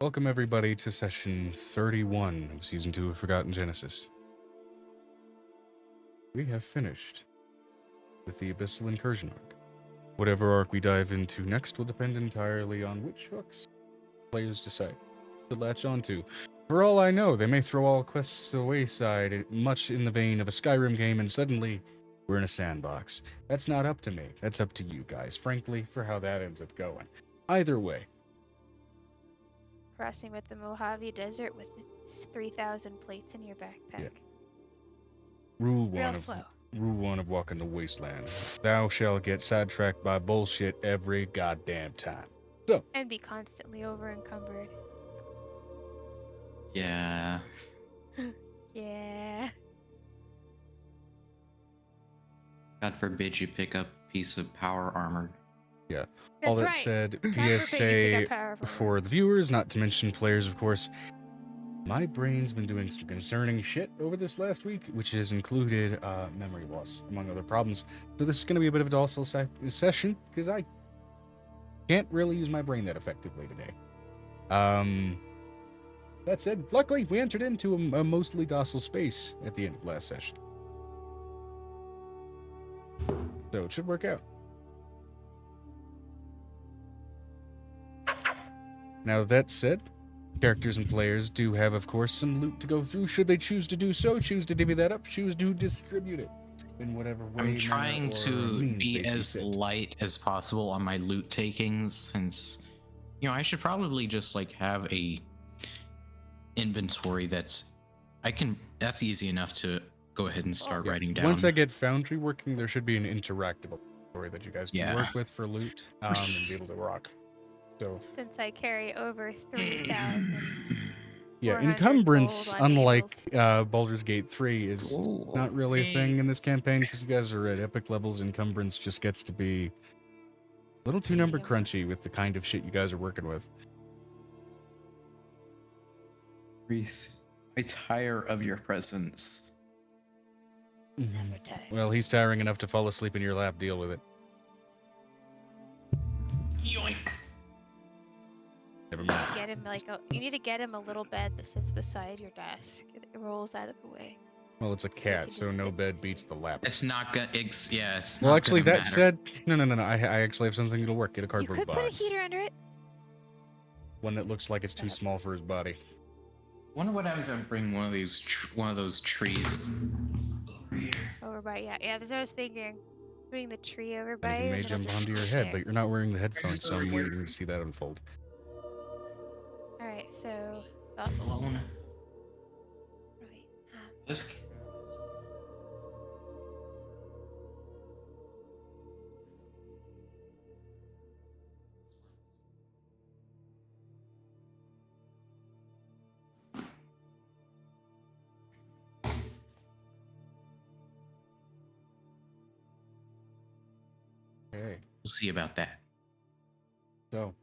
Welcome everybody to session 31 of season 2 of Forgotten Genesis. We have finished with the Abyssal Incursion arc. Whatever arc we dive into next will depend entirely on which hooks players decide to latch onto. For all I know, they may throw all quests to the wayside, much in the vein of a Skyrim game, and suddenly we're in a sandbox. That's not up to me. That's up to you guys, frankly, for how that ends up going. Either way, Crossing with the Mojave Desert with 3,000 plates in your backpack. Yeah. Rule Real slow. Rule 1 of walking the wasteland. Thou shalt get sidetracked by bullshit every goddamn time. So, And be constantly over encumbered. Yeah. Yeah. God forbid you pick up a piece of power armor. yeah. That's All that right. said, God forbid you pick PSA up power armor. for the viewers, not to mention players, of course. My brain's been doing some concerning shit over this last week, which has included memory loss, among other problems. So this is going to be a bit of a docile session, because I can't really use my brain that effectively today. That said, luckily, we entered into a mostly docile space at the end of last session. So it should work out. Now that said, characters and players do have, of course, some loot to go through. Should they choose to do so, choose to divvy that up, choose to distribute it in whatever way. I'm trying to be as fit. light as possible on my loot takings, since, I should probably just have a inventory that's easy enough to go ahead and start writing down. Once I get Foundry working, there should be an interactable inventory that you guys can work with for loot and be able to rock. So, since I carry over 3,000. Yeah, encumbrance, unlike Baldur's Gate 3, is not really a thing in this campaign because you guys are at epic levels. Encumbrance just gets to be a little too number crunchy with the kind of shit you guys are working with. Reese, I tire of your presence. Well, he's tiring enough to fall asleep in your lap. Deal with it. Yoink. Never mind. Get him you need to get him a little bed that sits beside your desk. It rolls out of the way. Well, it's a cat, so no bed beats the lap. It's not gonna. It's well, not actually, gonna that matter. said, no. I actually have something that'll work. Get a cardboard You could box. put a heater under it. One that looks like it's too small for his body. Wonder what I was gonna bring one of those trees over here. Over by that's what I was thinking. Putting the tree over by And you. it may jump onto your head, but you're not wearing the headphones, so I'm waiting to see that unfold. Alright, so Alone. Right. This. Okay. We'll see about that. So,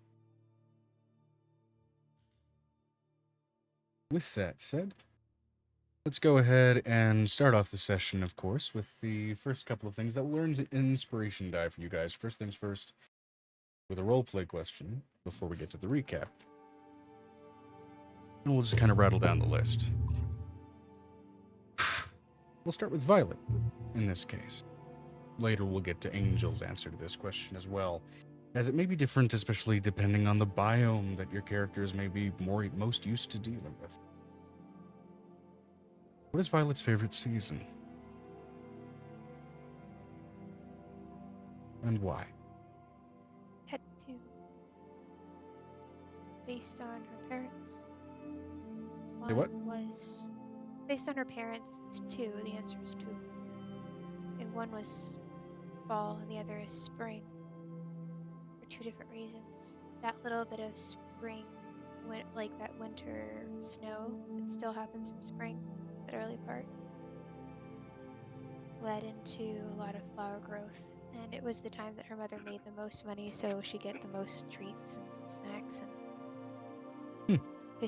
with that said, let's go ahead and start off the session, of course, with the first couple of things that we'll learn an inspiration die for you guys. First things first, with a roleplay question before we get to the recap. And we'll just kind of rattle down the list. We'll start with Violet, in this case. Later we'll get to Angel's answer to this question as well, as it may be different, especially depending on the biome that your characters may be most used to dealing with. What is Violet's favorite season? And why? Had two. Based on her parents. Say what? Was based on her parents. It's two. The answer is two. And one was fall, and the other is spring. For two different reasons. That little bit of spring, like that winter snow that still happens in spring, that early part, led into a lot of flower growth. And it was the time that her mother made the most money, so she'd get the most treats and snacks, and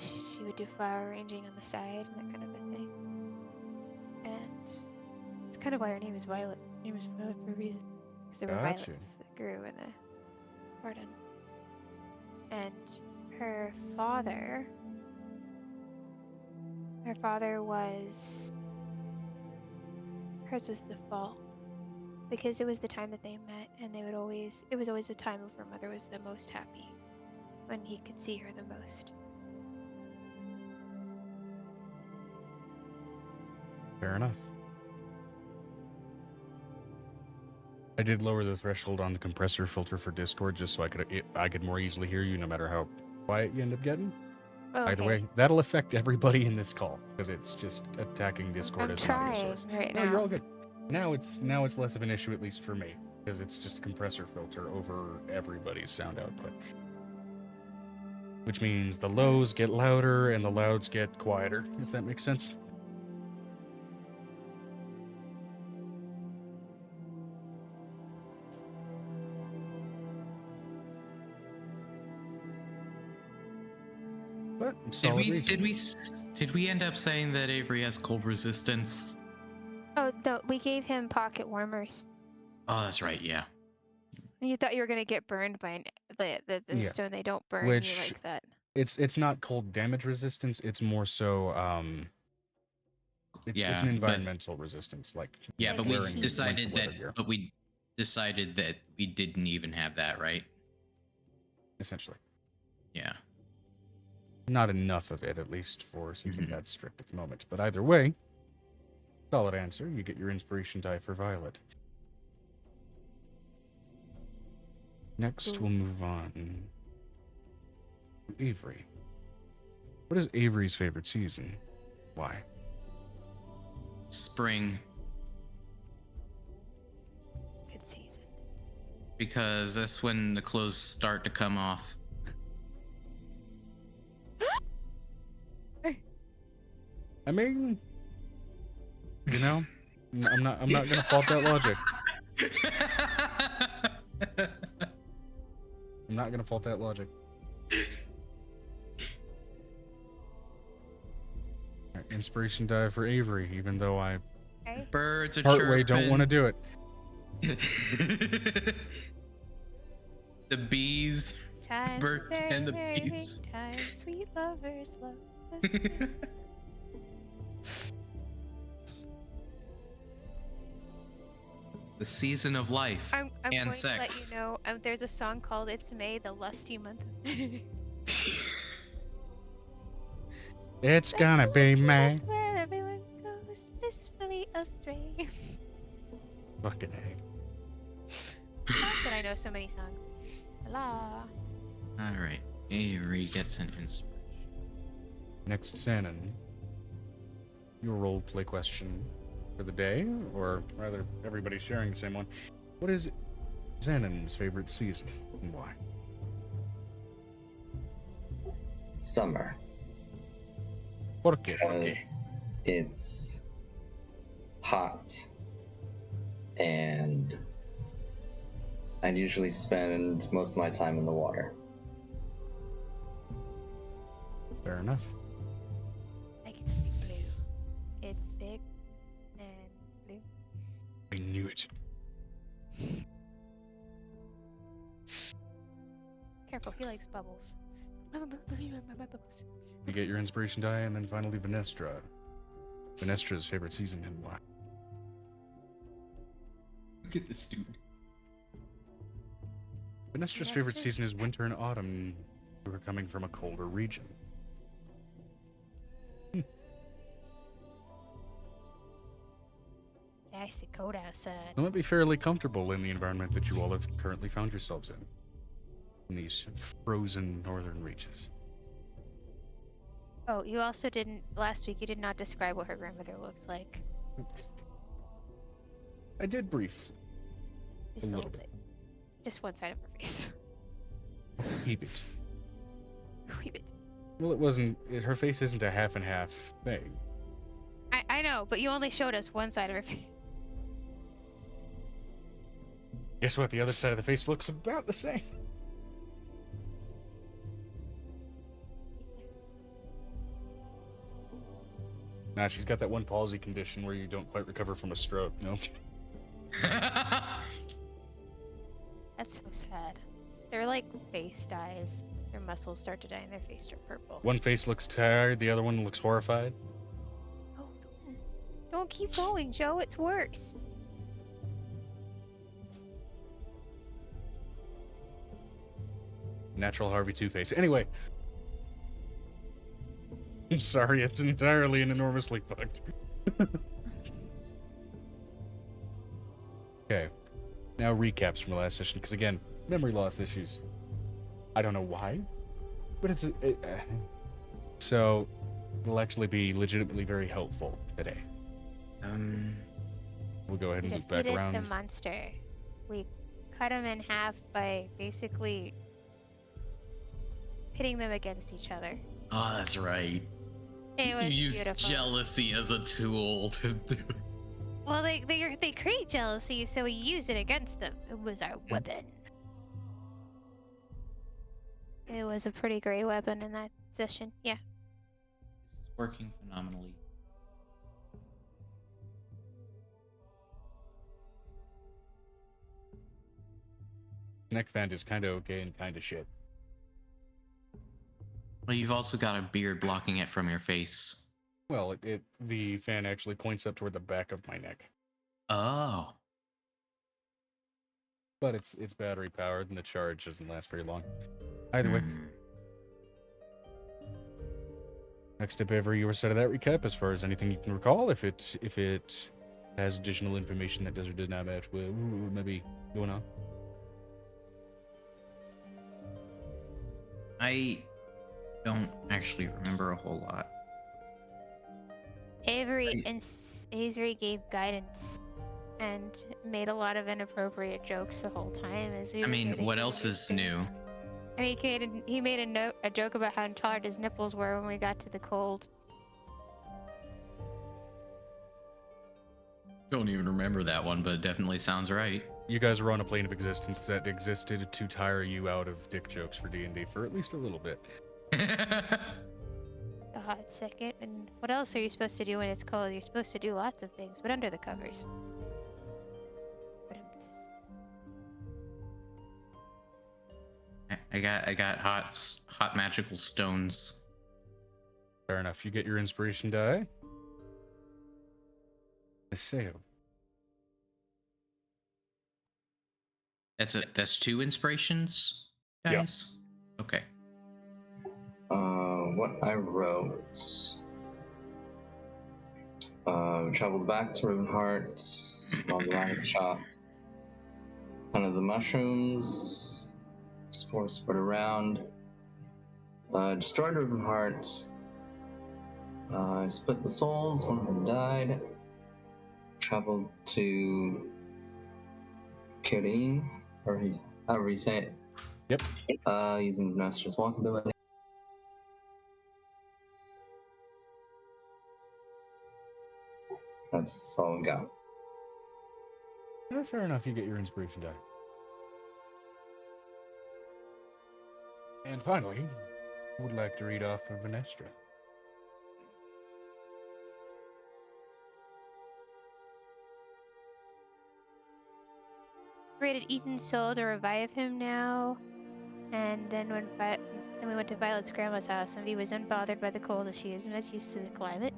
she would do flower arranging on the side and that kind of a thing. And it's kind of why her name is Violet. Her name is Violet for a reason, because there were violets that grew in the garden. And her father. Her father was. Hers was the fall. Because it was the time that they met, and they would always. It was always the time of her mother was the most happy. When he could see her the most. Fair enough. I did lower the threshold on the compressor filter for Discord just so I could more easily hear you no matter how quiet you end up getting. Oh, Either okay. way, that'll affect everybody in this call because it's just attacking Discord I'm as an audio trying source. right No, now. you're all good. Now it's less of an issue, at least for me, because it's just a compressor filter over everybody's sound output. Which means the lows get louder and the louds get quieter, if that makes sense. But solid reason. Did we end up saying that Avery has cold resistance? Oh, no, we gave him pocket warmers. Oh, that's right. Yeah. You thought you were gonna get burned by the Yeah. stone. They don't burn Which- you like that. It's not cold damage resistance. It's more so it's Yeah, an but- environmental resistance. Like Yeah, Like but a we heat. winter decided weather that. gear, But we decided that we didn't even have that, right? essentially. Yeah. Not enough of it, at least for something Mhm. that strict at the moment. But either way, solid answer. You get your inspiration die for Violet. Next, Ooh. we'll move on to Avery. What is Avery's favorite season? Why? Spring, Good season. because that's when the clothes start to come off. I mean, you know, I'm not gonna fault that logic. I'm not gonna fault that logic. Alright, inspiration die for Avery, even though I Okay. Birds are partway don't want to do it. The bees. Time, Birds very, and the very bees. time, sweet lovers love us spring. The season of life. I'm And going sex. to let you know. There's a song called "It's May," the lusty month. It's gonna be May. Where everyone goes blissfully astray. Fucking A. Not that I know so many songs. La. All right. Avery gets an inspiration. Next, Shannon. Your role play question for the day, or rather, everybody's sharing the same one. What is Xanon's favorite season and why? Summer, Por qué? because it's hot and I usually spend most of my time in the water. Fair enough. I can be blue. It's big and blue. I knew it. Careful, he likes bubbles. Bubbles. You get your inspiration die, and then finally Venestra. Venestra's favorite season and why? Look at this dude. Venestra's favorite Venestra's- season is winter and autumn. We were coming from a colder region. Yeah, I see cold outside. You might be fairly comfortable in the environment that you all have currently found yourselves in these frozen northern reaches. Oh, you also didn't last week. You did not describe what her grandmother looked like. I did briefly. Just A a little little bit. Just one side of her face. Keep it. Wee bit. Well, it wasn't. Her face isn't a half and half thing. I know, but you only showed us one side of her face. Guess what? The other side of the face looks about the same. Nah, she's got that one palsy condition where you don't quite recover from a stroke. No. That's so sad. They're like face dyes. They're their muscles start to die and their face turn purple. One face looks tired, the other one looks horrified. Oh, don't keep going, Joe. It's worse. Natural Harvey Two-Face. Anyway. I'm sorry, it's entirely and enormously fucked. Okay. Now recaps from the last session, because again, memory loss issues. I don't know why, but it's... So, it'll actually be legitimately very helpful today. We'll go ahead and loop back Defeated around. the monster. We cut him in half by basically pitting them against each other. Oh, that's right. It was You use beautiful. jealousy as a tool to do. Well, they create jealousy, so we use it against them. It was our weapon. It was a pretty great weapon in that session. Yeah. This is working phenomenally. Neck fan is kind of okay and kind of shit. Well, you've also got a beard blocking it from your face. Well, the fan actually points up toward the back of my neck. Oh. But it's battery powered and the charge doesn't last very long. Either way. Next up, Avery, your side of that recap, as far as anything you can recall, if it has additional information that does or does not match with maybe going on. I don't actually remember a whole lot. Avery gave guidance and made a lot of inappropriate jokes the whole time as we. I were mean, getting what through else these is things. new? And he made a joke about how intolerant his nipples were when we got to the cold. Don't even remember that one, but it definitely sounds right. You guys were on a plane of existence that existed to tire you out of dick jokes for D&D for at least a little bit. A hot second. And what else are you supposed to do when it's cold? You're supposed to do lots of things, but under the covers. I got hot magical stones. Fair enough. You get your inspiration die. So, That's 2 inspirations, Yep. guys. Okay. What I wrote. Traveled back to Ravenheart, on the line of the shop. Kind of the mushrooms, spores spread around. Destroyed Ravenheart. Split the souls, one of them died. Traveled to Kirin, or however you say it. Yep. Using Master's Walk ability. That's all I got. fair enough. You get your inspiration die. And finally, I would like to read off of Venestra. Created Ethan's soul to revive him now. And then we went to Violet's grandma's house, and V was unbothered by the cold as she is much used to the climate.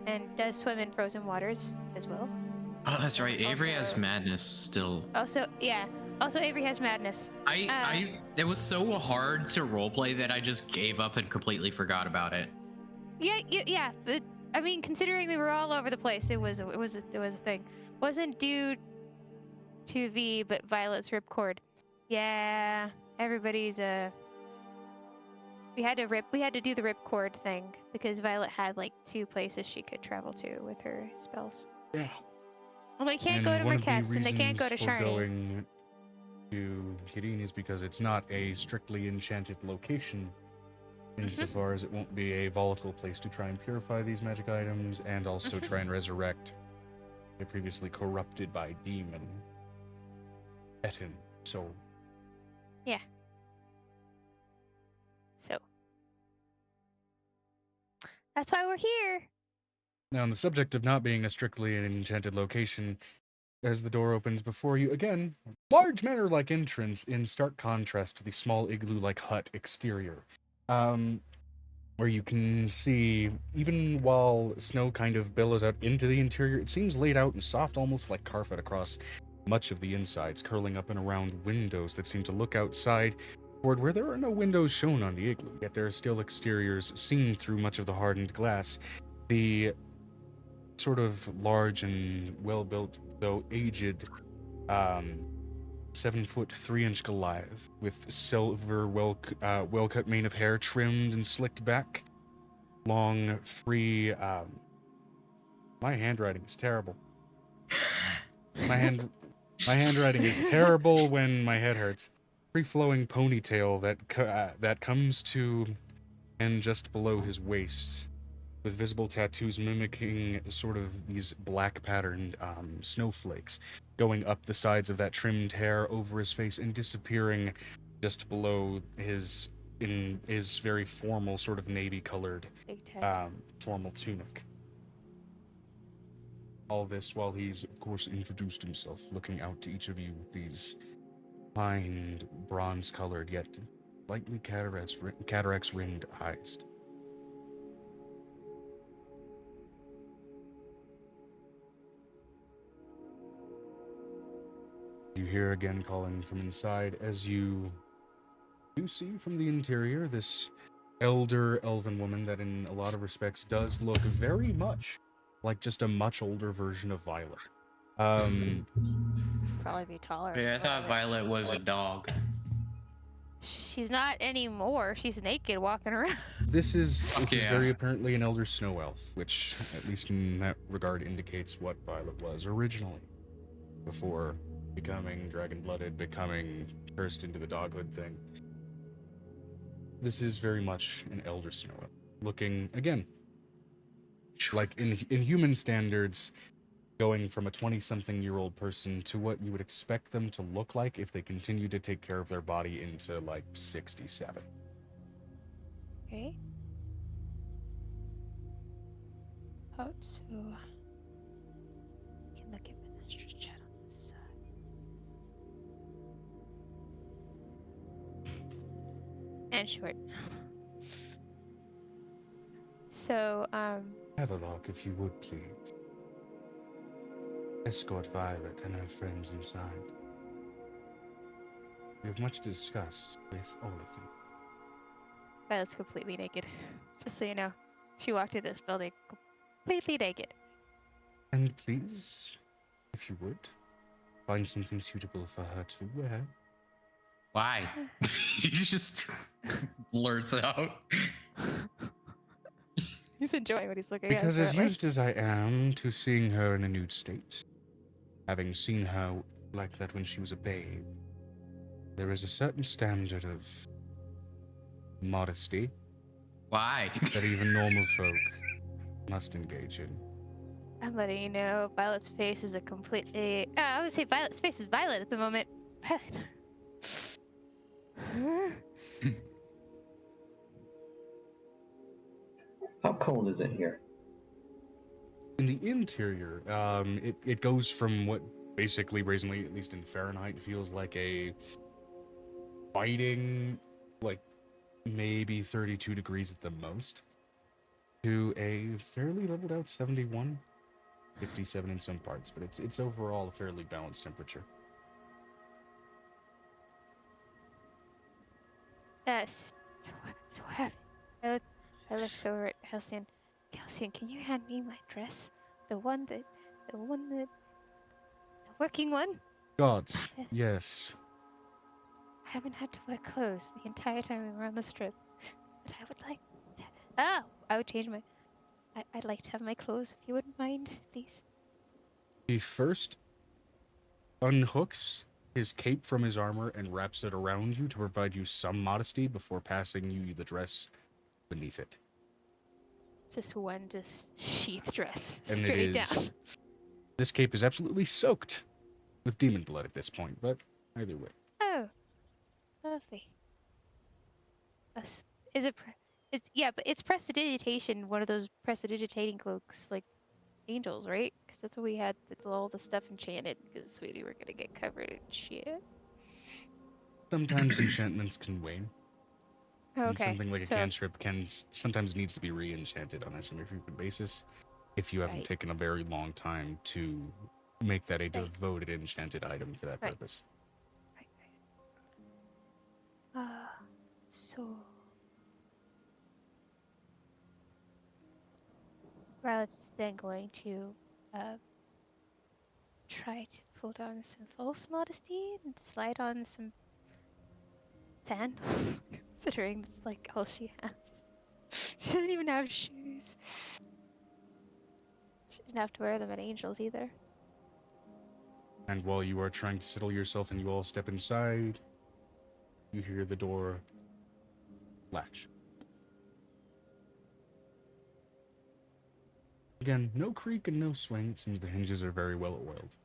And does swim in frozen waters as well. Oh, that's right. Avery has Also- madness still. Also, yeah. Also, Avery has madness. It was so hard to roleplay that I just gave up and completely forgot about it. Yeah. But I mean, considering we were all over the place, it was a thing. Wasn't due to V, but Violet's ripcord. Yeah, everybody's We had to do the ripcord thing because Violet had like 2 places she could travel to with her spells. Yeah. Well, they can't And go to one of the Merkest, and they can't go to reasons for Sharni. going to Kirin is because it's not a strictly enchanted location, insofar as it won't be a volatile place to try and purify these magic items, and also try and resurrect a previously corrupted by demon Etin soul. So that's why we're here. Now, on the subject of not being a strictly an enchanted location, as the door opens before you again, large manor-like entrance in stark contrast to the small igloo-like hut exterior. Where you can see, even while snow kind of billows out into the interior, it seems laid out and soft, almost like carpet across much of the insides, curling up and around windows that seem to look outside toward where there are no windows shown on the igloo, yet there are still exteriors seen through much of the hardened glass. The sort of large and well-built, though aged, 7-foot 3-inch Goliath with silver well-cut mane of hair trimmed and slicked back. Long, free, my handwriting is terrible. My handwriting is terrible when my head hurts. Free-flowing ponytail that comes to and just below his waist, with visible tattoos mimicking sort of these black patterned snowflakes going up the sides of that trimmed hair over his face and disappearing just below his very formal sort of navy colored Big tattoo. formal tunic. All this while he's of course introduced himself, looking out to each of you with these kind bronze colored yet lightly cataracts ringed eyes. You hear again calling from inside as you do see from the interior this elder elven woman that in a lot of respects does look very much like just a much older version of Violet. Probably be taller. Yeah, I than thought Violet was a dog. She's not anymore. She's naked walking around. This is Yeah. very apparently an elder snow elf, which at least in that regard indicates what Violet was originally, before becoming dragon-blooded, becoming cursed into the doghood thing. This is very much an elder snow elf, looking again like in human standards, going from a 20-something-year-old person to what you would expect them to look like if they continue to take care of their body into like 67. Okay. Oh, so can look at Minestra's chat on this side. And short. So, Have a look, if you would, please. Escort Violet and her friends inside. We have much to discuss with all of them. Violet's completely naked. Just so you know. She walked into this building completely naked. And please, if you would, find something suitable for her to wear. Why? He just blurts out. He's enjoying what he's looking at. Because as apparently. used as I am to seeing her in a nude state, having seen her like that when she was a babe, there is a certain standard of modesty Why? Oh, that even normal folk must engage in. I'm letting you know, Violet's face is a completely. I would say Violet's face is violet at the moment. Violet. How cold is it here? In the interior, it goes from what basically, brazenly, at least in Fahrenheit, feels like a biting, like maybe 32 degrees at the most, to a fairly leveled out 71, 57 in some parts, but it's overall a fairly balanced temperature. Yes. So heavy. I looked over at Halcyon. Halcyon, can you hand me my dress? The working one? Gods, yes. I haven't had to wear clothes the entire time we were on this trip. But I would like to, I would change my I'd like to have my clothes if you wouldn't mind, please. He first unhooks his cape from his armor and wraps it around you to provide you some modesty before passing you the dress beneath it. Just one sheath dress. And Straight down. This cape is absolutely soaked with demon blood at this point, but either way. Oh. Lovely. Is it it's yeah, but it's prestidigitation, one of those prestidigitating cloaks, like angels, right? Because that's what we had all the stuff enchanted. Because sweetie, we're gonna get covered in shit. Sometimes enchantments can wane, and Okay, something like a so cantrip can sometimes needs to be re-enchanted on a semi-frequent basis if you haven't right, taken a very long time to make that a right, devoted enchanted item for that right, purpose. right. So Violet's then going to uh try to pull down some false modesty and slide on some sand, considering it's like all she has. She doesn't even have shoes. She didn't have to wear them at Angels either. And while you are trying to settle yourself and you all step inside, you hear the door latch. Again, no creak and no swing. It seems the hinges are very well oiled.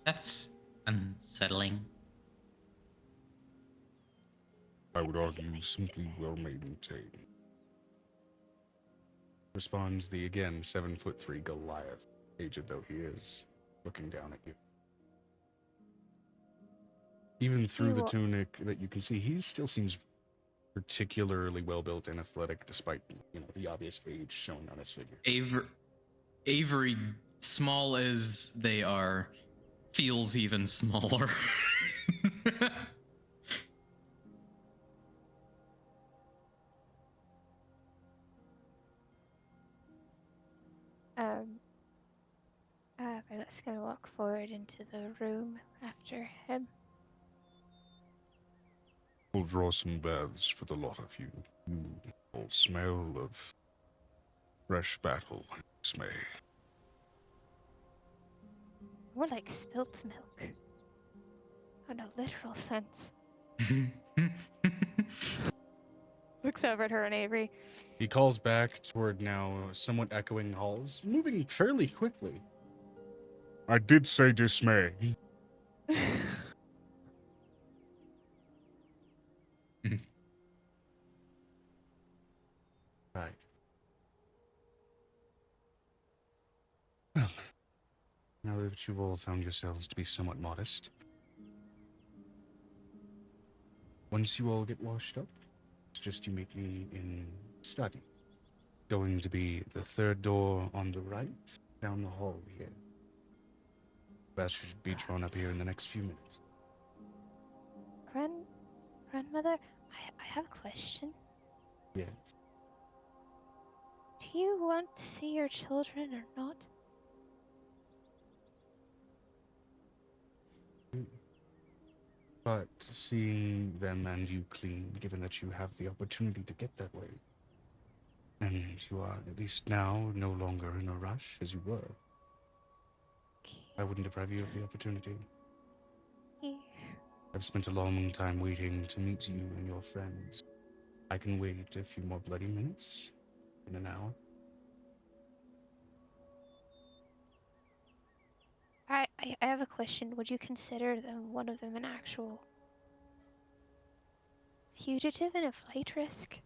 That's unsettling. I would Yeah, argue simply well maintained. Responds the again 7'3" Goliath, aged though he is, looking down at you. Even through the You- tunic that you can see, he still seems particularly well built and athletic, despite the obvious age shown on his figure. Avery, small as they are, feels even smaller. um, Violet's gonna walk forward into the room after him. We'll draw some baths for the lot of you. You all smell of fresh battle and dismay. More like spilt milk. Oh no, literal sense. Looks over at her and Avery. He calls back toward now somewhat echoing halls, moving fairly quickly. I did say dismay. Right. Well, now that you've all found yourselves to be somewhat modest, once you all get washed up, it's just you meet me in study. Going to be the third door on the right, down the hall here. Bastard should be drawn up here in the next few minutes. Grandmother, I have a question. Yes. Do you want to see your children or not? But seeing them and you clean, given that you have the opportunity to get that way, and you are, at least now, no longer in a rush as you were, I wouldn't deprive you of the opportunity. Okay. I've spent a long time waiting to meet you and your friends. I can wait a few more bloody minutes, in an hour. I have a question. Would you consider one of them an actual fugitive and a flight risk?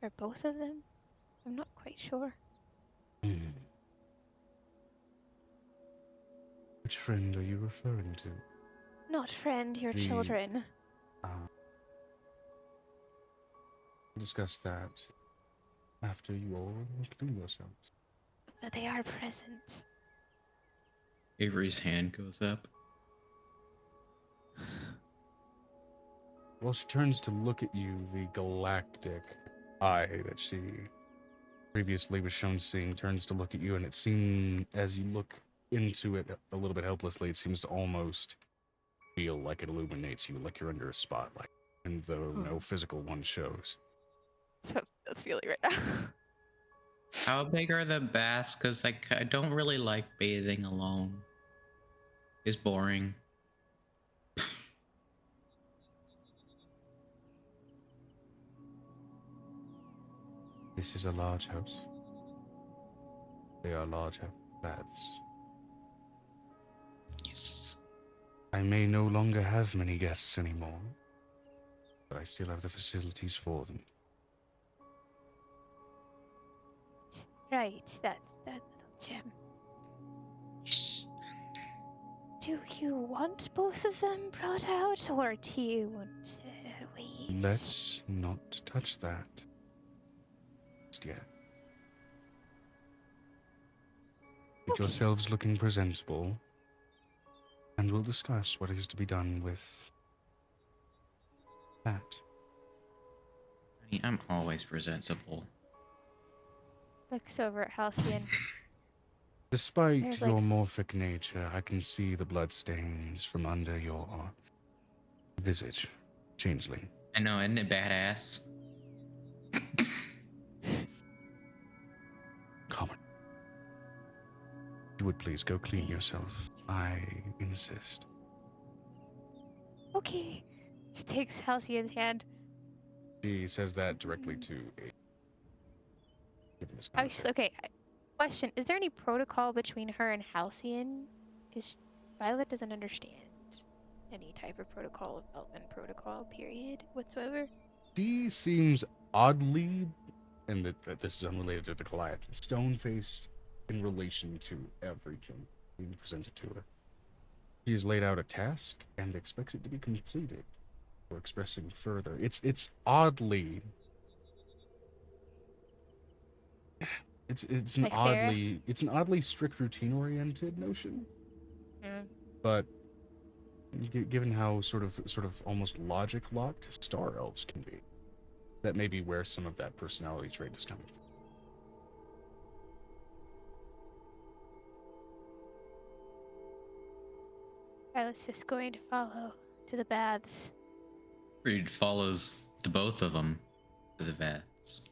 Or both of them? I'm not quite sure. Which friend are you referring to? Not friend, your The- children. We'll discuss that after you all clean yourselves. But they are present. Avery's hand goes up. While she turns to look at you, the galactic eye that she previously was shown seeing turns to look at you, and it seems, as you look into it a little bit helplessly, it seems to almost feel like it illuminates you, like you're under a spotlight, and though no physical one shows. That's what that's feeling right now. How big are the baths? Because I don't really like bathing alone. It's boring. This is a large house. They are large baths. Yes. I may no longer have many guests anymore, but I still have the facilities for them. Right, that little gem. Yes. Do you want both of them brought out, or do you want to wait? Let's not touch that just yet. Get Okay. yourselves looking presentable, and we'll discuss what is to be done with that. Honey, I'm always presentable. Looks over at Halcyon. Despite There's, your like- morphic nature, I can see the bloodstains from under your visage, changeling. I know, isn't it badass? Common. If you would please go clean yourself. I insist. Okay. She takes Halcyon's hand. She says that directly to a. Given this Actually, okay. Question: is there any protocol between her and Halcyon? Because Violet doesn't understand any type of protocol, development protocol, period, whatsoever. She seems oddly, and that this is unrelated to the Goliath, stone-faced in relation to everything being presented to her. She has laid out a task and expects it to be completed. Or expressing further. It's oddly. It's an Like Farrah? oddly strict routine-oriented notion, Mm. but given how sort of almost logic-locked star elves can be, that may be where some of that personality trait is coming from. Violet's just going to follow to the baths. Reed follows the both of them to the vets.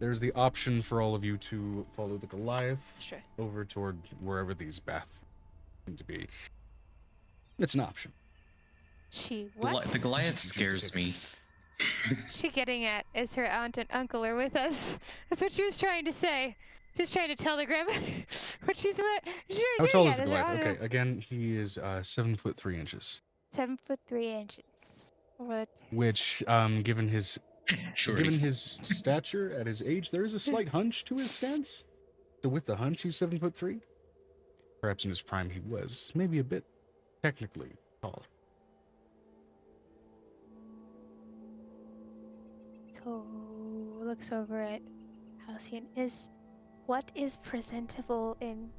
There's the option for all of you to follow the Goliath Sure. over toward wherever these baths seem to be. It's an option. She what? The Goliath scares me. She getting at is her aunt and uncle are with us. That's what she was trying to say. She's trying to tell the grandma what she's what. How tall is the Goliath? Okay, again, he is 7'3". 7'3". What? Which, given his Shorty. stature at his age, there is a slight hunch to his stance. So with the hunch, he's 7'3". Perhaps in his prime, he was maybe a bit technically taller. So looks over at Halcyon. What is presentable in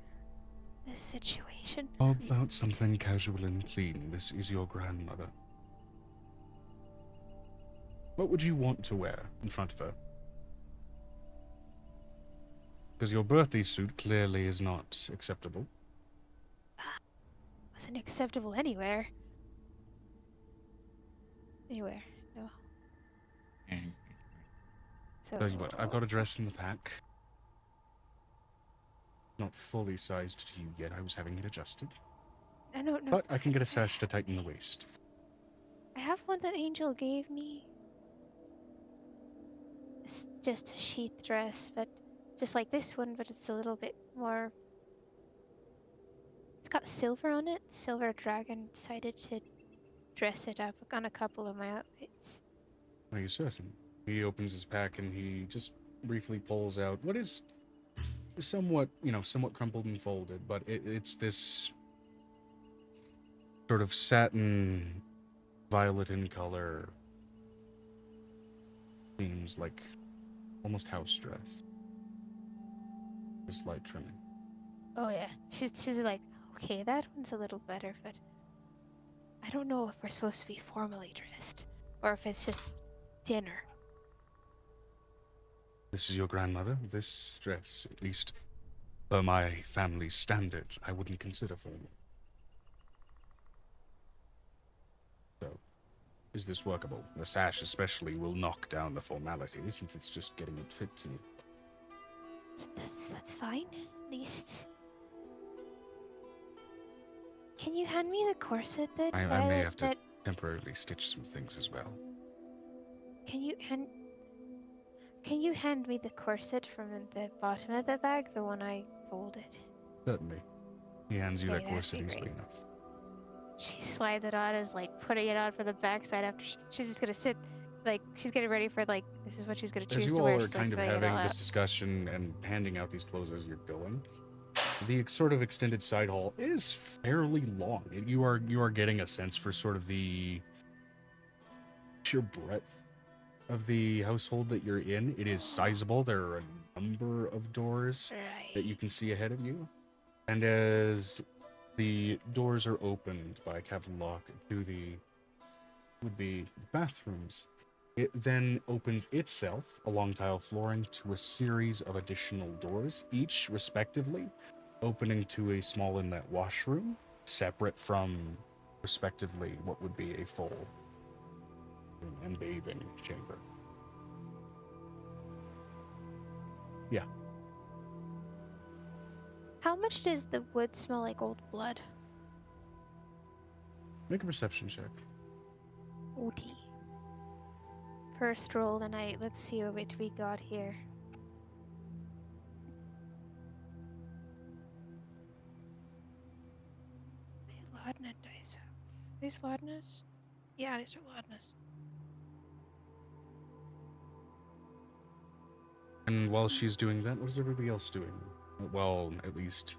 this situation? How about something casual and clean? This is your grandmother. What would you want to wear in front of her? Because your birthday suit clearly is not acceptable. Wasn't acceptable anywhere. Anywhere, no. So Tell you what, I've got a dress in the pack. Not fully sized to you yet. I was having it adjusted. no. But I can get a sash to tighten the waist. I have one that Angel gave me. It's just a sheath dress, but just like this one, but it's a little bit more. It's got silver on it. Silver Dragon decided to dress it up on a couple of my outfits. Are you certain? He opens his pack and he just briefly pulls out what is somewhat crumpled and folded, but it's this sort of satin, violet in color. Seems like almost house dress. Just light trimming. Oh yeah, she's like, okay, that one's a little better, but I don't know if we're supposed to be formally dressed or if it's just dinner. This is your grandmother. This dress, at least by my family's standards, I wouldn't consider formal. So, is this workable? The sash especially will knock down the formality since it's just getting it fit to you. That's fine. At least. Can you hand me the corset that I may Violet have to temporarily stitch some things as well. Can you hand me the corset from the bottom of the bag, the one I folded? Certainly. He hands you Okay, that that'd corset be easily great. enough. She slides it on as like putting it on for the backside after she's just gonna sit like she's getting ready for like this is what she's gonna As choose you to all wear. are She's like kind of filling it all having this out. discussion and handing out these clothes as you're going, the sort of extended side hall is fairly long. You are getting a sense for sort of the sheer breadth of the household that you're in. It is sizable. There are a number of doors that you Right. can see ahead of you. And as the doors are opened by Captain Locke to the would be bathrooms, it then opens itself along tile flooring to a series of additional doors, each respectively opening to a small inlet washroom, separate from respectively what would be a full room and bathing chamber. Yeah. How much does the wood smell like old blood? Make a perception check. OT. First roll of the night. Let's see what we got here. My laudanum dice. These laudanums? Yeah, these are laudanums. And while she's doing that, what is everybody else doing? Well, at least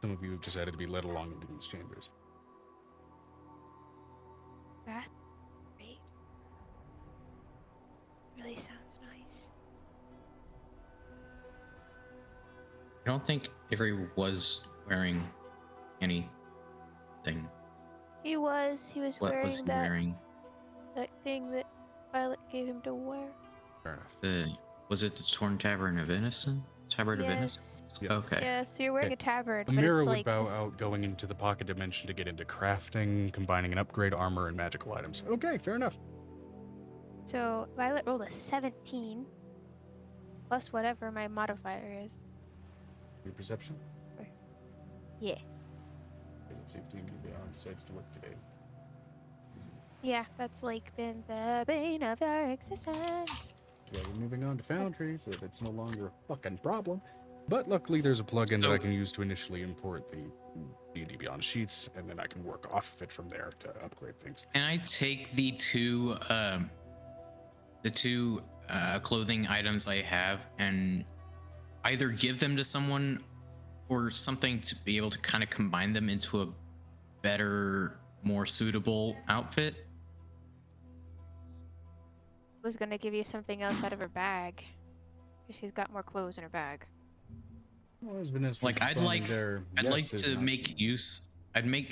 some of you have decided to be led along into these chambers. Bath? Great. Really sounds nice. I don't think Avery was wearing anything. He was What was wearing he that wearing? that thing that Violet gave him to wear. Fair enough. Was it the Torn Tavern of Innocence? Tabard of Innocence? Yes. Yeah. Okay. Yeah, so you're wearing Okay. a tabard, but Amira it's would like bow just, out going into the pocket dimension to get into crafting, combining and upgrade armor and magical items. Okay, fair enough. so Violet rolled a 17 plus whatever my modifier is. Your perception? Yeah. Okay, let's see if D&D Beyond decides to work today. Yeah, that's like been the bane of our existence. Yeah, we're moving on to Foundry, so that's no longer a fucking problem. But luckily, there's a plugin that I can use to initially import the D&D Beyond sheets, and then I can work off of it from there to upgrade things. Can I take the two clothing items I have and either give them to someone or something to be able to kind of combine them into a better, more suitable outfit? Was gonna give you something else out of her bag. 'Cause she's got more clothes in her bag. Well, as Vanessa's Like I'd responding like there, I'd yes like is to an make option. use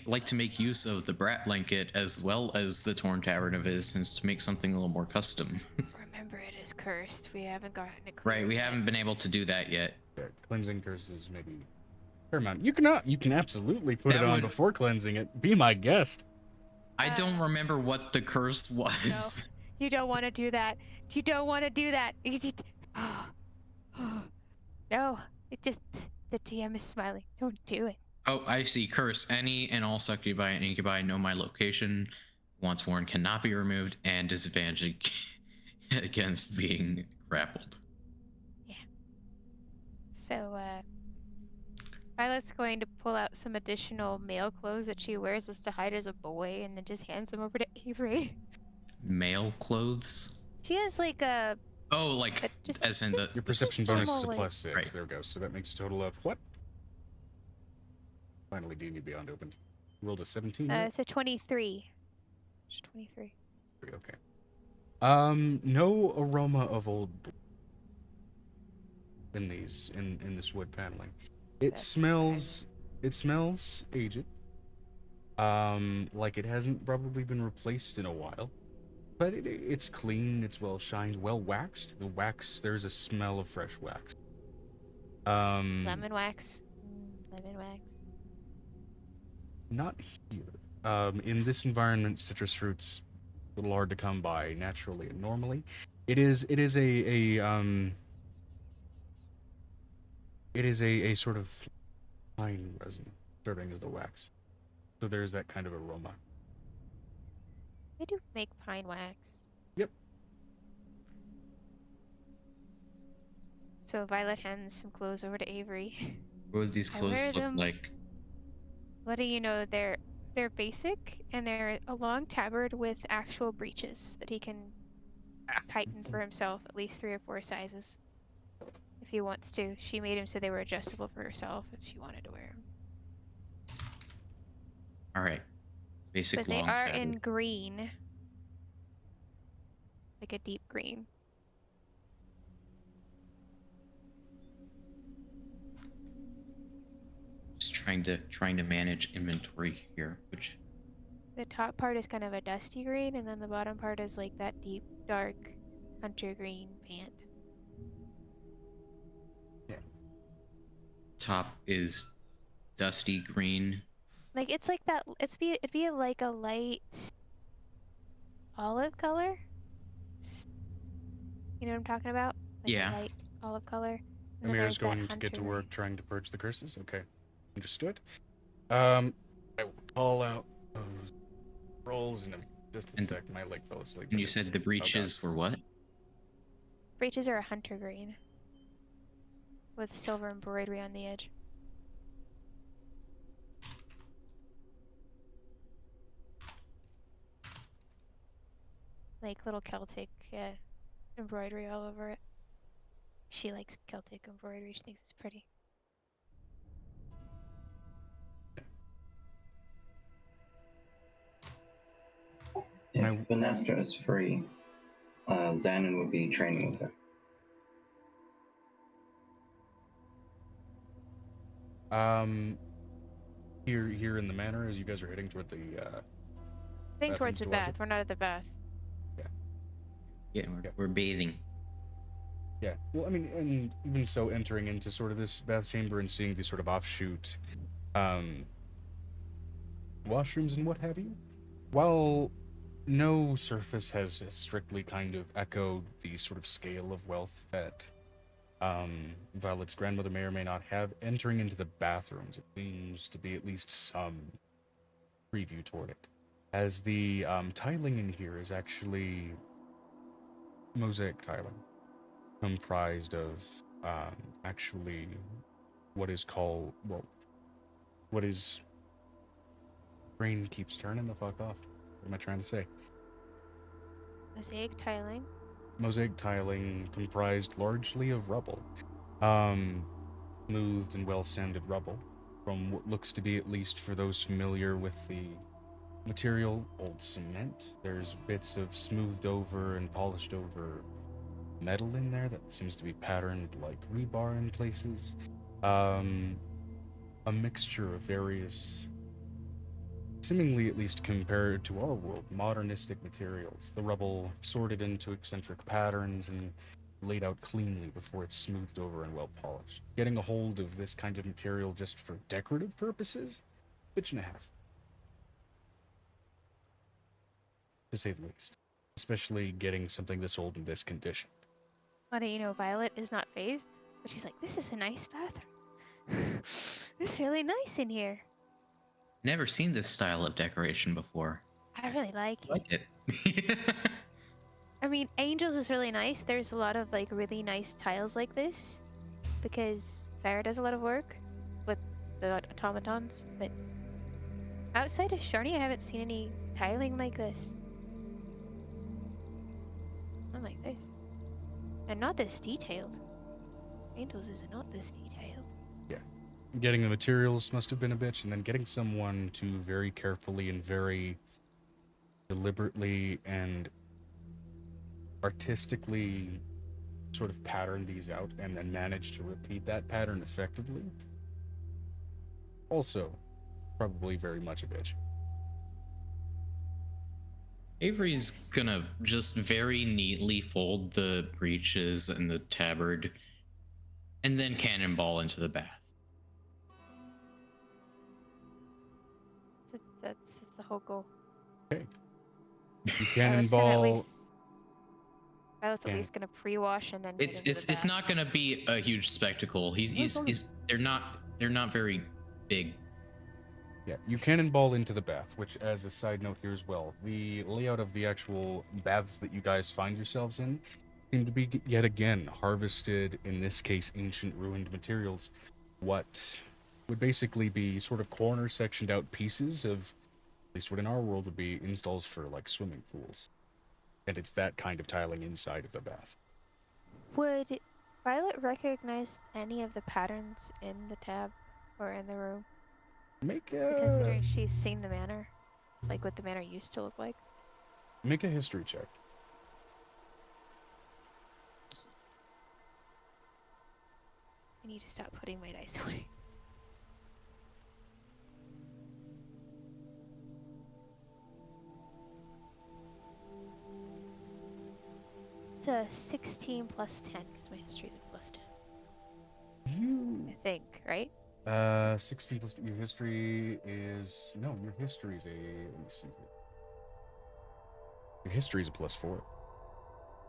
like to make use of the brat blanket as well as the Torn Tavern of Innocence to make something a little more custom. Remember, it is cursed. We haven't gotten it Right, cleared we yet. haven't been able to do that yet. Yeah, cleansing curses, maybe. Fair amount. You can absolutely put That it on would- before cleansing it. Be my guest. I don't Uh, remember what the curse was. You don't want to do that. You don't want to do that. No, it just the TM is smiling. Don't do it. Oh, I see. Curse. Any and all succubi and incubi know my location. Once worn, cannot be removed, and disadvantage against being grappled. So, Violet's going to pull out some additional male clothes that she wears just to hide as a boy, and then just hands them over to Avery. Male clothes. She has like a Oh, like just as in the Your perception just bonus is a small, like- +6. Right. There we go. So that makes a total of what? Finally, D&D Beyond opened. You rolled a 17. right? it's a 23. It's 23. Okay. No aroma of old blood in this wood paneling. It That's smells aged. Like it hasn't probably been replaced in a while. But it's clean, it's well shined, well waxed. The wax, there's a smell of fresh wax. Lemon wax. Lemon wax. Not here. In this environment, citrus fruits a little hard to come by naturally and normally. It is a sort of pine resin serving as the wax. So there's that kind of aroma. They do make pine wax. Yep. So Violet hands some clothes over to Avery. what would these I clothes wear look them. like? Letting you know they're They're basic, and they're a long tabard with actual breeches that he can tighten for himself at least 3 or 4 sizes if he wants to. She made him so they were adjustable for herself if she wanted to wear them. All right. Basic But they long are tabard. in green, like a deep green. Just trying to manage inventory here, which The top part is kind of a dusty green, and then the bottom part is like that deep, dark hunter green pant. top is dusty green. Like it's like that. It'd be like a light olive color. You know what I'm talking about? Like Yeah. a light olive color. And then Amir's there's that going to get hunter to green. work trying to purge the curses. Okay, understood. I will call out those rolls in just a And- sec. My leg fell asleep. And you It's- said the oh, God. breeches were what? Breeches are a hunter green with silver embroidery on the edge. Like little Celtic embroidery all over it. She likes Celtic embroidery. She thinks it's pretty. If I- Vanestra is free, Xanon would be training with her. Here in the manor, as you guys are heading toward the Heading towards bathrooms the to wash bath. it? We're not at the bath. Yeah, we're bathing. Yeah. Well, I mean, and even so, entering into sort of this bath chamber and seeing these sort of offshoot washrooms and what have you, while no surface has strictly kind of echoed the sort of scale of wealth that Violet's grandmother may or may not have, entering into the bathrooms, it seems to be at least some preview toward it. As the tiling in here is actually mosaic tiling, comprised of actually what is called, well, what is, brain keeps turning the fuck off. What am I trying to say? Mosaic tiling. Mosaic tiling comprised largely of rubble. Smoothed and well-sanded rubble, from what looks to be, at least for those familiar with the material, old cement. There's bits of smoothed over and polished over metal in there that seems to be patterned like rebar in places. A mixture of various, seemingly at least compared to our world, modernistic materials. The rubble sorted into eccentric patterns and laid out cleanly before it's smoothed over and well polished. Getting a hold of this kind of material just for decorative purposes, bitch and a half, to say the least. Especially getting something this old in this condition. Well, do you know, Violet is not phased, but she's like, this is a nice bathroom. This is really nice in here. Never seen this style of decoration before. I really like it. Like it. I mean, Angels is really nice. There's a lot of like really nice tiles like this because Farah does a lot of work with the automatons. But outside of Sharni, I haven't seen any tiling like this. Not like this. And not this detailed. Angels is not this detailed. Yeah. Getting the materials must have been a bitch, and then getting someone to very carefully and very deliberately and artistically sort of pattern these out and then manage to repeat that pattern effectively. Also, probably very much a bitch. Avery's gonna just very neatly fold the breeches and the tabard and then cannonball into the bath. That's the whole goal. Okay. You Violet's cannonball. Violet's at Yeah. least gonna pre-wash and then get It's into the it's bath. not gonna be a huge spectacle. They're not very big. Yeah, you cannonball into the bath, which, as a side note here as well, the layout of the actual baths that you guys find yourselves in seem to be, yet again, harvested, in this case, ancient ruined materials. What would basically be sort of corner sectioned out pieces of least what in our world would be installs for like swimming pools. And it's that kind of tiling inside of the bath. Would Violet recognize any of the patterns in the tab or in the room? Make Considering she's seen the manor, like what the manor used to look like. a history check. I need to stop putting my dice away. It's a 16 plus 10 because my history is a plus 10. You I think, right? 16 plus your history is no, your history is a let me see here. Your history is a +4.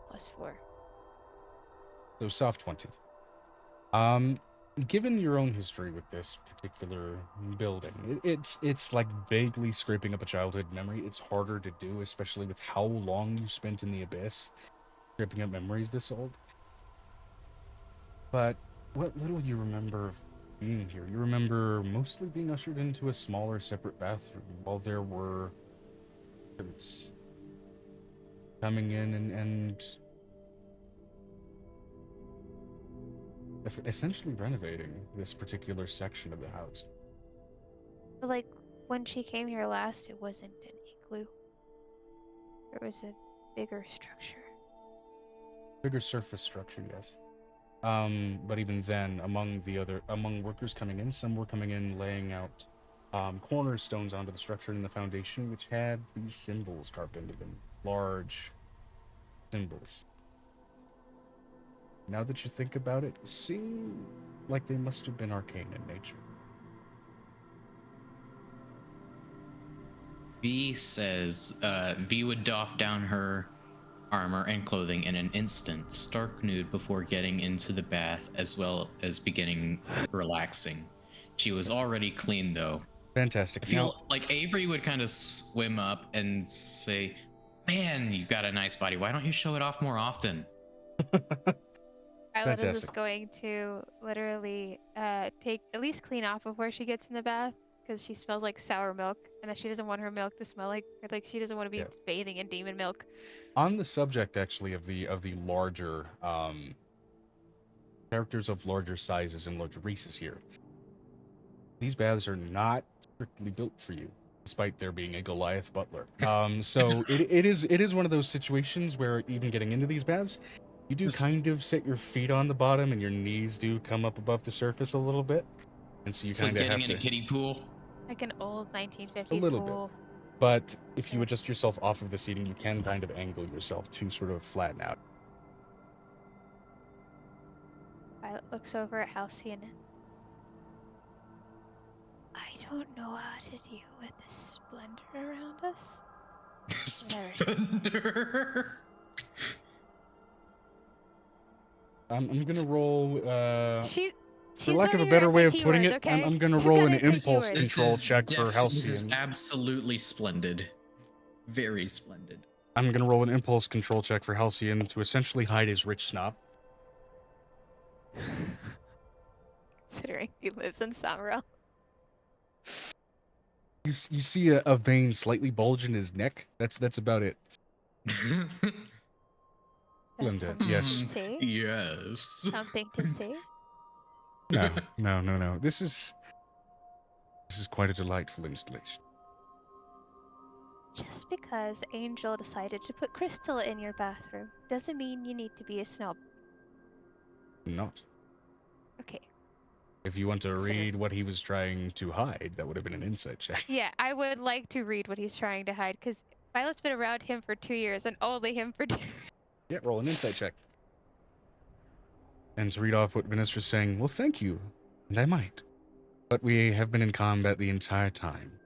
Plus 4. So soft 20. Given your own history with this particular building, it's like vaguely scraping up a childhood memory. It's harder to do, especially with how long you spent in the abyss, scraping up memories this old. But what little you remember of being here, you remember mostly being ushered into a smaller, separate bathroom while there were others coming in and essentially renovating this particular section of the house. But like when she came here last, it wasn't an igloo. There was a bigger structure. Bigger surface structure, yes. But even then, among workers coming in, some were coming in laying out cornerstones onto the structure in the foundation, which had these symbols carved into them, large symbols. Now that you think about it, seem like they must have been arcane in nature. V says V would doff down her armor and clothing in an instant, stark nude, before getting into the bath as well as beginning relaxing. She was already clean though. Fantastic. I feel like Avery would kind of swim up and say, "Man, you got a nice body. Why don't you show it off more often?" Violet is Fantastic. just going to literally take at least clean off before she gets in the bath because she smells like sour milk, and that she doesn't want her milk to smell like she doesn't want to be Yeah. bathing in demon milk. On the subject, actually, of the larger characters of larger sizes and larger races here, these baths are not strictly built for you, despite there being a Goliath butler. So it is one of those situations where even getting into these baths, you do kind of set your feet on the bottom and your knees do come up above the surface a little bit, and so you It's like kind of have getting in to a kiddie pool. Like an old 1950s a little pool. bit. But if you adjust yourself off of the seating, you can kind of angle yourself to sort of flatten out. Violet looks over at Halcyon. I don't know how to deal with this splendor around us. Splendor. I'm gonna roll. She's lack of a learning better her way of SAT putting words, it, okay? I'm gonna She's roll got an SAT impulse words. control check for This is Halcyon. absolutely splendid. Very splendid. I'm gonna roll an impulse control check for Halcyon to essentially hide his rich snot. Considering he lives in Summerall. You see a vein slightly bulge in his neck. That's about it. That's Linda, something yes. to say? Yes. Something to say? No. This is quite a delightful installation. Just because Angel decided to put crystal in your bathroom doesn't mean you need to be a snob. Not. Okay. If you want to Consider- read what he was trying to hide, that would have been an insight check. Yeah, I would like to read what he's trying to hide because Violet's been around him for 2 years and only him for 2 Yeah, roll an insight check. And to read off what Vinistra's saying, well, thank you, and I might. But we have been in combat the entire time.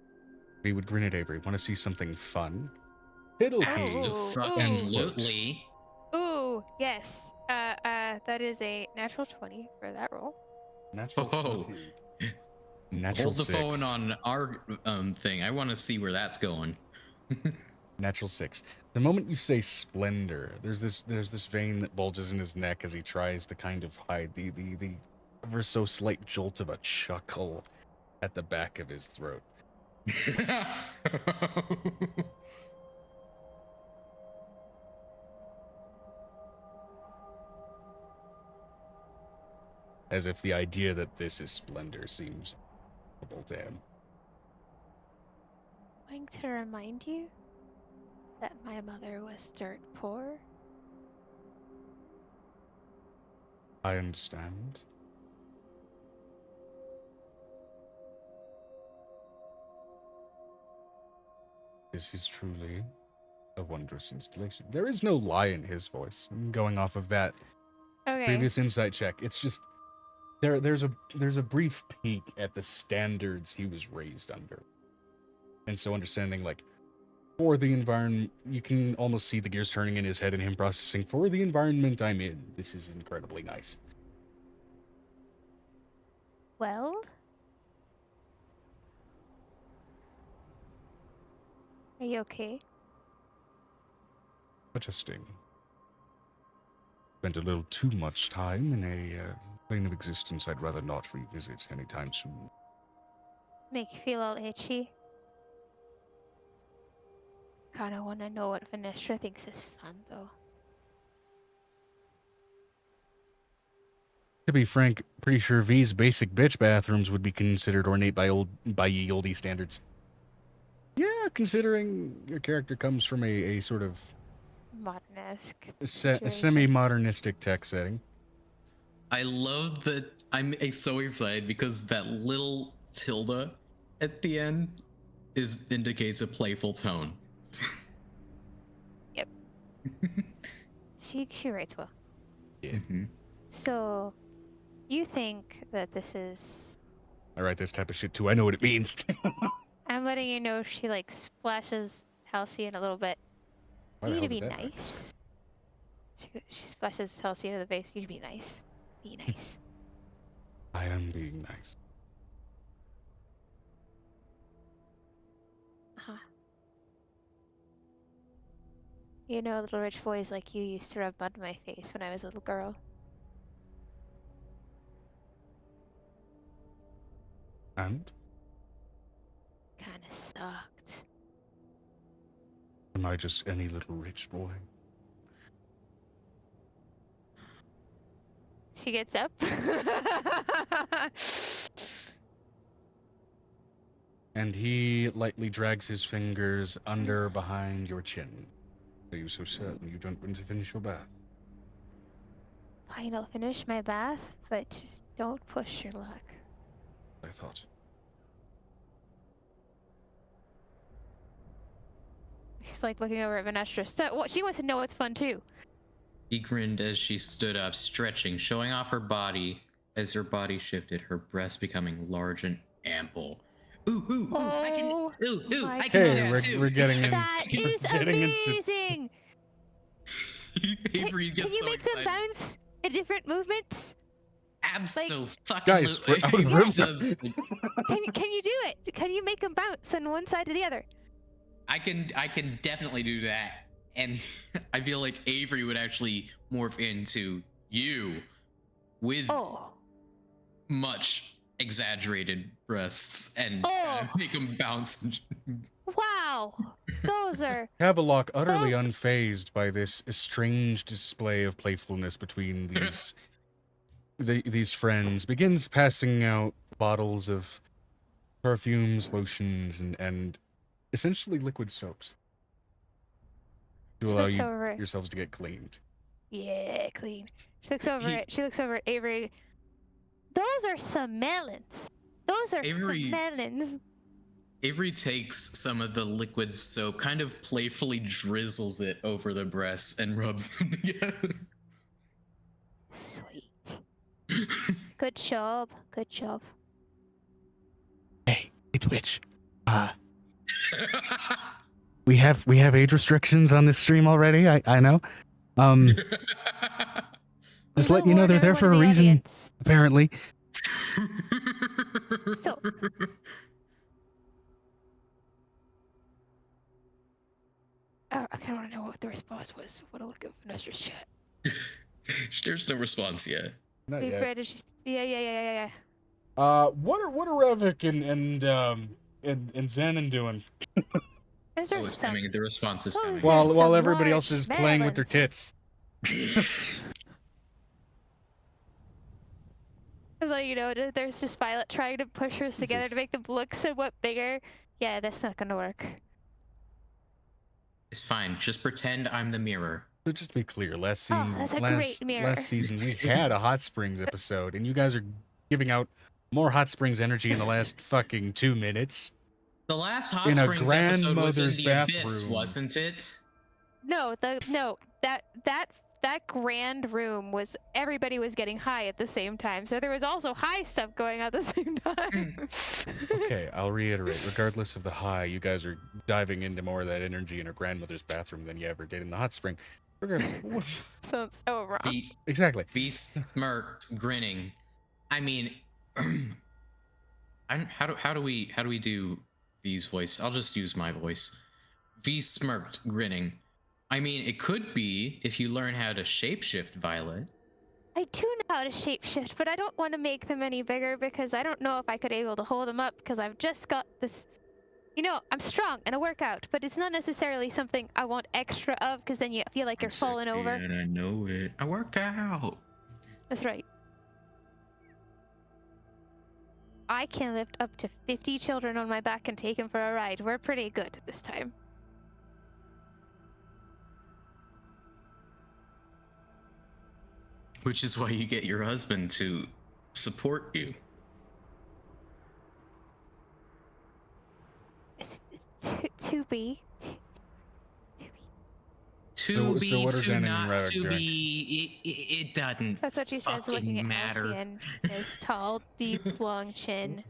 We would grin at Avery. Want to see something fun? Fiddle key. Oh. Absolutely. Ooh, yes. That is a natural 20 for that roll. Natural Oh. 20. Natural Hold the 6. phone on our thing. I want to see where that's going. Natural 6. The moment you say splendor, there's this vein that bulges in his neck as he tries to kind of hide the ever so slight jolt of a chuckle at the back of his throat. As if the idea that this is splendor seems horrible to him. Going to remind you that my mother was dirt poor. I understand. This is truly a wondrous installation. There is no lie in his voice. I'm going off of that Okay. previous insight check. It's just there's a brief peek at the standards he was raised under. And so understanding, like, for the environment, you can almost see the gears turning in his head and him processing, for the environment I'm in, this is incredibly nice. Well, are you okay? Adjusting. Spent a little too much time in a plane of existence I'd rather not revisit anytime soon. Make you feel all itchy? Kinda wanna know what Venestra thinks is fun, though. To be frank, pretty sure V's basic bitch bathrooms would be considered ornate by ye olde standards. Yeah, considering your character comes from a sort of Modern-esque. a situation. semi-modernistic tech setting. I love that. I'm so excited because that little tilde at the end indicates a playful tone. Yep. She writes well. Yeah. Mm-hmm. So, you think that this is... I write this type of shit too. I know what it means. I'm letting you know she, like, splashes Halcyon a little bit. Why You the need to hell be did that happen? nice. She splashes Halcyon in the face. You need to be nice. Be nice. I am being nice. Uh-huh. You know, little rich boys like you used to rub mud in my face when I was a little girl. And Kinda sucked. am I just any little rich boy? She gets up. And he lightly drags his fingers under behind your chin. Are you so certain you don't want to finish your bath? Fine, I'll finish my bath, but don't push your luck. I thought. She's like looking over at Venestra. So, what? She wants to know what's fun too. She grinned as she stood up, stretching, showing off her body. As her body shifted, her breasts becoming large and ample. Ooh, ooh, ooh! I can, Oh my I can do Hey, that too. we're getting in. That we're is getting amazing! Avery Can gets you so make them excited. bounce at different movements? Absolutely. Guys, we're out of the room now. Can you do it? Can you make them bounce on one side to the other? I can definitely do that, and I feel like Avery would actually morph into you with Oh. much exaggerated breasts and Oh. make them bounce. Wow. Those are... Havelock, utterly Those- unfazed by this strange display of playfulness between these friends, begins passing out bottles of perfumes, lotions, and essentially liquid soaps to She allow looks over it. yourselves to get cleaned. Yeah, clean. She looks over He- it. She looks over at Avery. Those are some melons. Those are Avery- some melons. Avery takes some of the liquid soap, kind of playfully drizzles it over the breasts and rubs them together. Sweet. Good job. Good job. Hey, Twitch. We have age restrictions on this stream already. I know. Just letting you know they're there for a reason, apparently. So, I kind of want to know what the response was. What a look at Venestra's chat. There's no response yet. Not Big yet. Red is just... Yeah. What are Revik and Xanon doing Is Oh, there it's some? coming. The response is Oh, coming. is there while some everybody large else is playing with their melons? tits. Like, there's just Violet trying to push hers together Jesus. to make them look somewhat bigger. Yeah, that's not gonna work. It's fine. Just pretend I'm the mirror. So just to be clear, last Oh, scene, that's a great mirror. last season, we had a hot springs episode, and you guys are giving out more hot springs energy in the last fucking 2 minutes. The last Hot In a Springs episode was in grandmother's the Abyss, bathroom. wasn't it? No, that grand room was everybody was getting high at the same time. So there was also high stuff going on at the same time. Okay, I'll reiterate. Regardless of the high, you guys are diving into more of that energy in a grandmother's bathroom than you ever did in the hot spring. Regardless, Sounds so wrong. exactly. V smirked, grinning. I mean, how do we do V's voice? I'll just use my voice. V smirked, grinning. I mean, it could be if you learn how to shapeshift, Violet. I do know how to shapeshift, but I don't want to make them any bigger because I don't know if I could be able to hold them up because I've just got this. I'm strong and I work out, but it's not necessarily something I want extra of because then you feel like you're falling over. And I know it. I work out. That's right. I can lift up to 50 children on my back and take them for a ride. We're pretty good at this time. Which is why you get your husband to support you. To be. To So be, what are to Xanon and not Ravik to doing? be, it doesn't That's what she says, looking at matter. Halcyon. His tall, deep, long chin.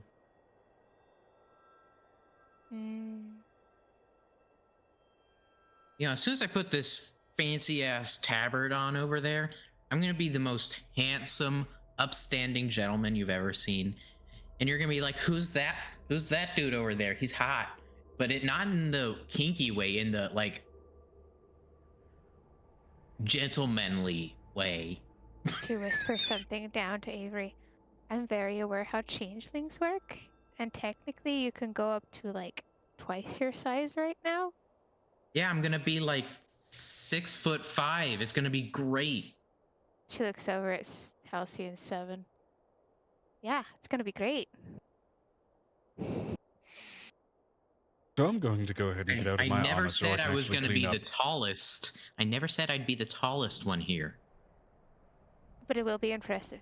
As soon as I put this fancy ass tabard on over there, I'm gonna be the most handsome, upstanding gentleman you've ever seen. And you're gonna be like, who's that? Who's that dude over there? He's hot. But not in the kinky way, in the gentlemanly way. To whisper something down to Avery. I'm very aware how changelings work, and technically you can go up to twice your size right now. Yeah, I'm gonna be 6'5". It's gonna be great. She looks over at Halcyon 7. Yeah, it's gonna be great. So I'm going to go ahead and get out of my I never armor so I said can I was actually gonna clean be up. the tallest. I never said I'd be the tallest one here. But it will be impressive.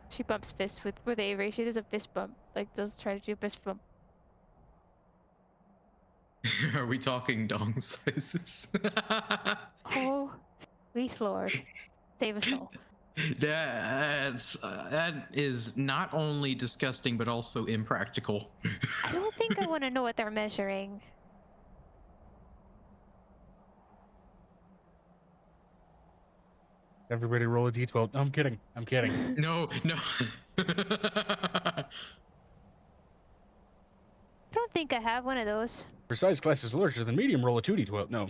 She bumps fists with Avery. She does a fist bump. Does try to do a fist bump. Are we talking dong sizes? Oh, sweet lord. Save us all. That is not only disgusting but also impractical. I don't think I want to know what they're measuring. Everybody roll a d12. No, I'm kidding. I'm kidding. No. I don't think I have one of those. For size classes larger than medium, roll a 2d12. No.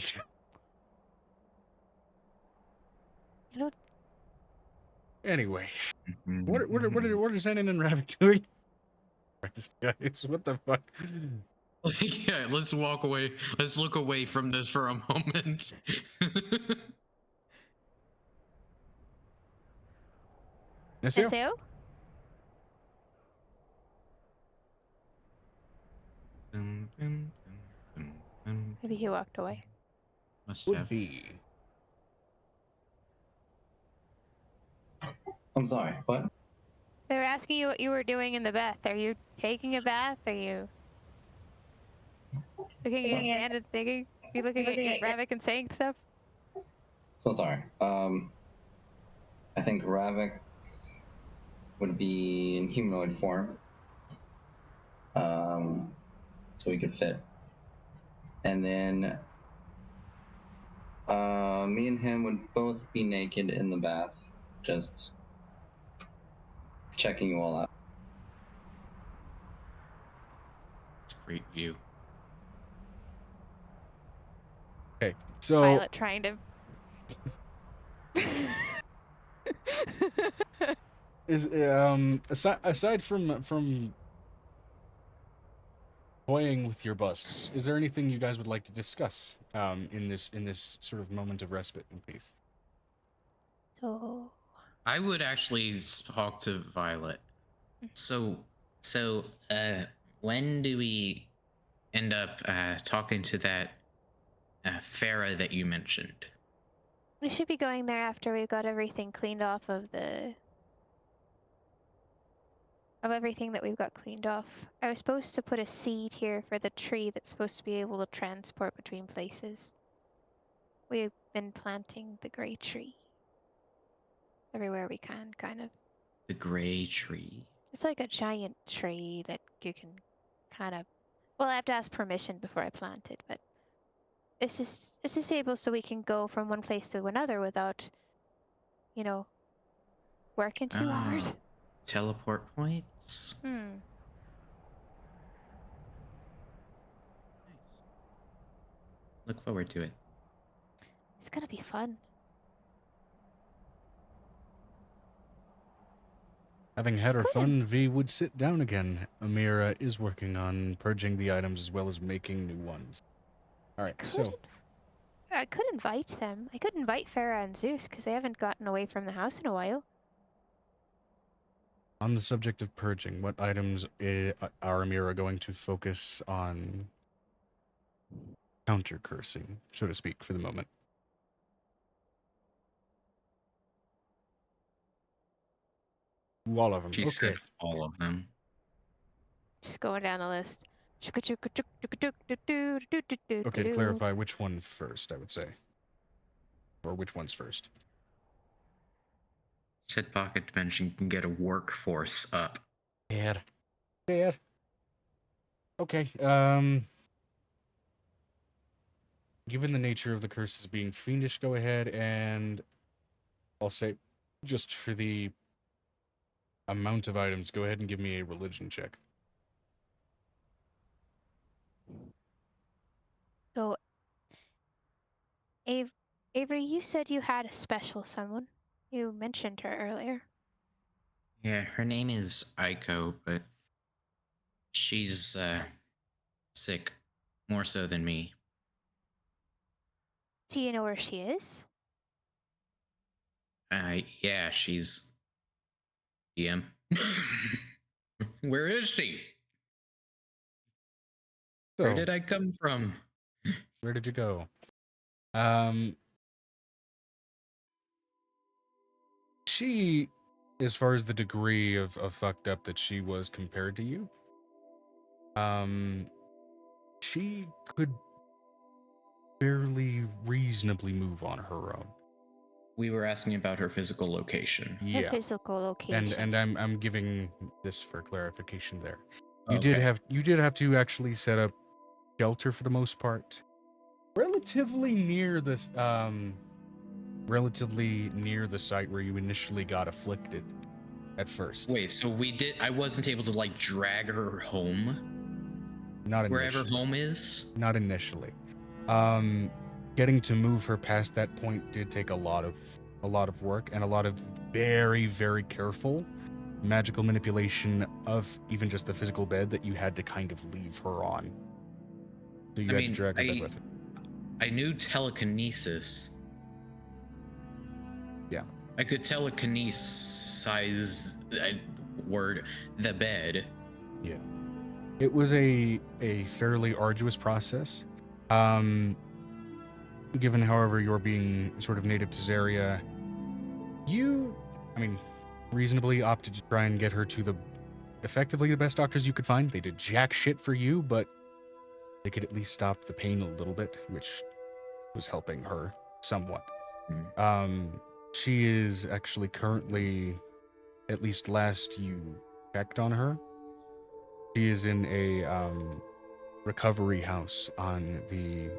I don't. Anyway, what are Xanon and Ravik doing? Christ, guys, what the fuck? Yeah, let's walk away. Let's look away from this for a moment. Nasio? SAO? Maybe he walked away. Must Would have. be. I'm sorry, what? They were asking you what you were doing in the bath. Are you taking a bath? Are you looking at Anne and thinking? Are you looking at Ravik and saying stuff? So sorry. I think Ravik would be in humanoid form. So he could fit. And then me and him would both be naked in the bath, just checking you all out. It's a great view. Okay, so Violet trying to. is aside from toying with your busts. Is there anything you guys would like to discuss in this sort of moment of respite and peace? So, I would actually talk to Violet. So, when do we end up talking to that Farah that you mentioned? we should be going there after we've got everything cleaned off of everything that we've got cleaned off. I was supposed to put a seed here for the tree that's supposed to be able to transport between places. We've been planting the gray tree everywhere we can, kind of. The gray tree. It's like a giant tree that you can kind of, well, I have to ask permission before I plant it, but it's just able so we can go from one place to another without, you know, working too hard. Ah, teleport points. Hmm. Look forward to it. It's gonna be fun. Having had her Couldn't- fun, V would sit down again. Amira is working on purging the items as well as making new ones. All right, so I could invite them. I could invite Farah and Zeus because they haven't gotten away from the house in a while. on the subject of purging, what items are Amira going to focus on counter cursing, so to speak, for the moment? All of them. She Okay. said all of them. Just going down the list. Okay, to clarify, which one first, I would say. Or which one's first? Said pocket dimension can get a workforce up. Dad. Okay, given the nature of the curses being fiendish, go ahead and I'll say, just for the amount of items, go ahead and give me a religion check. So, Avery, you said you had a special someone. You mentioned her earlier. Yeah, her name is Aiko, but she's sick, more so than me. Do you know where she is? Yeah, she's DM. Where is she? So, Where did I come from? where did you go? She, as far as the degree of fucked up that she was compared to you, she could barely reasonably move on her own. We were asking about her physical location. Her Yeah. physical location. And I'm giving this for clarification there. You Okay. did have to actually set up shelter for the most part. Relatively near the site where you initially got afflicted at first. Wait, so I wasn't able to like drag her home? Not Wherever initially. home is? Not initially. Getting to move her past that point did take a lot of work and a lot of very, very careful magical manipulation of even just the physical bed that you had to kind of leave her on. So you had to drag her bed with her. I knew telekinesis. Yeah. I could telekinesis the bed. Yeah. It was a fairly arduous process. Given, however, you're being sort of native to Zaria, reasonably opted to try and get her to effectively the best doctors you could find. They did jack shit for you, but they could at least stop the pain a little bit, which was helping her somewhat. She is actually currently, at least last you checked on her, she is in a recovery house on the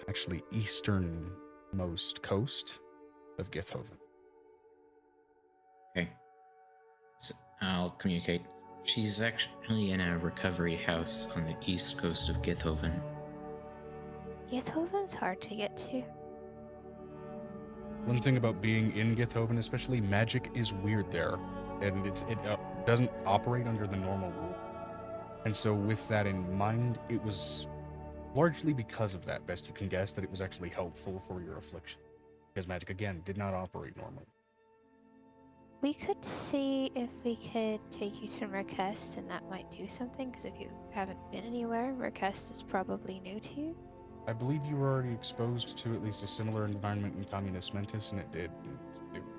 actually easternmost coast of Githoven. Okay. So I'll communicate. She's actually in a recovery house on the east coast of Githoven. Githoven's hard to get to. One thing about being in Githoven, especially, magic is weird there, and it doesn't operate under the normal rule. And so with that in mind, it was largely because of that, best you can guess, that it was actually helpful for your affliction. Because magic, again, did not operate normally. We could see if we could take you to Merkest, and that might do something, because if you haven't been anywhere, Merkest is probably new to you. I believe you were already exposed to at least a similar environment in Communist Mentis, and it did do anything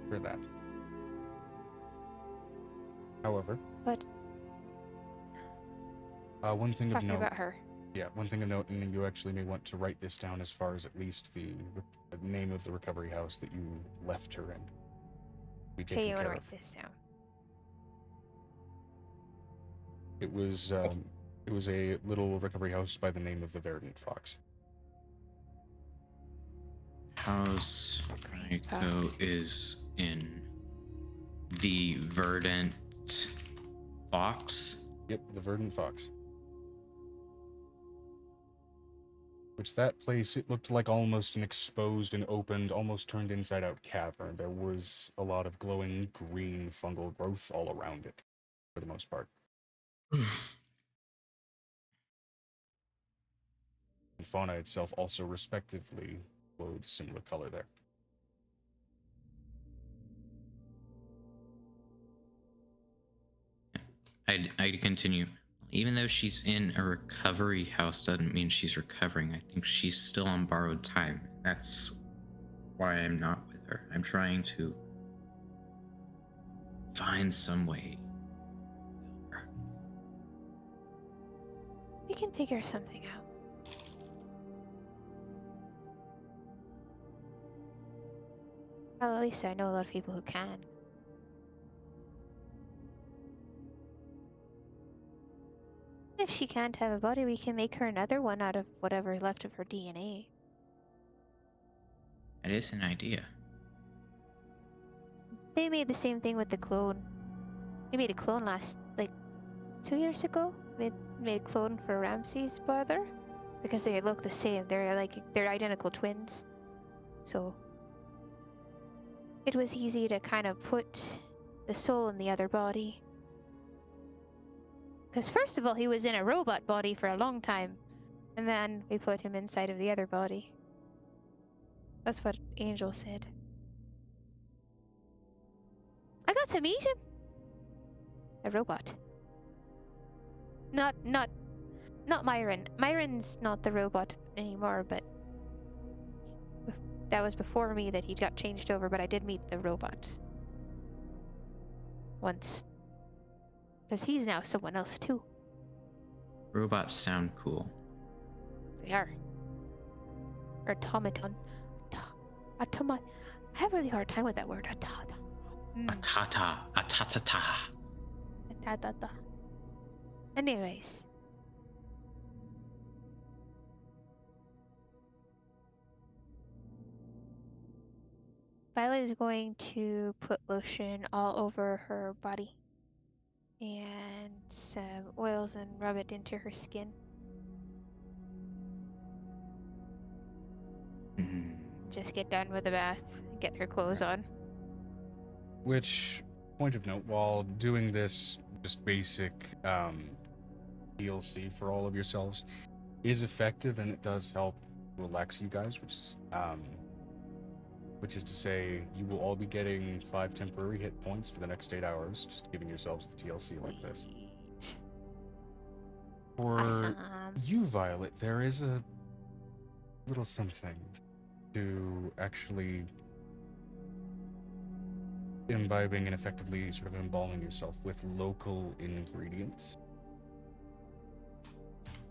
for that. However, But one thing of talking note, about her. yeah, one thing of note, and you actually may want to write this down as far as at least the name of the recovery house that you left her in. Be Okay, taken you want to care write of. this down. It was a little recovery house by the name of the Verdant Fox. House Raiko Fox. is in the Verdant Fox. Yep, the Verdant Fox. Which that place, it looked like almost an exposed and opened, almost turned inside out cavern. There was a lot of glowing green fungal growth all around it, for the most part. And fauna itself also respectively glowed similar color there. I'd continue. Even though she's in a recovery house doesn't mean she's recovering. I think she's still on borrowed time. That's why I'm not with her. I'm trying to find some way. We can figure something out. Well, at least I know a lot of people who can. If she can't have a body, we can make her another one out of whatever's left of her DNA. That is an idea. They made the same thing with the clone. They made a clone like 2 years ago. Made a clone for Ramsey's brother because they look the same. They're identical twins. So it was easy to kind of put the soul in the other body. Because first of all, he was in a robot body for a long time, and then we put him inside of the other body. That's what Angel said. I got to meet him. A robot. Not Myron. Myron's not the robot anymore, but that was before me that he got changed over, but I did meet the robot. Once. Because he's now someone else too. Robots sound cool. They are. Or automaton. Automa. I have a really hard time with that word. Atata. Atatata. Anyways. Violet is going to put lotion all over her body. And some oils and rub it into her skin. Just get done with the bath and get her clothes on. Which, point of note, while doing this just basic DLC for all of yourselves is effective and it does help relax you guys, which is to say you will all be getting 5 temporary hit points for the next 8 hours, just giving yourselves the TLC like this. Sweet. For Awesome. you, Violet, there is a little something to actually imbibing and effectively sort of embalming yourself with local ingredients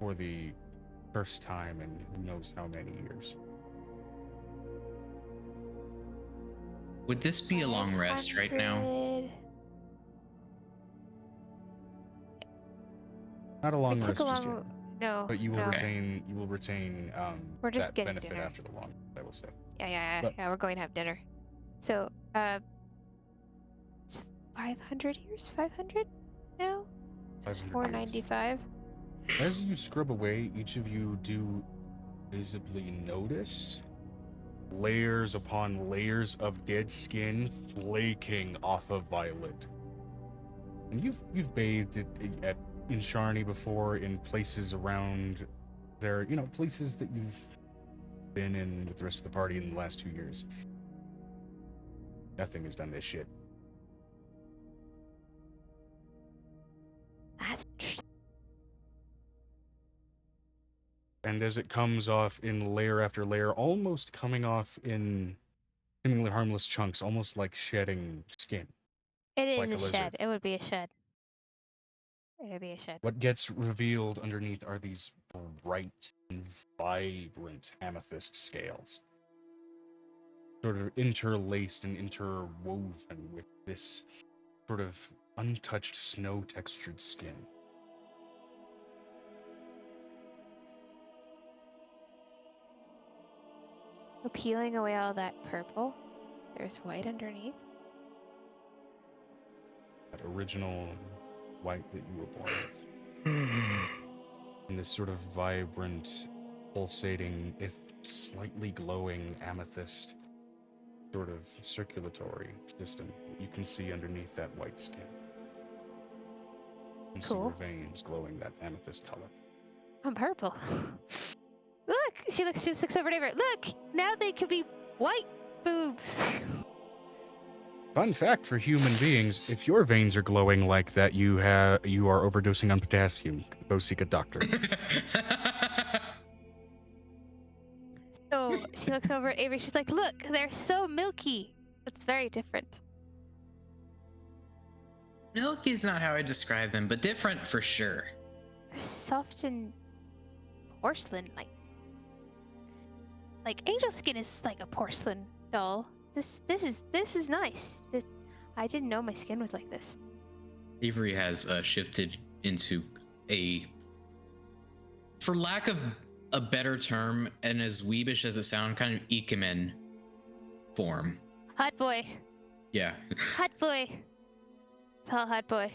for the first time in who knows how many years. Would this be a long rest right now? 500. Not a long It took rest a just yet, long. No. but you will no. retain We're just that getting benefit dinner. after the long, I will say. Yeah. But- We're going to have dinner. So, it's 500 years. 500 now. So it's 500 years. 495. As you scrub away, each of you do visibly notice layers upon layers of dead skin flaking off of Violet. And you've bathed at in Sharney before, in places around there, places that you've been in with the rest of the party in the last 2 years. Nothing has done this shit. That's interesting. And as it comes off in layer after layer, almost coming off in seemingly harmless chunks, almost like shedding skin. It is Like a a lizard. shed. It would be a shed. It would be a shed. What gets revealed underneath are these bright and vibrant amethyst scales, sort of interlaced and interwoven with this sort of untouched snow-textured skin. So peeling away all that purple, there's white underneath. That original white that you were born with. And this sort of vibrant, pulsating, if slightly glowing amethyst sort of circulatory system that you can see underneath that white skin. You see Cool. your veins glowing that amethyst color. I'm purple. Look, she just looks over at Avery. Look, now they could be white boobs. Fun fact for human beings, if your veins are glowing like that, you are overdosing on potassium. Go seek a doctor. So she looks over at Avery. She's like, look, they're so milky. It's very different. Milky is not how I describe them, but different for sure. They're soft and porcelain-like. Like angel skin is like a porcelain doll. This is nice. I didn't know my skin was like this. Avery has shifted into a, for lack of a better term, and as weebish as it sounds, kind of Ikemen form. Hot boy. Yeah. Hot boy. Tall hot boy.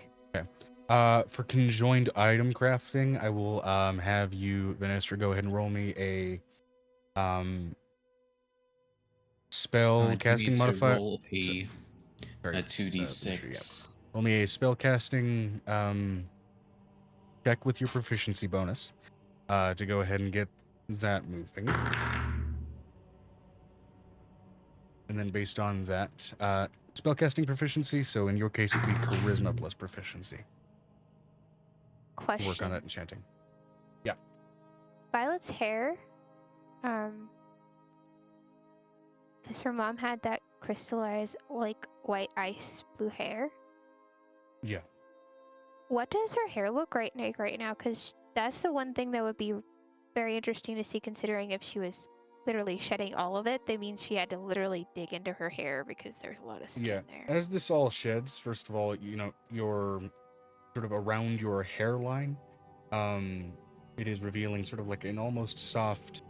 For conjoined item crafting, I will have you, Vanessa, go ahead and roll me a spell You casting need to modifier. roll a 2d6. Roll me a spell casting check with your proficiency bonus to go ahead and get that moving. And then based on that, spellcasting proficiency, so in your case it would be charisma plus proficiency. Question. Work on that enchanting. Yeah. Violet's hair, because her mom had that crystallized, like, white ice blue hair. Yeah. What does her hair look right now? Because that's the one thing that would be very interesting to see, considering if she was literally shedding all of it, that means she had to literally dig into her hair because there's a lot of skin there. As this all sheds, first of all, you're sort of around your hairline. It is revealing sort of like an almost soft,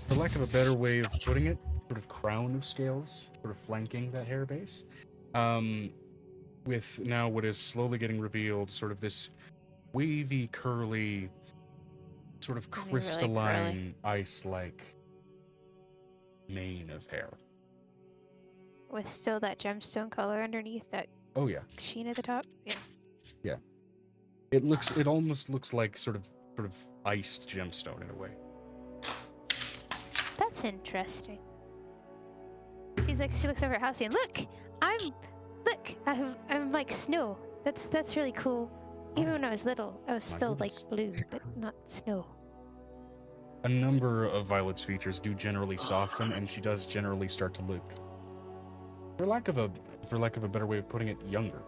for lack of a better way of putting it, sort of crown of scales, sort of flanking that hair base. With now what is slowly getting revealed, sort of this wavy, curly, sort of Gonna be really crystalline, ice-like mane of hair. With still that gemstone color underneath that Oh yeah. sheen at the top. Yeah. It almost looks like sort of iced gemstone in a way. That's interesting. She looks over at Halcyon and look, I'm like snow. That's really cool. Even when I was little, I was still goodness. like blue, but not snow. A number of Violet's features do generally soften, and she does generally start to look, for lack of a better way of putting it, younger.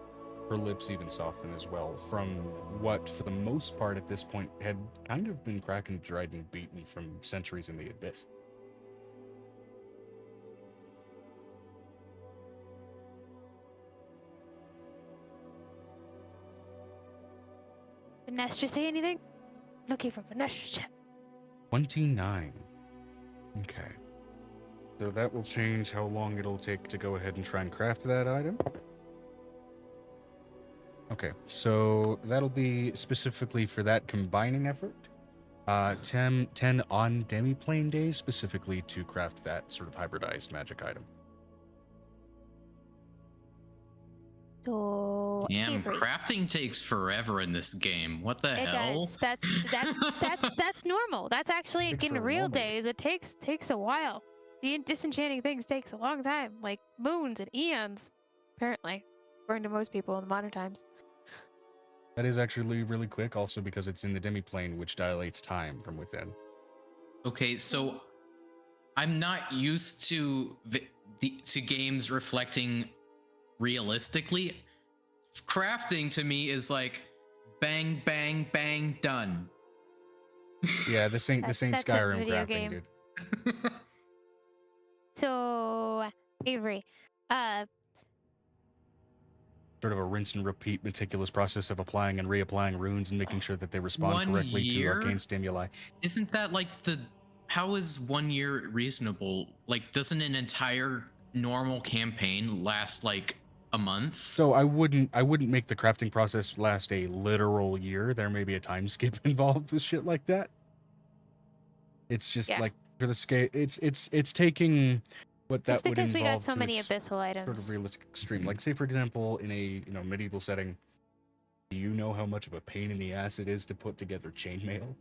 Her lips even soften as well, from what, for the most part at this point, had kind of been cracked and dried and beaten from centuries in the abyss. Did Nestor say anything? Looking for Nester's chat. 29. Okay. So that will change how long it'll take to go ahead and try and craft that item. Okay, so that'll be specifically for that combining effort. 10 on demi-plane days specifically to craft that sort of hybridized magic item. So Damn, Avery. crafting takes forever in this game. What the It hell? does. That's normal. That's actually Takes in forever real normally. days. It takes a while. Disenchanting things takes a long time, like moons and eons. Apparently, according to most people in the modern times. That is actually really quick, also because it's in the demi-plane, which dilates time from within. Okay, so I'm not used to to games reflecting realistically. Crafting to me is like bang, bang, bang, done. Yeah, this ain't That's a Skyrim video crafting, game. dude. So, Avery, Sort of a rinse and repeat meticulous process of applying and reapplying runes and making sure that they respond 1 correctly to year? arcane stimuli. Isn't that like the how is 1 year reasonable? Like, doesn't an entire normal campaign last like a month? So I wouldn't make the crafting process last a literal year. There may be a time skip involved with shit like that. It's just Yeah. like for the scale, it's taking what just that would because we got involve so to many its abyssal sort items. of realistic extreme. Like say for example, in a medieval setting, do you know how much of a pain in the ass it is to put together chainmail?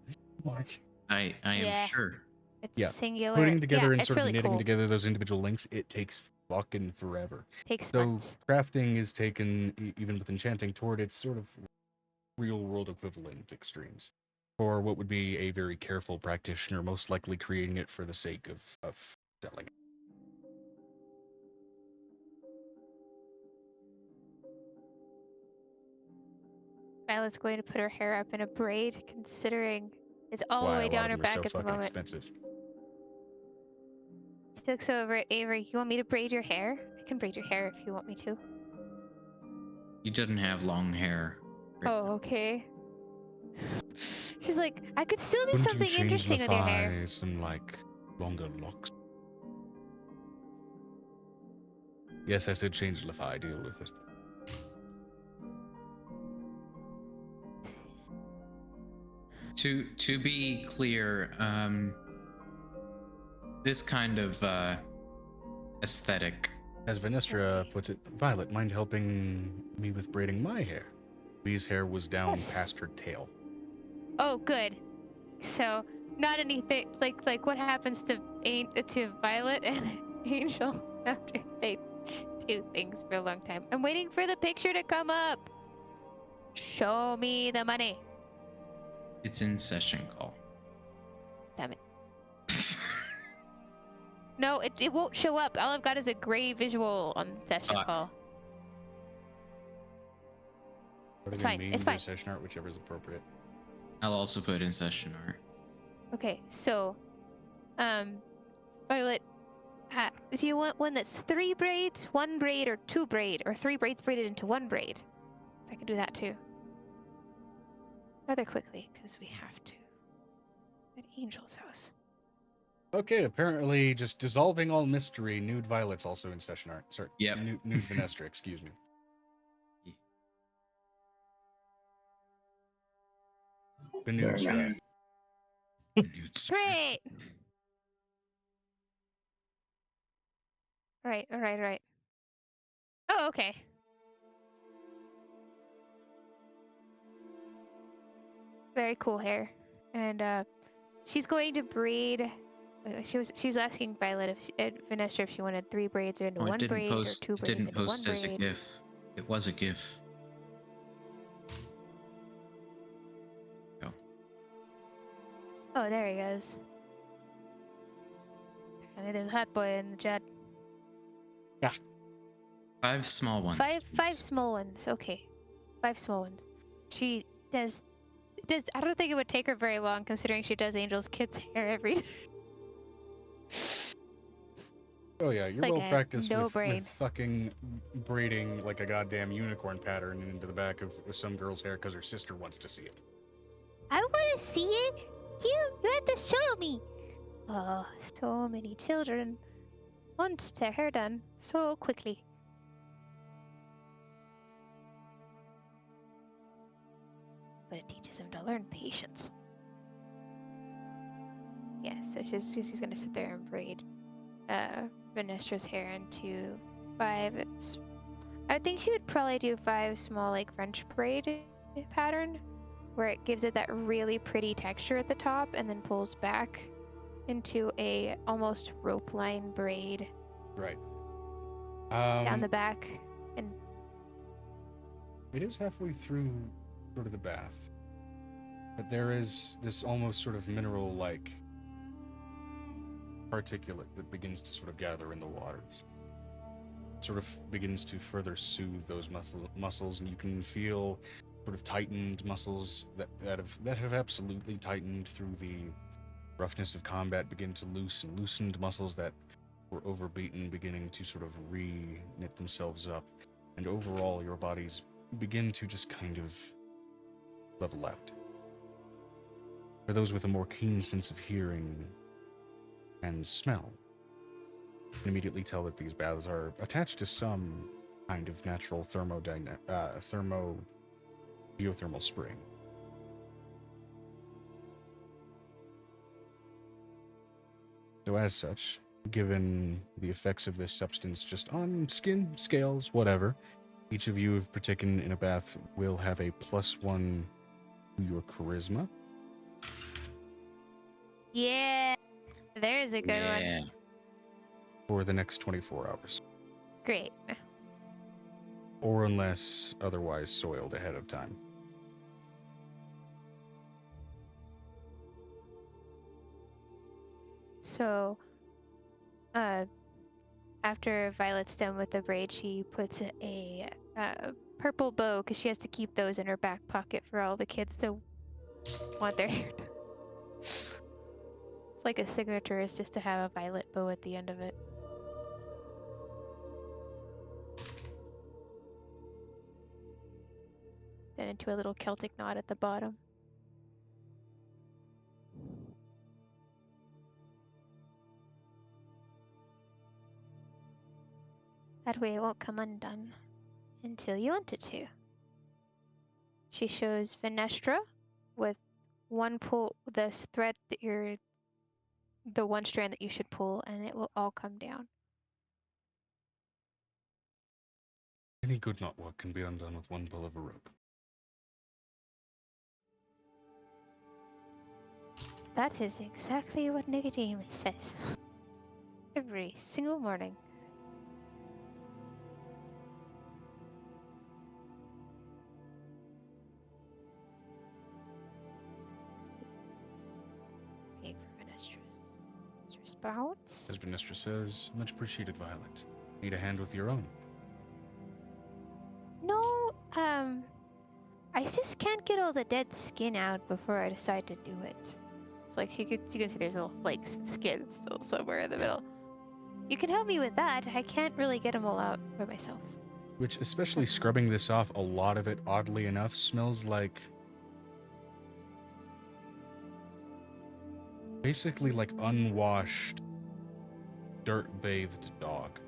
Like I am Yeah. sure. It's Yeah, singular. putting together yeah, and it's sort of really knitting cool. together those individual links, it takes fucking forever. Takes So months. crafting is taken even with enchanting toward its sort of real world equivalent extremes. For what would be a very careful practitioner, most likely creating it for the sake of selling it. Violet's going to put her hair up in a braid, considering it's all the Why way a lot down of her them are back so at the fucking moment. expensive. She looks over at Avery. You want me to braid your hair? I can braid your hair if you want me to. You didn't have long hair. Oh, okay. She's like, I could still do Wouldn't you something change interesting with your hair. Lefy some like longer locks? Yes, I said change Lefy, deal with it. To be clear, this kind of aesthetic. As Venestra puts it, Violet, mind helping me with braiding my hair? Lee's hair was down course. past her tail. Oh, good. So, not anything like what happens to Violet and Angel after they do things for a long time. I'm waiting for the picture to come up. Show me the money. It's in session call. Damn it. No, it won't show up. All I've got is a gray visual on the session Fuck. call. Put It's it in fine, memes it's or fine. session art, whichever is appropriate. I'll also put in session art. Okay, so, Violet, do you want one that's 3 braids, 1 braid, or 2 braid, or 3 braids braided into 1 braid? I can do that too. Rather quickly, because we have to. At Angel's house. Okay, apparently just dissolving all mystery, nude Violet's also in session art. Sorry, Yep. nude Venestra, excuse me. The nude Very strap. nice. Great! Alright. Oh, okay. Very cool hair. And, she's going to braid... She was asking Violet Venestra if she wanted 3 braids into Oh, it 1 didn't braid, or post. 2 It braids didn't into 1 post as a braid. GIF. It was a GIF. Go. Oh, there he goes. Apparently there's a hot boy in the chat. 5 small ones. Five please. small ones. Okay, 5 small ones. She does. I don't think it would take her very long, considering she does Angel's kid's hair every day. Oh yeah, you're Like well a practiced no with brain. fucking braiding like a goddamn unicorn pattern into the back of some girl's hair because her sister wants to see it. I want to see it. You have to show me. Oh, so many children want their hair done so quickly. But it teaches them to learn patience. Yeah, so she's gonna sit there and braid Venestra's hair into 5 I think she would probably do 5 small, like, French braid pattern, where it gives it that really pretty texture at the top and then pulls back into a almost rope line braid Right. down the back. And It is halfway through sort of the bath, but there is this almost sort of mineral-like particulate that begins to sort of gather in the waters. Sort of begins to further soothe those muscles, and you can feel sort of tightened muscles that have absolutely tightened through the roughness of combat begin to loosen. Loosened muscles that were overbeaten beginning to sort of re-knit themselves up, and overall your bodies begin to just kind of level out. For those with a more keen sense of hearing and smell, you can immediately tell that these baths are attached to some kind of natural geothermal spring. So as such, given the effects of this substance just on skin, scales, whatever, each of you who've partaken in a bath will have a +1 to your charisma. yeah, there's a good one. Yeah. For the next 24 hours. Great. Or unless otherwise soiled ahead of time. So, after Violet's done with the braid, she puts a purple bow, because she has to keep those in her back pocket for all the kids that want their hair done. It's like a signature is just to have a violet bow at the end of it. Then into a little Celtic knot at the bottom. That way it won't come undone until you want it to. She shows Venestra with one pull, this thread that the one strand that you should pull, and it will all come down. Any good knotwork can be undone with one pull of a rope. That is exactly what Nicodemus says. Every single morning. Wait for Venestra's spouts. As Venestra says, much appreciated, Violet. Need a hand with your own? No, I just can't get all the dead skin out before I decide to do it. It's like you can see there's little flakes of skin still somewhere in the middle. You can help me with that. I can't really get them all out by myself. Which, especially scrubbing this off, a lot of it, oddly enough, smells like... basically like unwashed, dirt-bathed dog.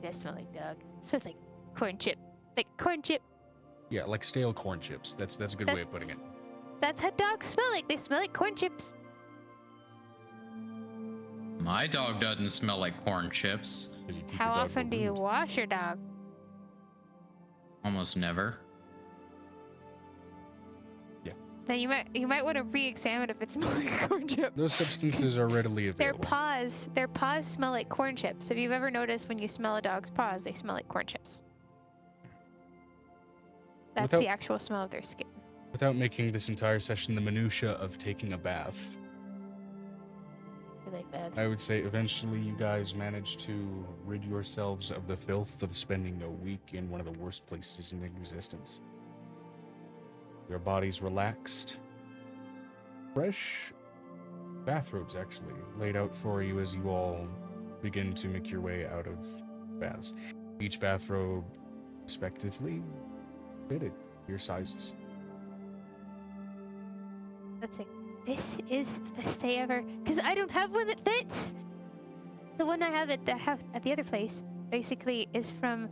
It does smell like dog. It smells like corn chip. Like corn chip. Yeah, like stale corn chips. That's a good way of putting it. That's how dogs smell like. They smell like corn chips. My dog doesn't smell like corn chips. 'Cause you keep How your dog often do you well-groomed. wash your dog? Almost never. Then you might want to re-examine if it smells like corn chip. Those substances are readily Their available. paws smell like corn chips. If you've ever noticed when you smell a dog's paws, they smell like corn chips. That's Without- the actual smell of their skin. Without making this entire session the minutia of taking a bath, I like that. I would say eventually you guys manage to rid yourselves of the filth of spending a week in one of the worst places in existence. Your bodies relaxed. Fresh bathrobes, actually, laid out for you as you all begin to make your way out of baths. Each bathrobe, respectively, fitted your sizes. That's like, this is the best day ever. Because I don't have one that fits. The one I have at the other place basically is from...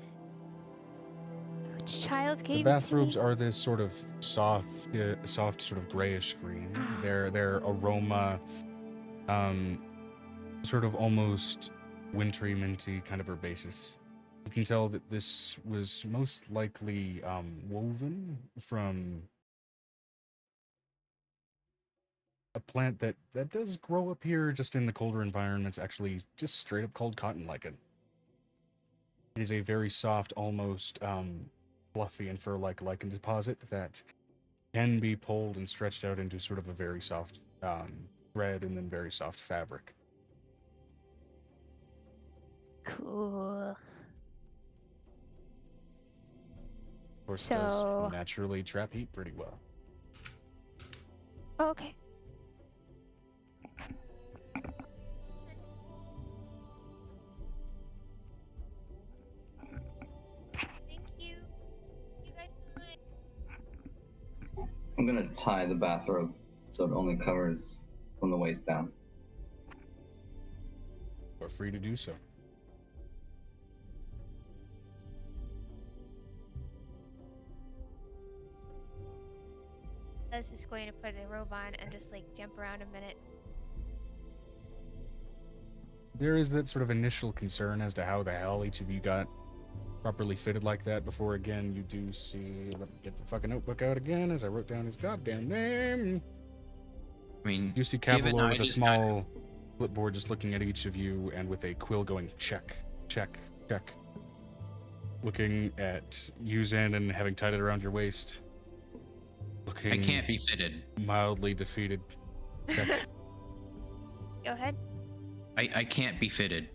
Which child gave The it to bathrobes me? are this sort of soft sort of grayish green. Their aroma, sort of almost wintry, minty, kind of herbaceous. You can tell that this was most likely woven from a plant that does grow up here just in the colder environments, actually just straight up called cotton lichen. It is a very soft, almost fluffy and fur-like lichen deposit that can be pulled and stretched out into sort of a very soft thread and then very soft fabric. Cool. Of course, it does So- naturally trap heat pretty well. Okay. Thank you. You guys are fine. I'm gonna tie the bathrobe so it only covers from the waist down. You're free to do so. I was just going to put a robe on and just like jump around a minute. There is that sort of initial concern as to how the hell each of you got properly fitted like that before, again, you do see... Let me get the fucking notebook out again as I wrote down his goddamn name. I mean, You see given Cavalier I with a just got- small clipboard just looking at each of you and with a quill going check, check, check. Looking at you, Zen, and having tied it around your waist. Looking I can't be fitted. mildly defeated. Check. Go ahead. I can't be fitted.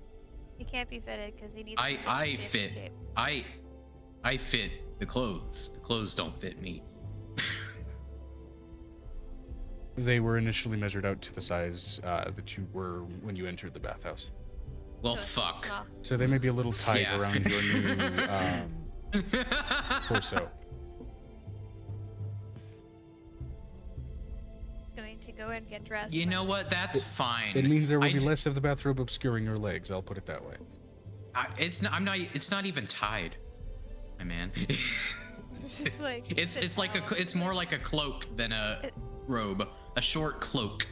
You can't be fitted because he needs. I fit. I fit the clothes. The clothes don't fit me. They were initially measured out to the size that you were when you entered the bathhouse. Well, So it's fuck. small. So they may be a little tight Yeah. around your new torso. Going to go and get dressed. You know what? That's fine. It means there will I be d- less of the bathrobe obscuring your legs, I'll put it that way. It's not. I'm not. It's not even tied, my man. It's just like. It's like it's more like a cloak than a robe. A short cloak.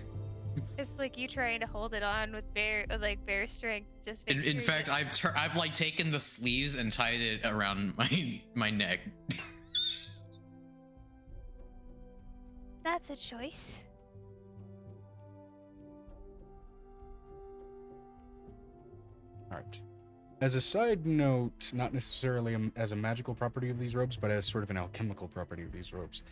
It's like you trying to hold it on with bare strength. Just make In sure fact, that- I've like taken the sleeves and tied it around my neck. That's a choice. Alright. As a side note, not necessarily as a magical property of these robes, but as sort of an alchemical property of these robes.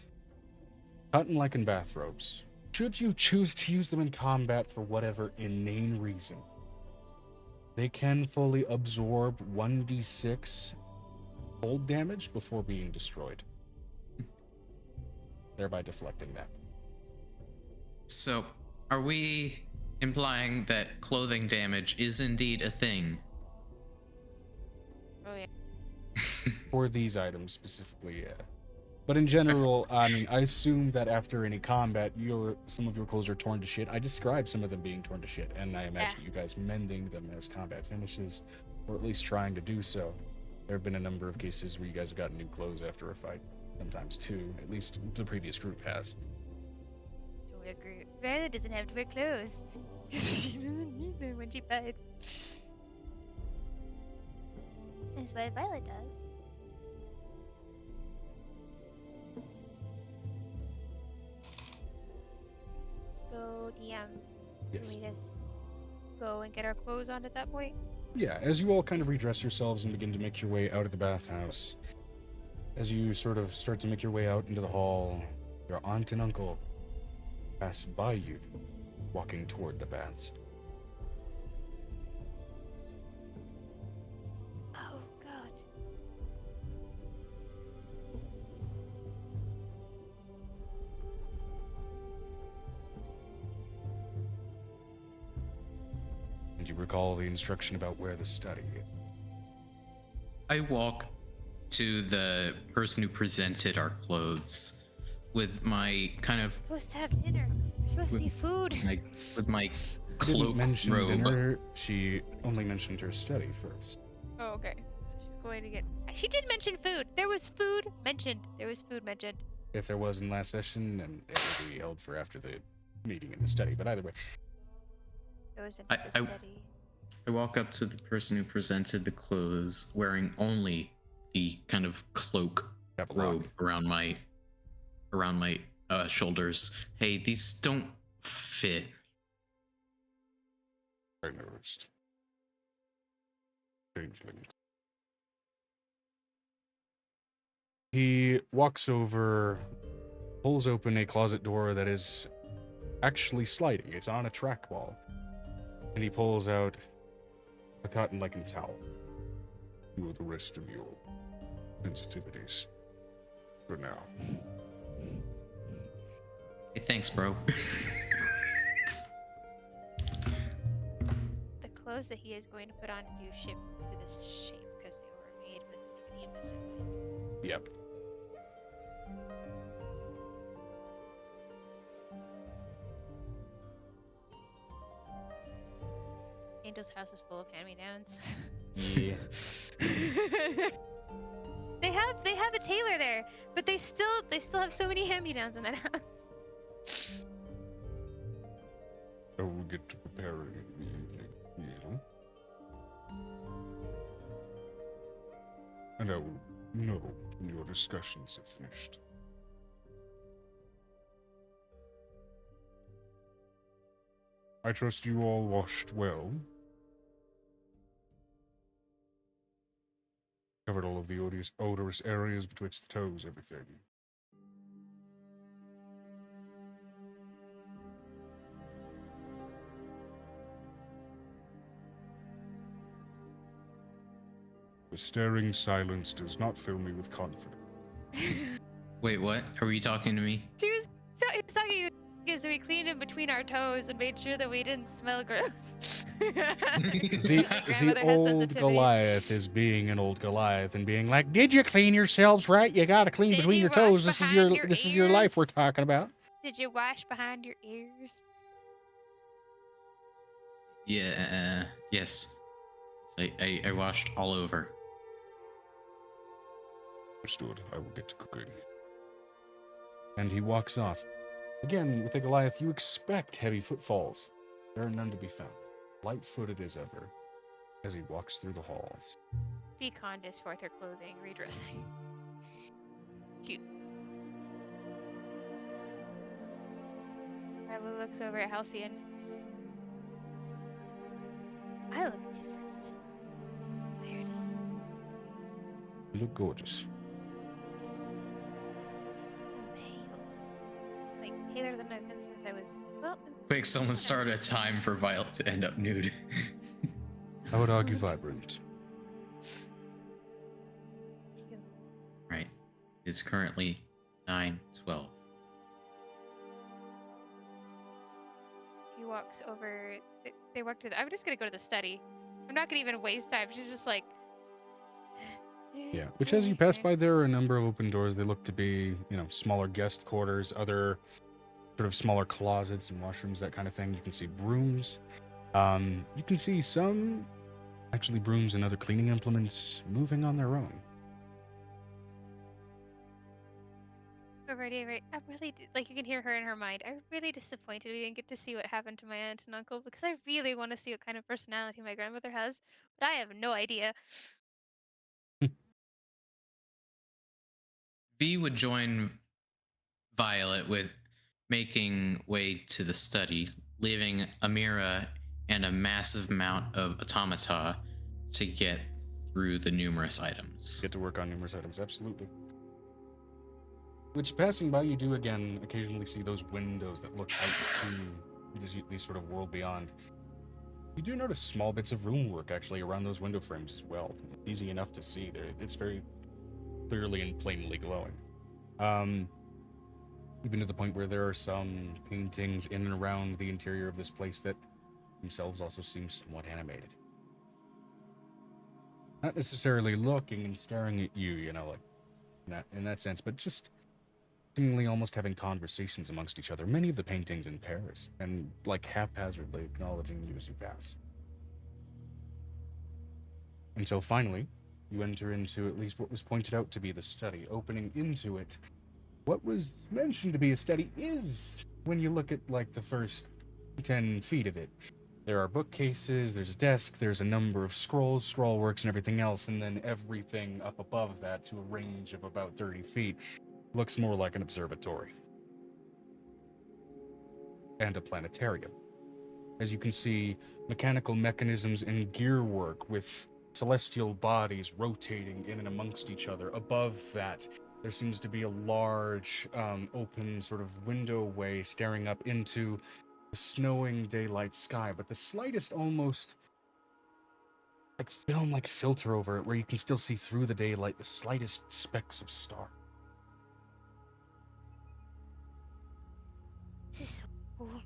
Cotton lichen bathrobes. Should you choose to use them in combat for whatever inane reason, they can fully absorb 1d6 cold damage before being destroyed, thereby deflecting that. So, are we implying that clothing damage is indeed a thing? Oh yeah. For these items specifically, yeah. But in general, I mean, I assume that after any combat, some of your clothes are torn to shit. I described some of them being torn to shit, and I imagine you guys mending them as combat finishes, or at least trying to do so. There have been a number of cases where you guys have gotten new clothes after a fight, sometimes two. At least the previous group has. We agree. Violet doesn't have to wear clothes. She doesn't need them when she fights. That's what Violet does. So, DM, Yes. can we just go and get our clothes on at that point? Yeah, as you all kind of redress yourselves and begin to make your way out of the bathhouse, as you sort of start to make your way out into the hall, your aunt and uncle pass by you, walking toward the baths. Oh, God. And you recall the instruction about where the study is. I walk to the person who presented our clothes with my kind of We're supposed to have dinner. There's supposed to be food. with my She cloak didn't mention robe. dinner, she only mentioned her study first. Oh, okay. So she's going to get. She did mention food. There was food mentioned. There was food mentioned. If there was in last session, and it will be held for after the meeting in the study. But either way, Goes into I- the study. I walk up to the person who presented the clothes, wearing only the kind of cloak robe around my shoulders. Hey, these don't fit. I noticed. Changelings. He walks over, pulls open a closet door that is actually sliding. It's on a trackball. And he pulls out a cotton-licking towel. You with the rest of your sensitivities. For now. Hey, thanks, bro. The clothes that he is going to put on do ship to this shape because they were made with the abyss in mind. Yep. Angel's house is full of hand-me-downs. Yeah. They have a tailor there, but they still have so many hand-me-downs in that house. I will get to preparing it, you know. And I will know when your discussions are finished. I trust you all washed well. Covered all of the odorous areas betwixt the toes, everything. The staring silence does not fill me with confidence. Wait, what? Are you talking to me? He was talking because we cleaned in between our toes and made sure that we didn't smell gross. The old Goliath is being an old Goliath and being like, "Did you clean yourselves right? You gotta clean Did between you your toes. wash This is behind your your this is your life we're ears? talking about." Did you wash behind your ears? Yeah, yes. I washed all over. Understood. I will get to cooking. And he walks off. Again, with the Goliath, you expect heavy footfalls. There are none to be found. Light-footed as ever, as he walks through the halls. Beacon is forth her clothing, redressing. Cute. Kylo looks over at Halcyon. I look different. Weird. You look gorgeous. Pale. Like, paler than I've been since I was, well... Quick, someone start a time for Violet to end up nude. I would argue vibrant. Cute. Right. It's currently 9:12. He walks over. They walk to the... I'm just gonna go to the study. I'm not gonna even waste time. She's just like... Yeah, which as you pass by, there are a number of open doors. They look to be, you know, smaller guest quarters, other sort of smaller closets and washrooms, that kind of thing. You can see brooms. You can see some, actually, brooms and other cleaning implements moving on their own. Right. I'm really, like, you can hear her in her mind. I'm really disappointed we didn't get to see what happened to my aunt and uncle because I really want to see what kind of personality my grandmother has, but I have no idea. V would join Violet with making way to the study, leaving Amira and a massive amount of automata to get through the numerous items. Get to work on numerous items, absolutely. Which, passing by, you do again occasionally see those windows that look out to these sort of world beyond. You do notice small bits of room work actually around those window frames as well. It's easy enough to see there. It's very clearly and plainly glowing. Even to the point where there are some paintings in and around the interior of this place that themselves also seem somewhat animated. Not necessarily looking and staring at you, you know, like in that sense, but just seemingly almost having conversations amongst each other. Many of the paintings in pairs, and like haphazardly acknowledging you as you pass. Until finally, you enter into at least what was pointed out to be the study. Opening into it, what was mentioned to be a study is, when you look at like the first 10 feet of it, There are bookcases, there's a desk, there's a number of scrolls, scrollworks, and everything else, and then everything up above that to a range of about 30 feet looks more like an observatory. And a planetarium. As you can see, mechanical mechanisms and gearwork with celestial bodies rotating in and amongst each other. Above that, there seems to be a large, open sort of window way staring up into the snowing daylight sky, but the slightest almost like film like filter over it where you can still see through the daylight the slightest specks of star. This is so cool.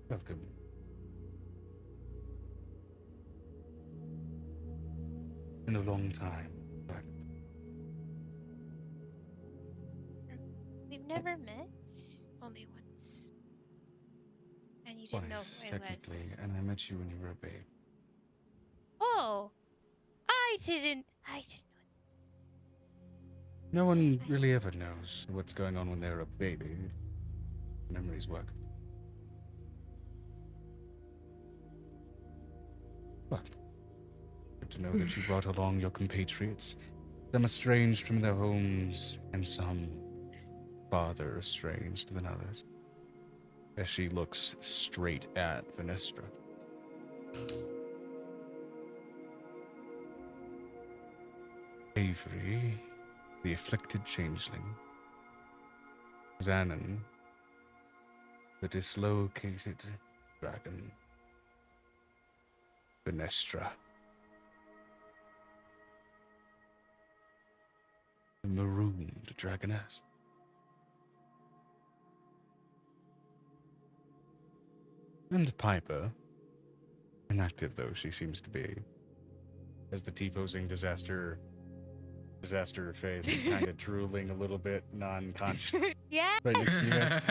Welcome. Been a long time. But We've never met, only once. And you didn't know twice, who I technically, was. and I met you when you were a babe. Oh, I didn't know. No one really ever knows what's going on when they're a baby. Memories work. But good to know that you brought along your compatriots, some estranged from their homes, and some farther estranged than others. As she looks straight at Venestra. Avery, the afflicted changeling. Xanon, the dislocated dragon. Venestra, the marooned dragoness. And Piper, inactive though she seems to be, as the T-posing disaster face is kind of drooling a little bit, non-conscious, Yeah. right next to you guys.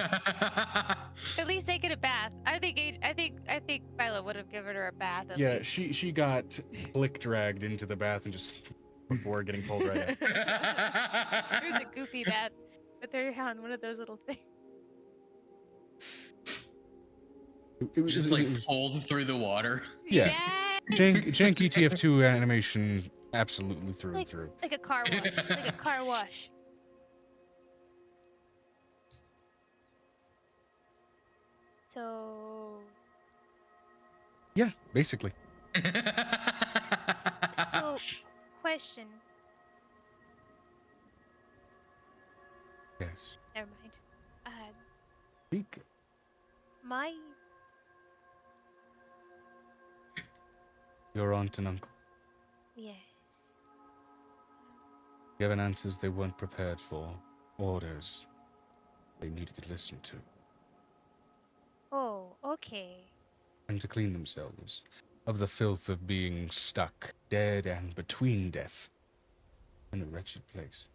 At least they get a bath. I think Viola would have given her a bath. At Yeah, least. she got click dragged into the bath and just before getting pulled right out. It was a goofy bath, but they're on one of those little things. It was Just it like was- pulls through the water. Yeah. Yes! janky TF2 animation, absolutely through and through. Like a car wash. Like a car wash. So, Yeah, basically. so, question. Yes. Never mind. Speak. My Your aunt and uncle. yes. Given answers they weren't prepared for, orders they needed to listen to, Oh, okay. and to clean themselves of the filth of being stuck, dead and between death, in a wretched place.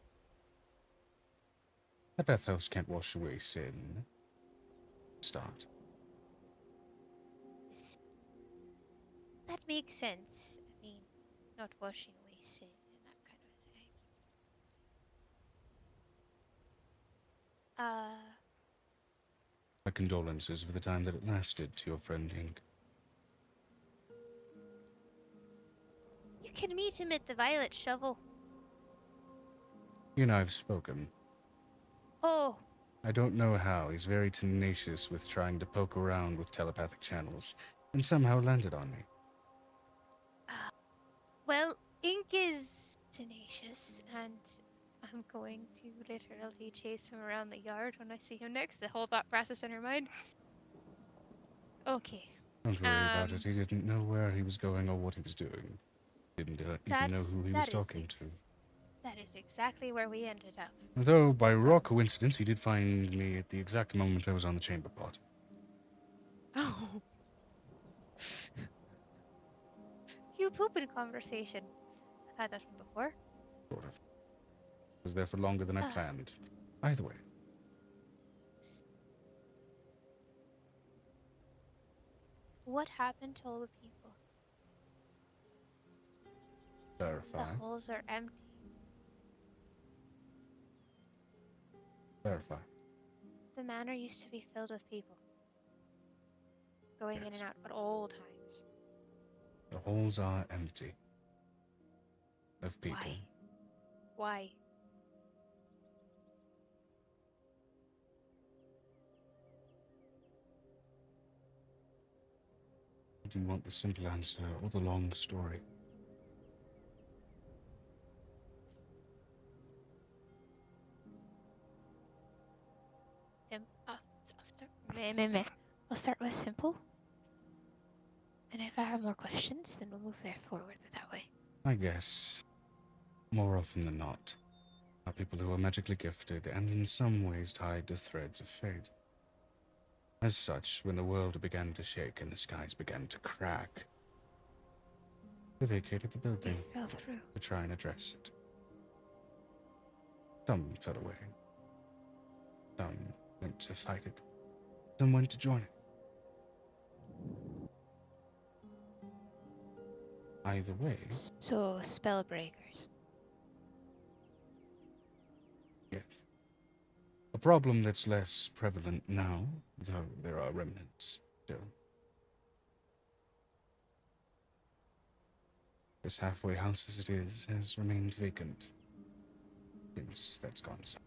A bathhouse can't wash away sin. Start. That makes sense. I mean, not washing away sin and that kind of thing. My condolences for the time that it lasted to your friend Ink. You can meet him at the Violet Shovel. He and I have spoken. Oh, I don't know how. He's very tenacious with trying to poke around with telepathic channels, and somehow landed on me. well, Ink is tenacious, and I'm going to literally chase him around the yard when I see him next. The whole thought process in her mind. Okay. Don't worry about it. He didn't know where he was going or what he was doing. Didn't even know who he was talking to. That is exactly where we ended up. Though, by raw coincidence, he did find me at the exact moment I was on the chamber pot. Oh. You poop in conversation. I've had that from before. Sort of. Was there for longer than I planned. Either way. What happened to all the people? Verify. The holes are empty. Verify. The manor used to be filled with people, going in Yes. and out at all times. The halls are empty of people. Why? Why? Do you want the simple answer or the long story? I'll start. Meh. I'll start with simple, and if I have more questions, then we'll move there forward that way. I guess, more often than not, are people who are magically gifted and in some ways tied to threads of fate. As such, when the world began to shake and the skies began to crack, they vacated the We building fell through. to try and address it. Some fell away. Some went to fight it. Some went to join it. Either way, So spell breakers. yes. A problem that's less prevalent now, though there are remnants still. This halfway house as it is has remained vacant since that's gone south.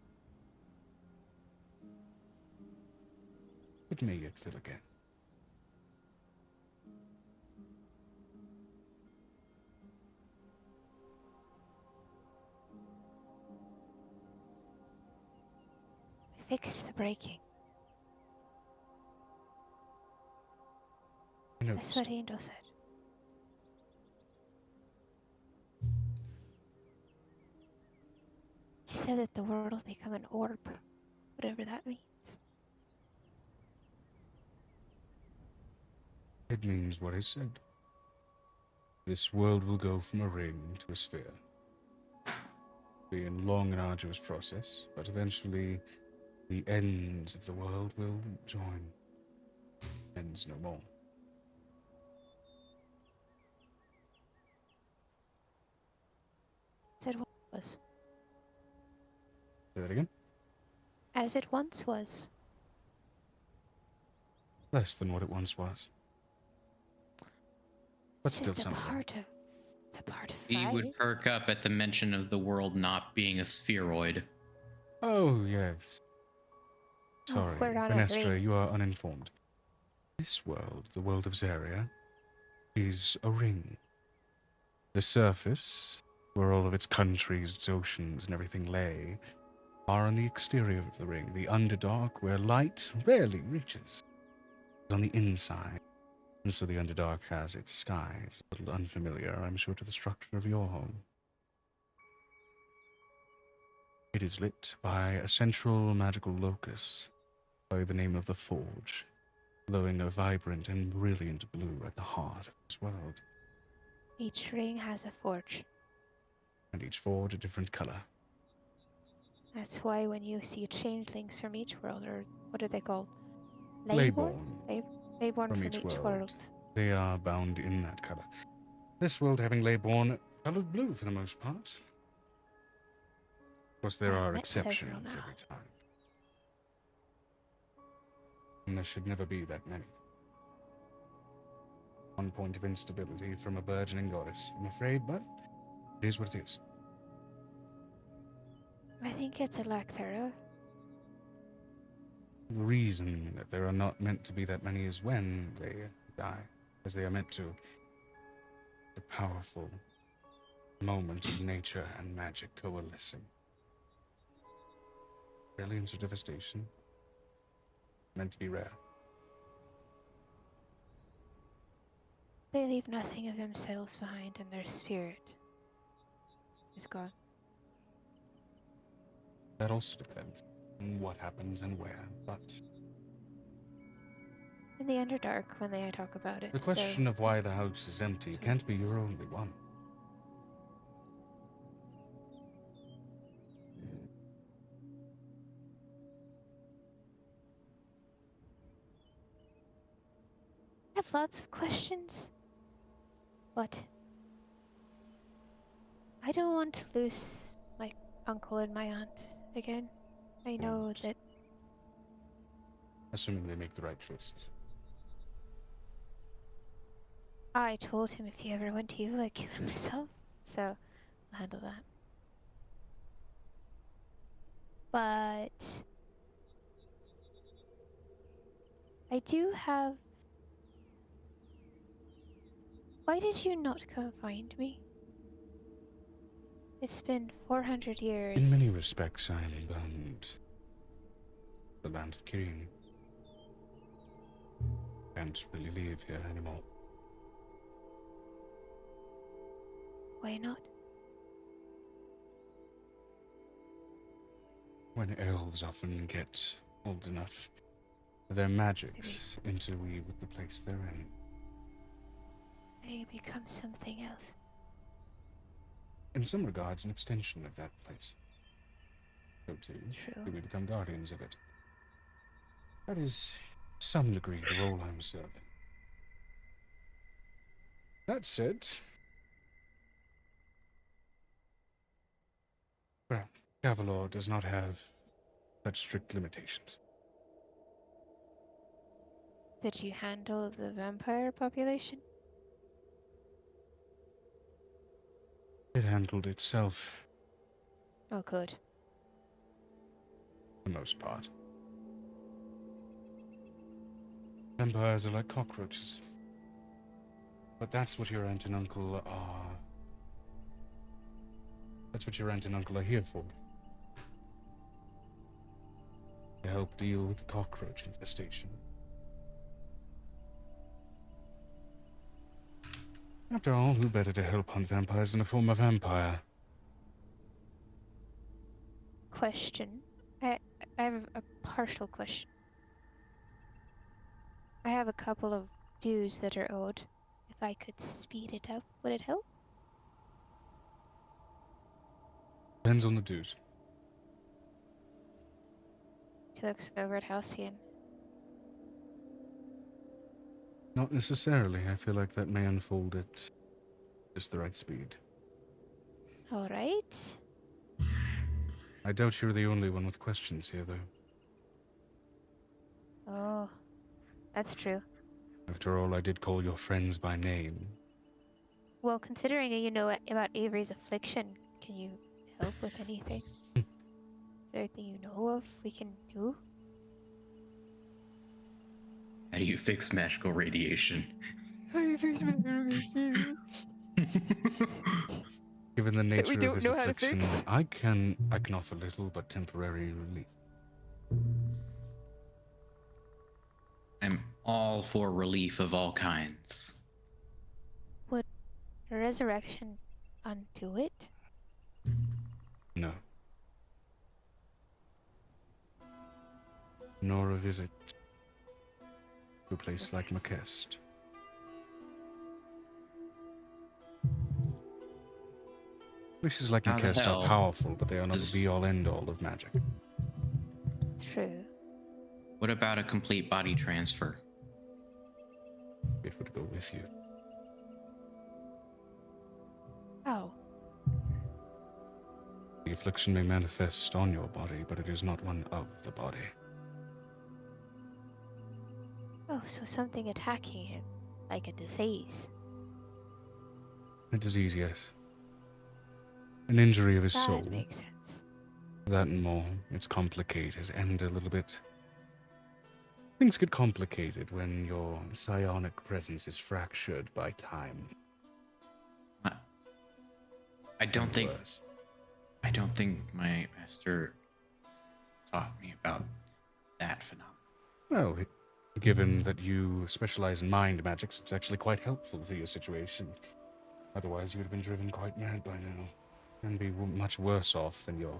It may yet fill again. Fix the breaking. I That's what noticed. Angel said. She said that the world will become an orb, whatever that means. It means what is said. This world will go from a ring to a sphere. Be a long and arduous process, but eventually the ends of the world will join. Ends no more. As it was. Say that again? As it once was. Less than what it once was. But It's still just something. it's a part of He five. would perk up at the mention of the world not being a spheroid. Oh, yes. Oh, Sorry, we're on a Venestra, ring. you are uninformed. This world, the world of Zaria, is a ring. The surface, where all of its countries, its oceans, and everything lay, are on the exterior of the ring, the Underdark, where light rarely reaches. It's on the inside, and so the Underdark has its skies, a little unfamiliar, I'm sure, to the structure of your home. It is lit by a central magical locus by the name of the Forge, glowing a vibrant and brilliant blue at the heart of this world, Each ring has a forge. and each forge a different color. That's why when you see changelings from each world, or what are they called? Leyborn Leyborn from from each each world. world. They are bound in that color. This world having Leyborn colored blue for the most part. Of course, there I've are met several exceptions now. every time. And there should never be that many. One point of instability from a burgeoning goddess, I'm afraid, but it is what it is. I think it's a lack thereof. The reason that there are not meant to be that many is when they die, as they are meant to. The powerful moment of nature and magic coalescing. Brilliance or devastation, meant to be rare. They leave nothing of themselves behind, and their spirit is gone. That also depends on what happens and where, but In the Underdark, when they talk about it, the question of why the house is empty That's what can't it be is. your only one. I have lots of questions, but I don't want to lose my uncle and my aunt again. I know Won't. that Assuming they make the right choices. I told him if he ever went to you, I'd kill him myself. So I'll handle that. But I do have. Why did you not come find me? It's been 400 years. In many respects, I am bound. The land of Kirin. Can't really live here anymore. Why not? When elves often get old enough, their magics interweave with the place they're in. They become something else. In some regards, an extension of that place. So too, True. do we become guardians of it. That is, to some degree, the role I'm serving. That said, well, Cavalor does not have such strict limitations. Did you handle the vampire population? It handled itself, Oh, good. for the most part. Vampires are like cockroaches. But that's what your aunt and uncle are. That's what your aunt and uncle are here for. To help deal with the cockroach infestation. After all, who better to help hunt vampires than a former vampire? Question. I have a partial question. I have a couple of dues that are owed. If I could speed it up, would it help? Depends on the dues. She looks over at Halcyon. Not necessarily. I feel like that may unfold at just the right speed. All right. I doubt you're the only one with questions here, though. Oh, that's true. After all, I did call your friends by name. Well, considering you know about Avery's affliction, can you help with anything? Is there anything you know of we can do? How do you fix magical radiation? Given the nature of don't his know how to affliction, fix. I can offer little but temporary relief. I'm all for relief of all kinds. Would a resurrection undo it? No. Nor a visit to a place like Yes. Makest. Places like How the Makest are hell powerful, but they are not does- the be-all end-all of magic. True. What about a complete body transfer? It would go with you. Oh, The affliction may manifest on your body, but it is not one of the body. oh, so something attacking him, like a disease. A disease, yes. An injury of his soul. That makes sense. That and more. It's complicated and a little bit... Things get complicated when your psionic presence is fractured by time. I don't And think worse. I don't think my master taught me about that phenomenon. Well, given that you specialize in mind magics, it's actually quite helpful for your situation. Otherwise, you would have been driven quite mad by now. And be much worse off than your...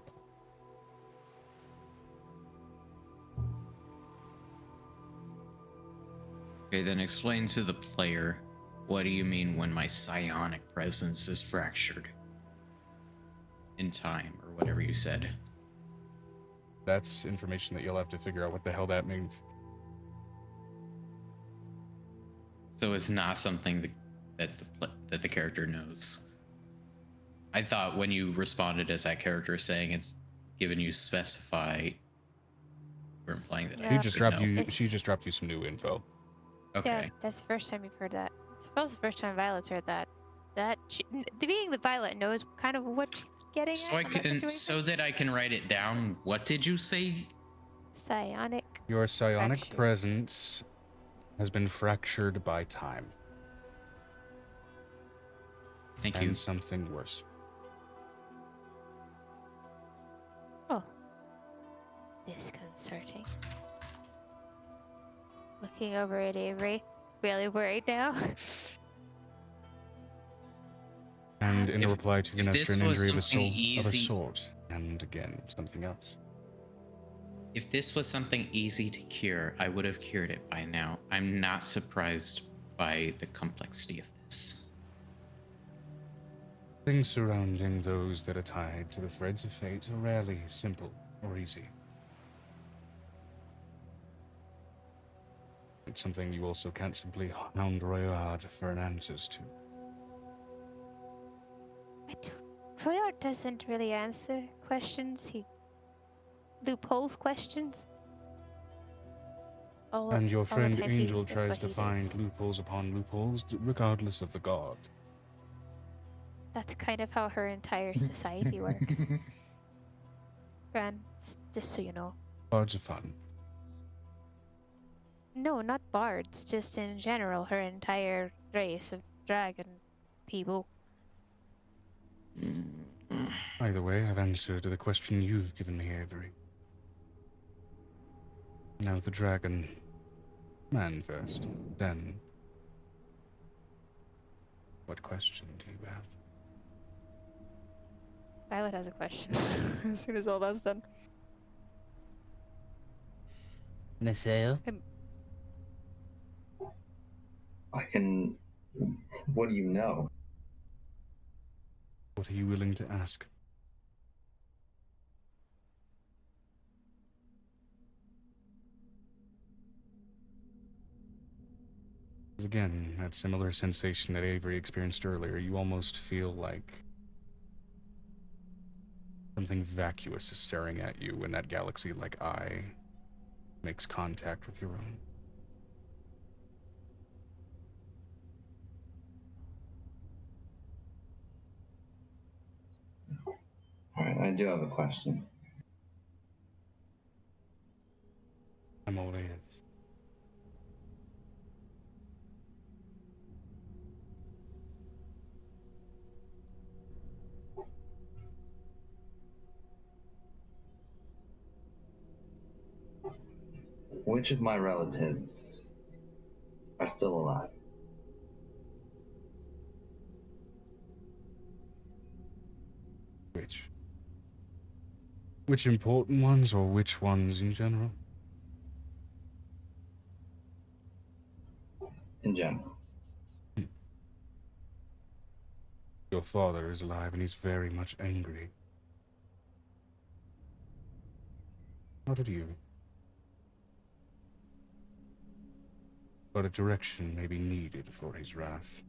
Okay, then explain to the player, what do you mean when my psionic presence is fractured? In time, or whatever you said. That's information that you'll have to figure out what the hell that means. So it's not something that the character knows. I thought when you responded as that character saying it's given you specify We're implying that Yeah. I She should just dropped know. you. It's- She just dropped you some new info. Okay. Yeah, that's the first time you've heard that. I suppose the first time Violet's heard that. Being the Violet knows kind of what she's getting So at I in that can, situation. so that I can write it down. What did you say? Psionic. Your psionic Fractured. presence has been fractured by time Thank and you. something worse. Oh. Disconcerting. Looking over at Avery. Really worried now. And in If- reply to if this Venestra, an was injury of a something of a easy- sort, and again something else. If this was something easy to cure, I would have cured it by now. I'm not surprised by the complexity of this. Things surrounding those that are tied to the threads of fate are rarely simple or easy. It's something you also can't simply hound Royard for an answers to. Royard doesn't really answer questions. He loopholes questions. And your all the friend time Angel that's tries what to he find does. loopholes upon loopholes, regardless of the god. That's kind of how her entire society works. Gran, just so you know. Bards are fun. No, not bards, just in general, her entire race of dragon people. Either way, I've answered the question you've given me, Avery. Now the dragon. Man first, then. What question do you have? Violet has a question as soon as all that's done. Naseo? I can. What do you know? What are you willing to ask? Again, that similar sensation that Avery experienced earlier. You almost feel like something vacuous is staring at you when that galaxy-like eye makes contact with your own. Alright, I do have a question. I'm all ears. Which of my relatives are still alive? Which? Which important ones, or which ones in general? In general. Your father is alive, and he's very much angry. Not at you. But a direction may be needed for his wrath.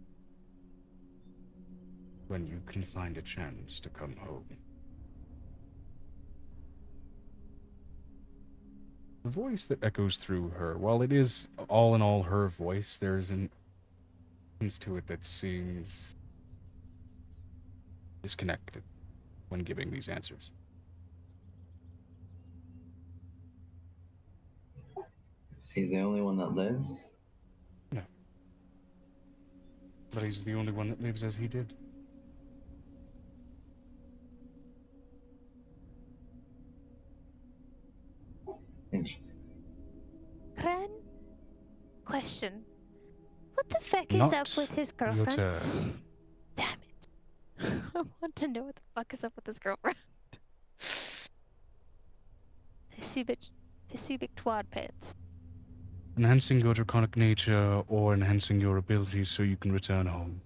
When you can find a chance to come home. The voice that echoes through her, while it is all in all her voice, there's an sense to it that seems disconnected when giving these answers. Is he the only one that lives? No. But he's the only one that lives as he did. Interesting. Gran? Question. What the fuck is Not up with his your girlfriend? turn. Damn it. I want to know what the fuck is up with his girlfriend. Pissy big twad pants. Enhancing your draconic nature or enhancing your abilities so you can return home.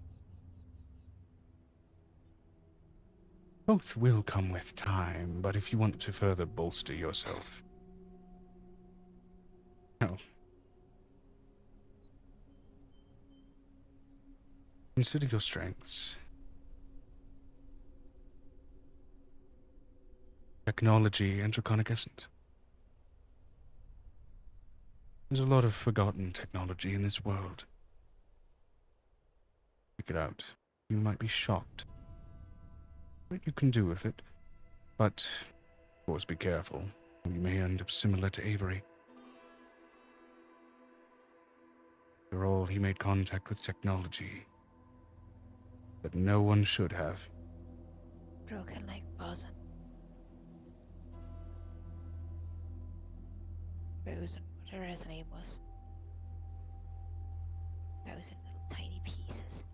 Both will come with time, but if you want to further bolster yourself. No. Consider your strengths. Technology and draconic essence. There's a lot of forgotten technology in this world. Check it out. You might be shocked what you can do with it. But, of course, be careful. You may end up similar to Avery. After all, he made contact with technology that no one should have. Broken like boson. Boson, whatever his name was. 1,000 little tiny pieces.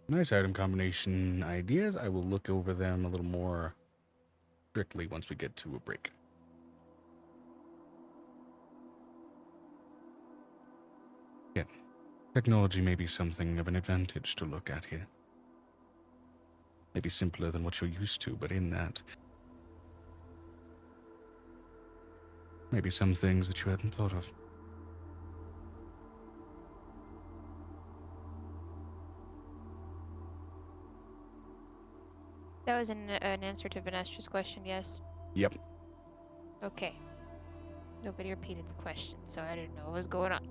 Nice item combination ideas. I will look over them a little more strictly once we get to a break. Yeah, technology may be something of an advantage to look at here. Maybe simpler than what you're used to, but in that, maybe some things that you hadn't thought of. That was an answer to Vanestra's question, yes? Yep. Okay. Nobody repeated the question, so I didn't know what was going on.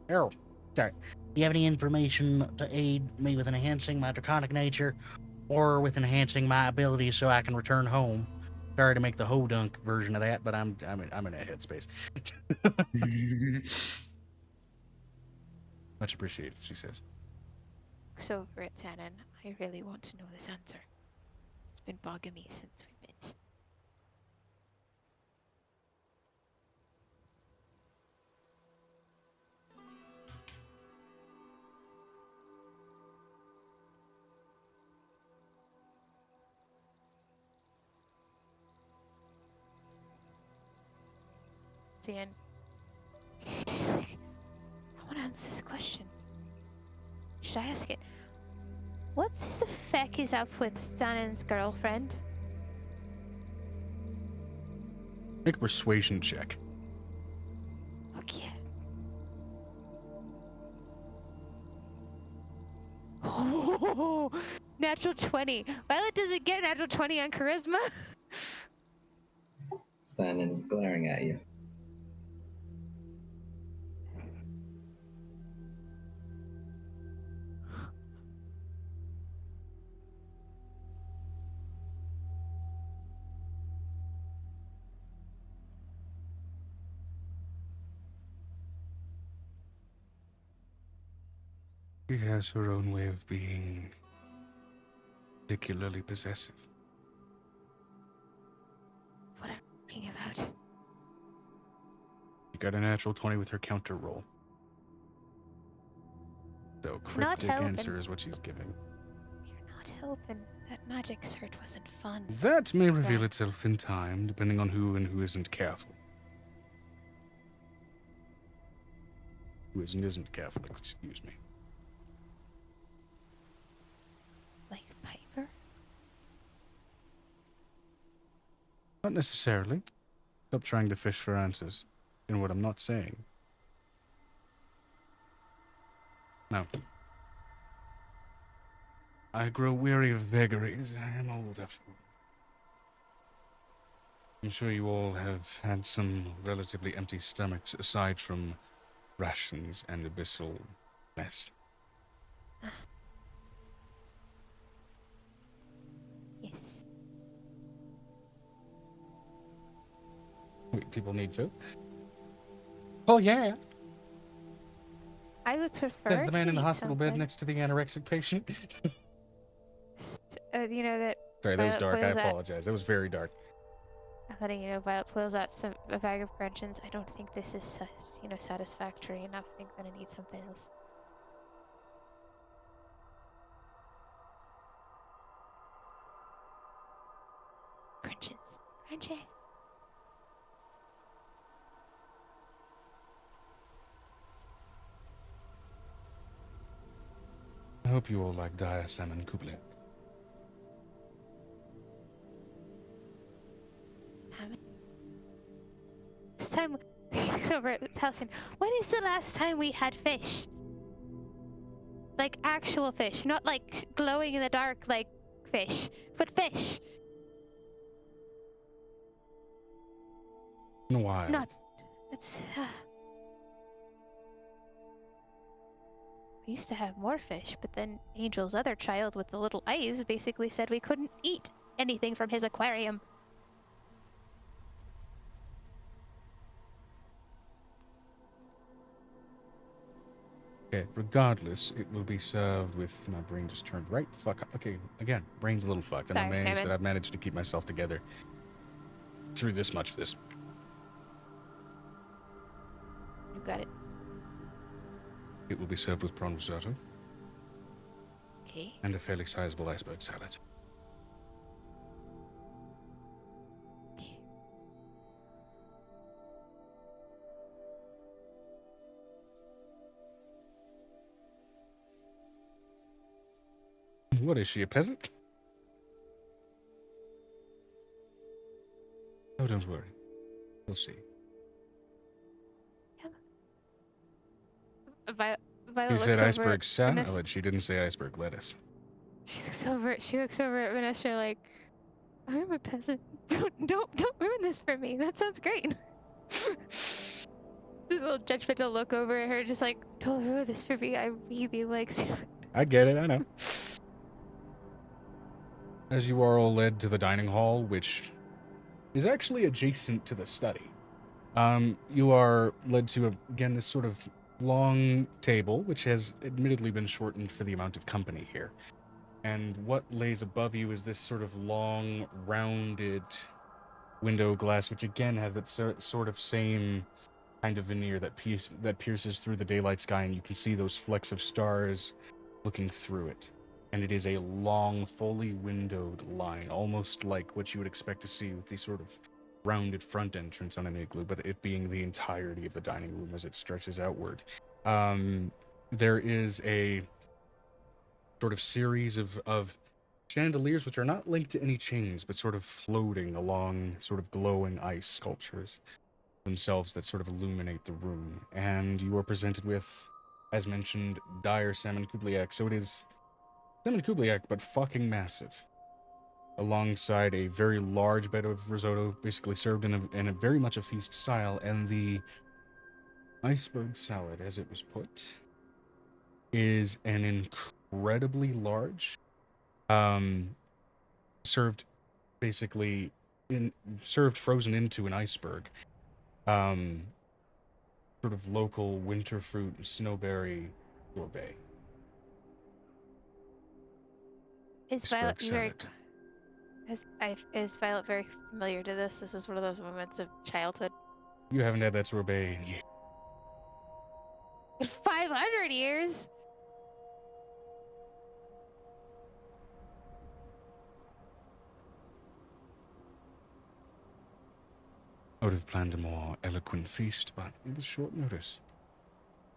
Oh, sorry. Do you have any information to aid me with enhancing my draconic nature or with enhancing my abilities so I can return home? Sorry to make the ho-dunk version of that, but I'm in a headspace. Much appreciated, she says. So, for it, Tannen, I really want to know this answer. It's been bugging me since we met. Dan, she's like, I want to answer this question. Should I ask it? What the feck is up with Tannen's girlfriend? Make a persuasion check. Okay. Oh, natural 20. Violet doesn't get natural 20 on charisma. Sandon is glaring at you. She has her own way of being particularly possessive. What I'm talking about. She got a natural 20 with her counter roll. So Not cryptic helping. answer is what she's giving. You're not helping. That magic cert wasn't fun. That may reveal Right. itself in time, depending on who and who isn't careful. Who isn't careful, excuse me. Like Piper? Not necessarily. Stop trying to fish for answers in what I'm not saying. No. I grow weary of vagaries. I am old after all. I'm sure you all have had some relatively empty stomachs aside from rations and abyssal mess. Yes. Wait, people need food? Oh yeah. I would prefer. Says the man to in the eat hospital bed something. next to the anorexic patient. You know that. Sorry, that was Violet dark. I pulls out- apologize. That was very dark. I'm letting you know, Violet pulls out a bag of crunchins. I don't think this is, satisfactory enough. I think I'm gonna need something else. Crunchins. Crunches. I hope you all like dire salmon kublik. This time, she looks over over at his house and, when is the last time we had fish? Like actual fish, not like glowing in the dark like fish, but fish. In a while. Not. It's. We used to have more fish, but then Angel's other child with the little eyes basically said we couldn't eat anything from his aquarium. Okay, regardless, it will be served with... My brain just turned right the fuck up. Okay, again, brain's a little fucked. I'm Sorry, amazed Simon. that I've managed to keep myself together through this much of this. You got it. It will be served with prawn risotto Okay. and a fairly sizable iceberg salad. Okay. What is she, a peasant? Oh, don't worry. We'll see. Violet She looks said over iceberg at salad. Vanessa. She didn't say iceberg lettuce. She looks over at Vanessa like, I'm a peasant. Don't ruin this for me. That sounds great. This little judgmental look over at her, just like, don't ruin this for me. I really like salad. I get it, I know. As you are all led to the dining hall, which is actually adjacent to the study, you are led to, again, this sort of long table, which has admittedly been shortened for the amount of company here. And what lays above you is this sort of long, rounded window glass, which again has that sort of same kind of veneer that pierces through the daylight sky, and you can see those flecks of stars looking through it. And it is a long, fully windowed line, almost like what you would expect to see with the sort of rounded front entrance on an igloo, but it being the entirety of the dining room as it stretches outward. There is a sort of series of chandeliers which are not linked to any chains, but sort of floating along sort of glowing ice sculptures themselves that sort of illuminate the room. And you are presented with, as mentioned, dire salmon kubliak. So it is salmon kubliak, but fucking massive. Alongside a very large bed of risotto, basically served in a very much a feast style, and the iceberg salad, as it was put, is an incredibly large, served basically served frozen into an iceberg, sort of local winter fruit snowberry sorbet. Is Iceberg Violet very salad. is Violet very familiar to this? This is one of those moments of childhood. You haven't had that sorbet in years. 500 years. I would have planned a more eloquent feast, but it was short notice.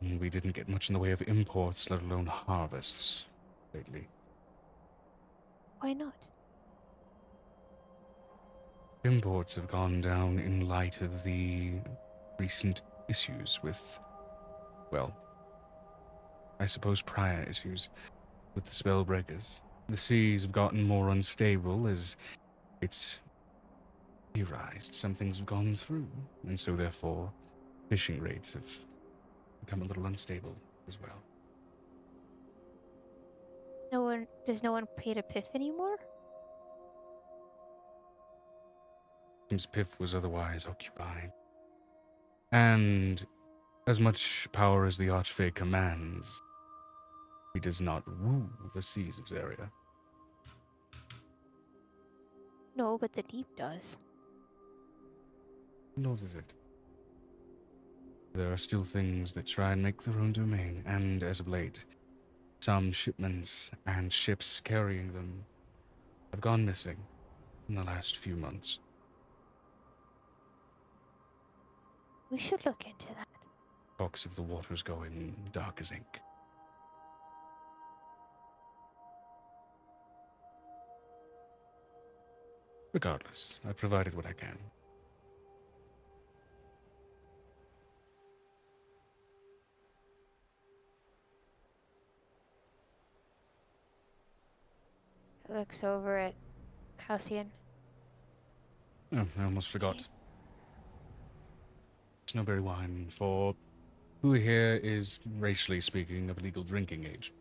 And we didn't get much in the way of imports, let alone harvests, lately. Why not? Imports have gone down in light of the recent issues with, well, I suppose prior issues with the spellbreakers. The seas have gotten more unstable as it's theorized some things have gone through, and so therefore fishing rates have become a little unstable as well. Does no one pay to Piff anymore? Seems Piff was otherwise occupied. And as much power as the Archfey commands, he does not rule the seas of Zaria. No, but the deep does. Nor does it. There are still things that try and make their own domain, and as of late, some shipments and ships carrying them have gone missing in the last few months. We should look into that. Talks of the waters going dark as ink. Regardless, I provided what I can. looks over at Halcyon. Oh, I almost forgot. Gee. Snowberry wine for who here is, racially speaking, of legal drinking age.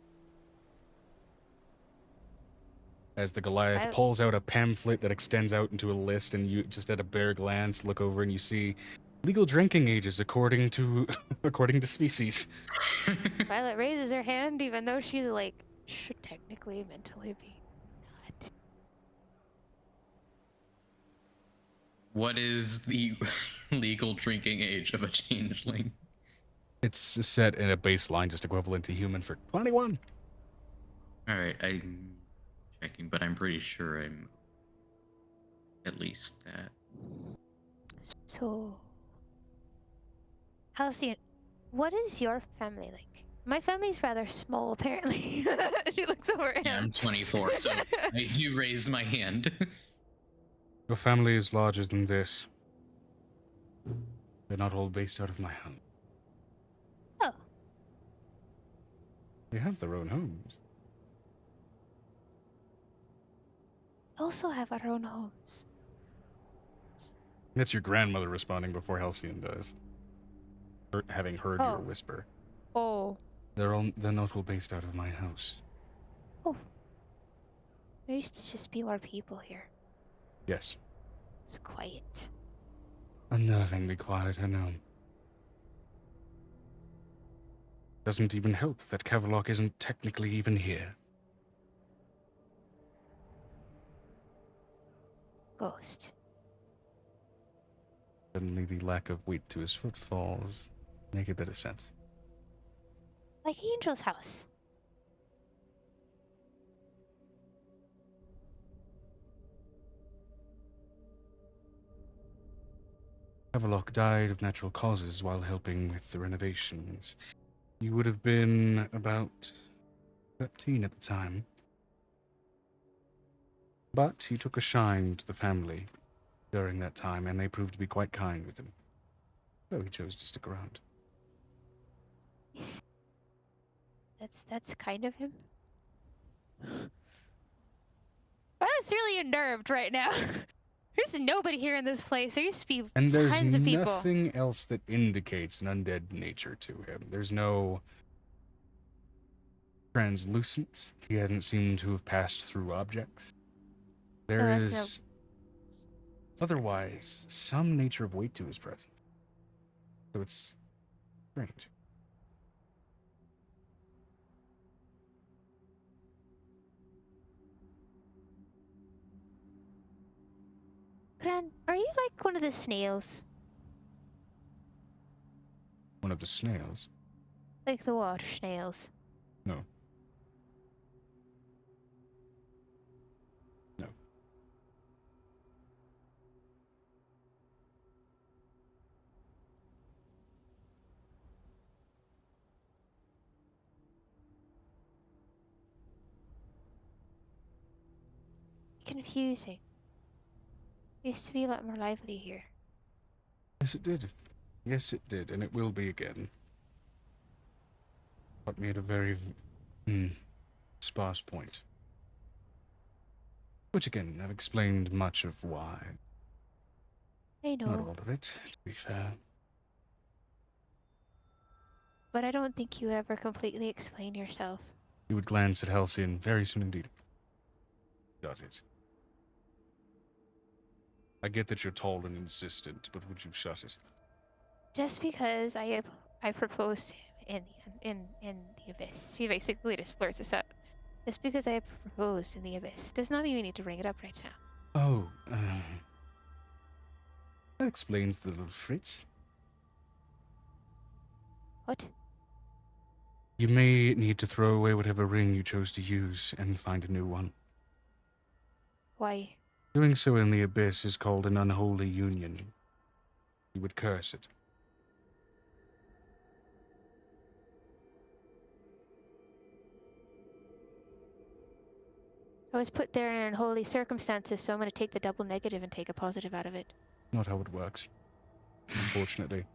As the Goliath I- pulls out a pamphlet that extends out into a list, and you just at a bare glance look over and you see legal drinking ages according to according to species. Violet raises her hand, even though she's like, should technically mentally be not. What is the legal drinking age of a changeling? It's set in a baseline just equivalent to human for 21. All right, I'm checking, but I'm pretty sure I'm at least that. So, Halcyon, what is your family like? My family's rather small, apparently. She looks over at Yeah, him. I'm 24, so I do raise my hand. Your family is larger than this. They're not all based out of my home. Oh, They have their own homes. we also have our own homes. That's your grandmother responding before Halcyon does. Having heard your Oh. whisper. Oh. They're not all based out of my house. Oh. There used to just be more people here. Yes. It's quiet. Unnervingly quiet, I know. Doesn't even help that Kavalock isn't technically even here. Ghost. Suddenly the lack of weight to his footfalls make a bit of sense. Like Angel's house. Kavalock died of natural causes while helping with the renovations. He would have been about 13 at the time. But he took a shine to the family during that time, and they proved to be quite kind with him. So he chose to stick around. That's kind of him. Violet's really unnerved right now. There's nobody here in this place. There used to be And there's tons of people. nothing else that indicates an undead nature to him. There's no translucence. He hasn't seemed to have passed through objects. There that's is otherwise some nature of weight to his presence. So it's strange. Gran, are you like one of the snails? One of the snails. Like the water snails? No. No. Confusing. Used to be a lot more lively here. Yes, it did. Yes, it did, and it will be again. Caught me at a very sparse point. Which again, I've explained much of why. I Not know, all of it, to be fair. but I don't think you ever completely explain yourself. He would glance at Halcyon very soon indeed. Got it. I get that you're tall and insistent, but would you shut it? Just because I proposed to him in the abyss. She basically just blurts this out. Just because I proposed in the abyss does not mean we need to bring it up right now. Oh, that explains the little Fritz. What? You may need to throw away whatever ring you chose to use and find a new one. Why? Doing so in the abyss is called an unholy union. You would curse it. I was put there in unholy circumstances, so I'm going to take the double negative and take a positive out of it. Not how it works. Unfortunately.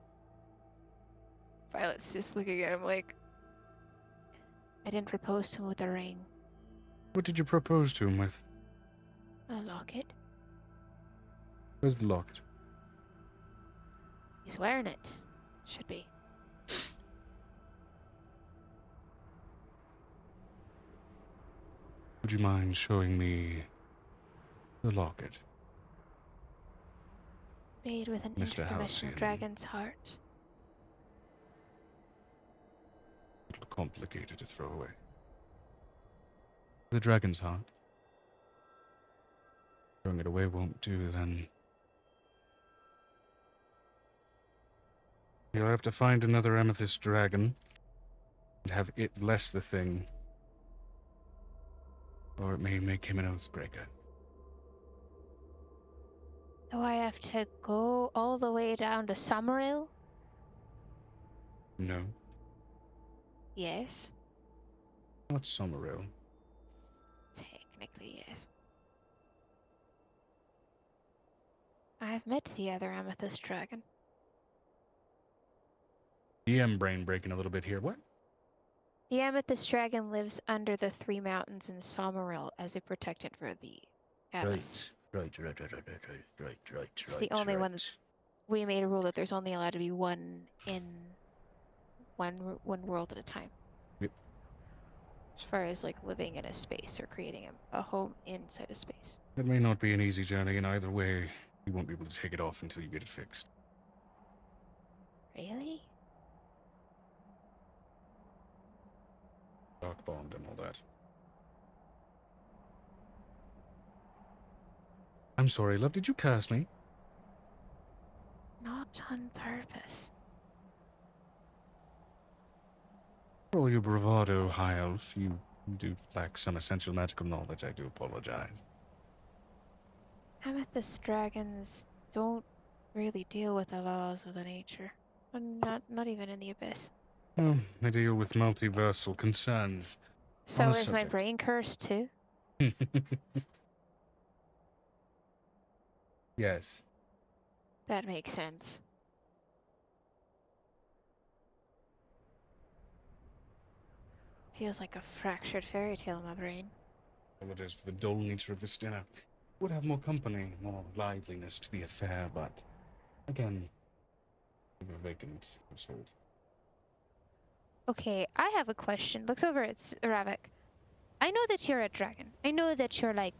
Violet's just looking at him like, I didn't propose to him with a ring. What did you propose to him with? A locket. Where's the locket? He's wearing it. Should be. Would you mind showing me the locket? Made with an Mr. interdimensional Halcyon. dragon's heart. A little complicated to throw away. The dragon's heart. Throwing it away won't do, then. You'll have to find another amethyst dragon and have it bless the thing. Or it may make him an oathbreaker. Do I have to go all the way down to Summerhill? No, Yes. not Summerhill. Technically, yes. I've met the other amethyst dragon. DM brain breaking a little bit here. What? The amethyst dragon lives under the three mountains in Summerhill as a protectant for the abyss. Right. It's the only one that we made a rule that there's only allowed to be one in one world at a time. Yep. As far as like living in a space or creating a home inside a space. It may not be an easy journey, and either way, you won't be able to take it off until you get it fixed. Really? Dark bond and all that. I'm sorry, love, did you curse me? Not on purpose. For all your bravado, High Elf, you do lack some essential magical knowledge. I do apologize. Amethyst dragons don't really deal with the laws of the nature. Not even in the abyss. Well, I deal with multiversal concerns. So the is my subject. brain cursed too? Yes. That makes sense. Feels like a fractured fairy tale in my brain. Apologize for the dull nature of this dinner. Would have more company, more liveliness to the affair, but again, we have a vacant household. Okay, I have a question. Looks over at Ravik. I know that you're a dragon. I know that you're like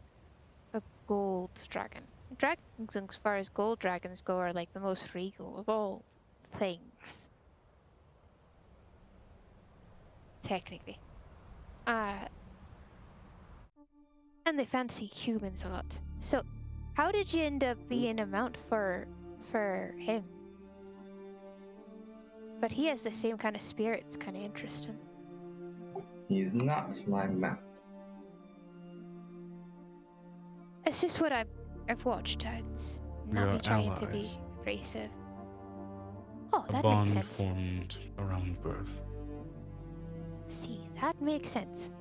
a gold dragon. Dragons, as far as gold dragons go, are like the most regal of all things. Technically. And they fancy humans a lot. So, how did you end up being a mount for him? But he has the same kind of spirit. It's kind of interesting. He's not my mount. It's just what I've watched. It's We not are me trying to be allies. abrasive. Oh, A that bond makes sense. formed around birth. See, that makes sense.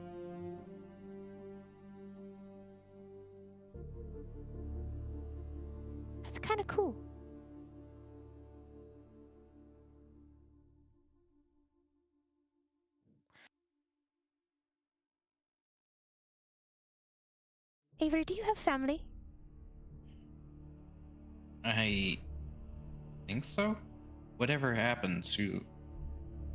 That's kind of cool. Avery, do you have family? I think so. Whatever happened to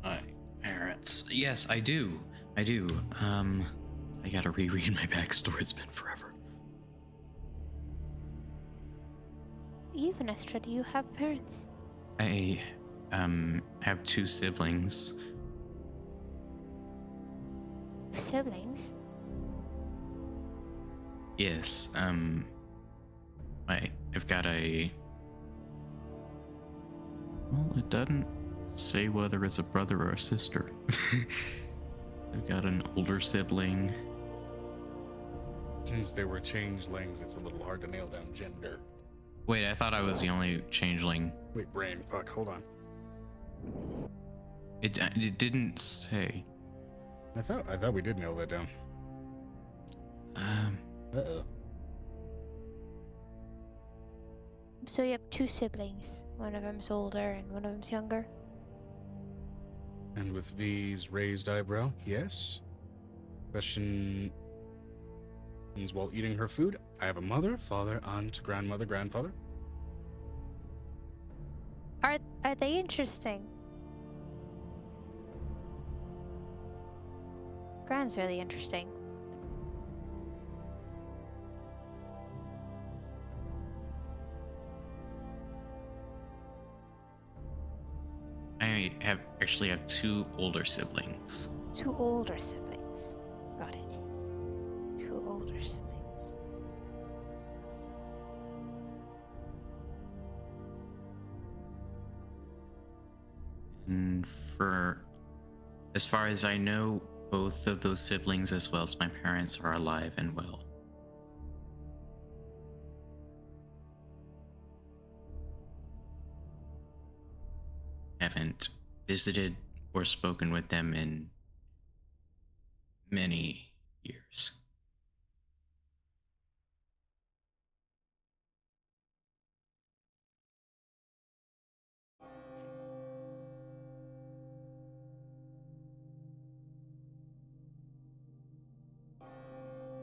my parents? Yes, I do. I do. I gotta reread my backstory. It's been forever. You, Vanessa, do you have parents? I have two siblings. Siblings? Yes. I've got a. Well, it doesn't say whether it's a brother or a sister. I've got an older sibling. Since they were changelings, it's a little hard to nail down gender. Wait, I thought I was the only changeling. Wait, brain, fuck, hold on. It didn't say. I thought we did nail that down. Uh-oh. So you have two siblings. One of them's older and one of them's younger. And with V's raised eyebrow, yes? Question while eating her food. I have a mother, father, aunt, grandmother, grandfather. Are they interesting? Gran's really interesting. I actually have two older siblings. Two older siblings. Got it. Two older siblings. And for as far as I know, both of those siblings, as well as my parents, are alive and well. Haven't visited or spoken with them in many years.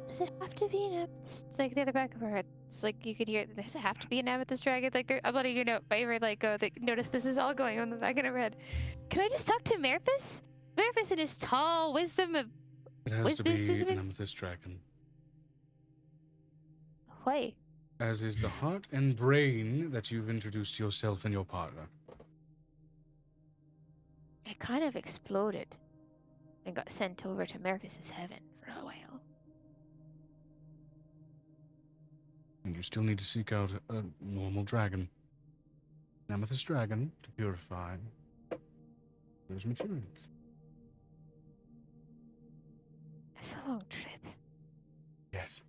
Does it have to be an amethyst? It's like the other back of her head. It's like you could hear. Does it have to be an amethyst dragon? Like I'm letting you know. If I ever like go, notice this is all going on the back of her head. Can I just talk to Merphis? Merphis and his tall wisdom of It has to be an amethyst dragon, Why? as is the heart and brain that you've introduced yourself and your partner. It kind of exploded and got sent over to Merphis' heaven for a while. And you still need to seek out a normal dragon. An amethyst dragon to purify. There's materials. It's a long trip. Yes.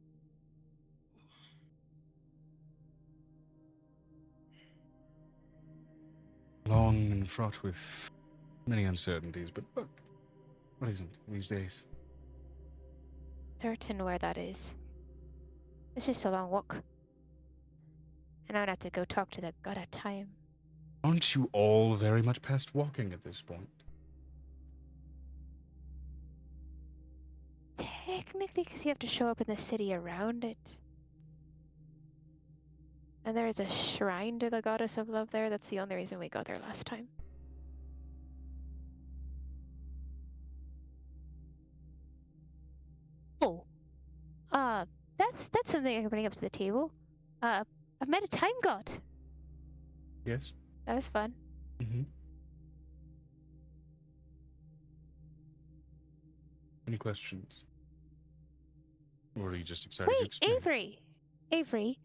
Long and fraught with many uncertainties, but what isn't these days? Certain where that is. It's just a long walk. And I'd have to go talk to the god of time. Aren't you all very much past walking at this point? Technically, because you have to show up in the city around it. And there is a shrine to the goddess of love there. That's the only reason we got there last time. Oh. That's something I can bring up to the table. I've met a time god. Yes. That was fun. Mm-hmm. Any questions? Or are you just excited to Wait, explain? Avery,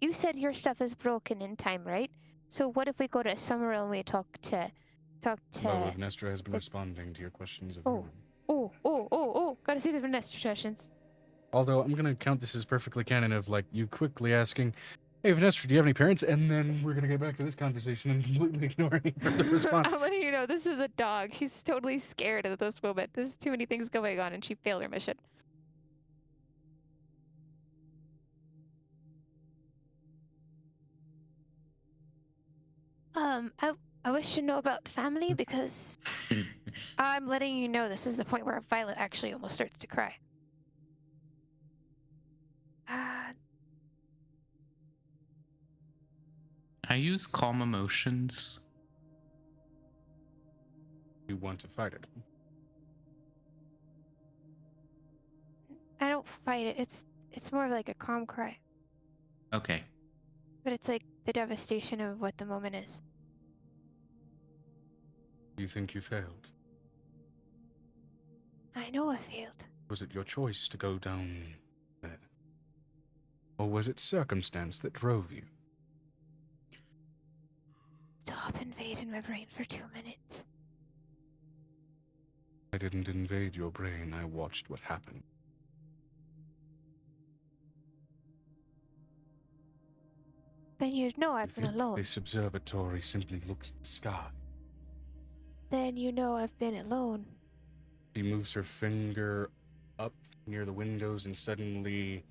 you said your stuff is broken in time, right? So what if we go to Summerhill and we talk to Well, Nestor has been responding to your questions of Oh. her. Gotta see the Vanessa questions. Although I'm gonna count this as perfectly canon of like you quickly asking, "Hey Vanessa, do you have any parents?" And then we're gonna get back to this conversation and completely ignore any further response. I'm letting you know this is a dog. She's totally scared at this moment. There's too many things going on and she failed her mission. I wish to know about family because I'm letting you know this is the point where Violet actually almost starts to cry. I use calm emotions. You want to fight it? I don't fight it. It's more of like a calm cry. Okay. But it's like the devastation of what the moment is. You think you failed? I know I failed. Was it your choice to go down there? Or was it circumstance that drove you? Stop invading my brain for 2 minutes. I didn't invade your brain, I watched what happened. Then you'd know I've been alone. This observatory simply looks at the sky. Then you know I've been alone. She moves her finger up near the windows and suddenly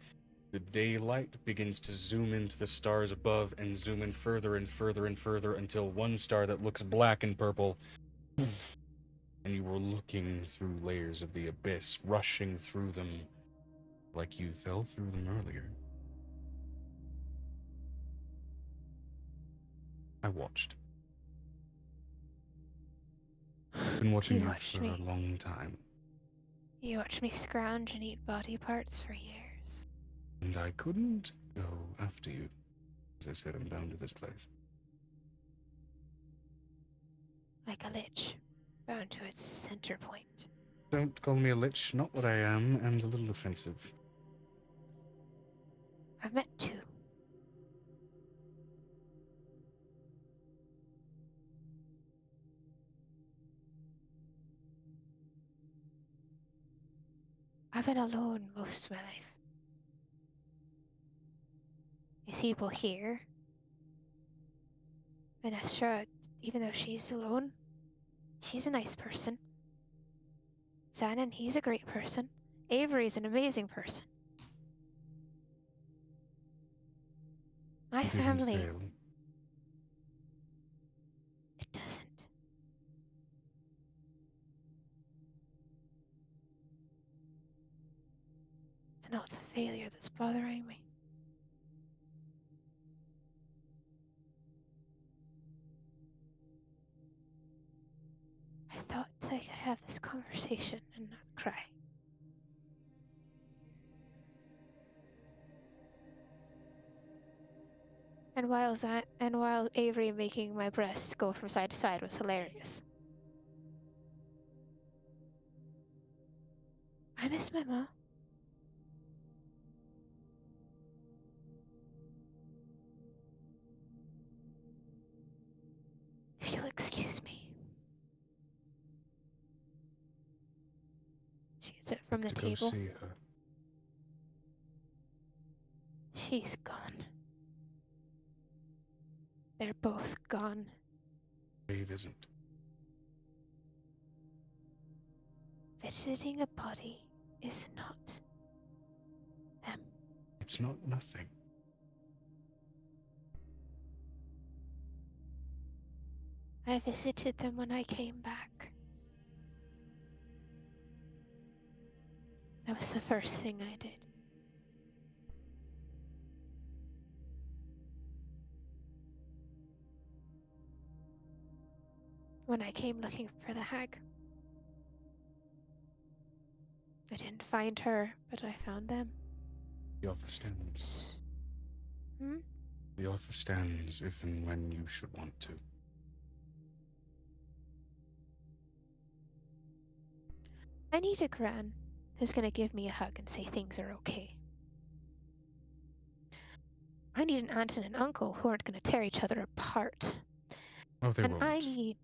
the daylight begins to zoom into the stars above and zoom in further and further and further until one star that looks black and purple. And you were looking through layers of the abyss, rushing through them like you fell through them earlier. I watched. Been watching you watched for me. a long time, You watched me scrounge and eat body parts for years. and I couldn't go after you. As I said, I'm bound to this place. Like a lich, bound to its center point. Don't call me a lich, not what I am, and a little offensive. I've met two. I've been alone most of my life. You see people here. Vanessa, even though she's alone, she's a nice person. Zanin, he's a great person. Avery's an amazing person. My You didn't family, fail. it doesn't. It's not the failure that's bothering me. I thought I could have this conversation and not cry. And while Avery making my breasts go from side to side was hilarious. I miss my mom. If you'll excuse me. She gets it from the To go table. see her. She's gone. They're both gone. Dave isn't. Visiting a body is not them. It's not nothing. I visited them when I came back. That was the first thing I did. When I came looking for the hag. I didn't find her, but I found them. The offer stands. Hmm? The offer stands if and when you should want to. I need a gran who's gonna give me a hug and say things are okay. I need an aunt and an uncle who aren't gonna tear each other apart. Oh, they And won't. I need...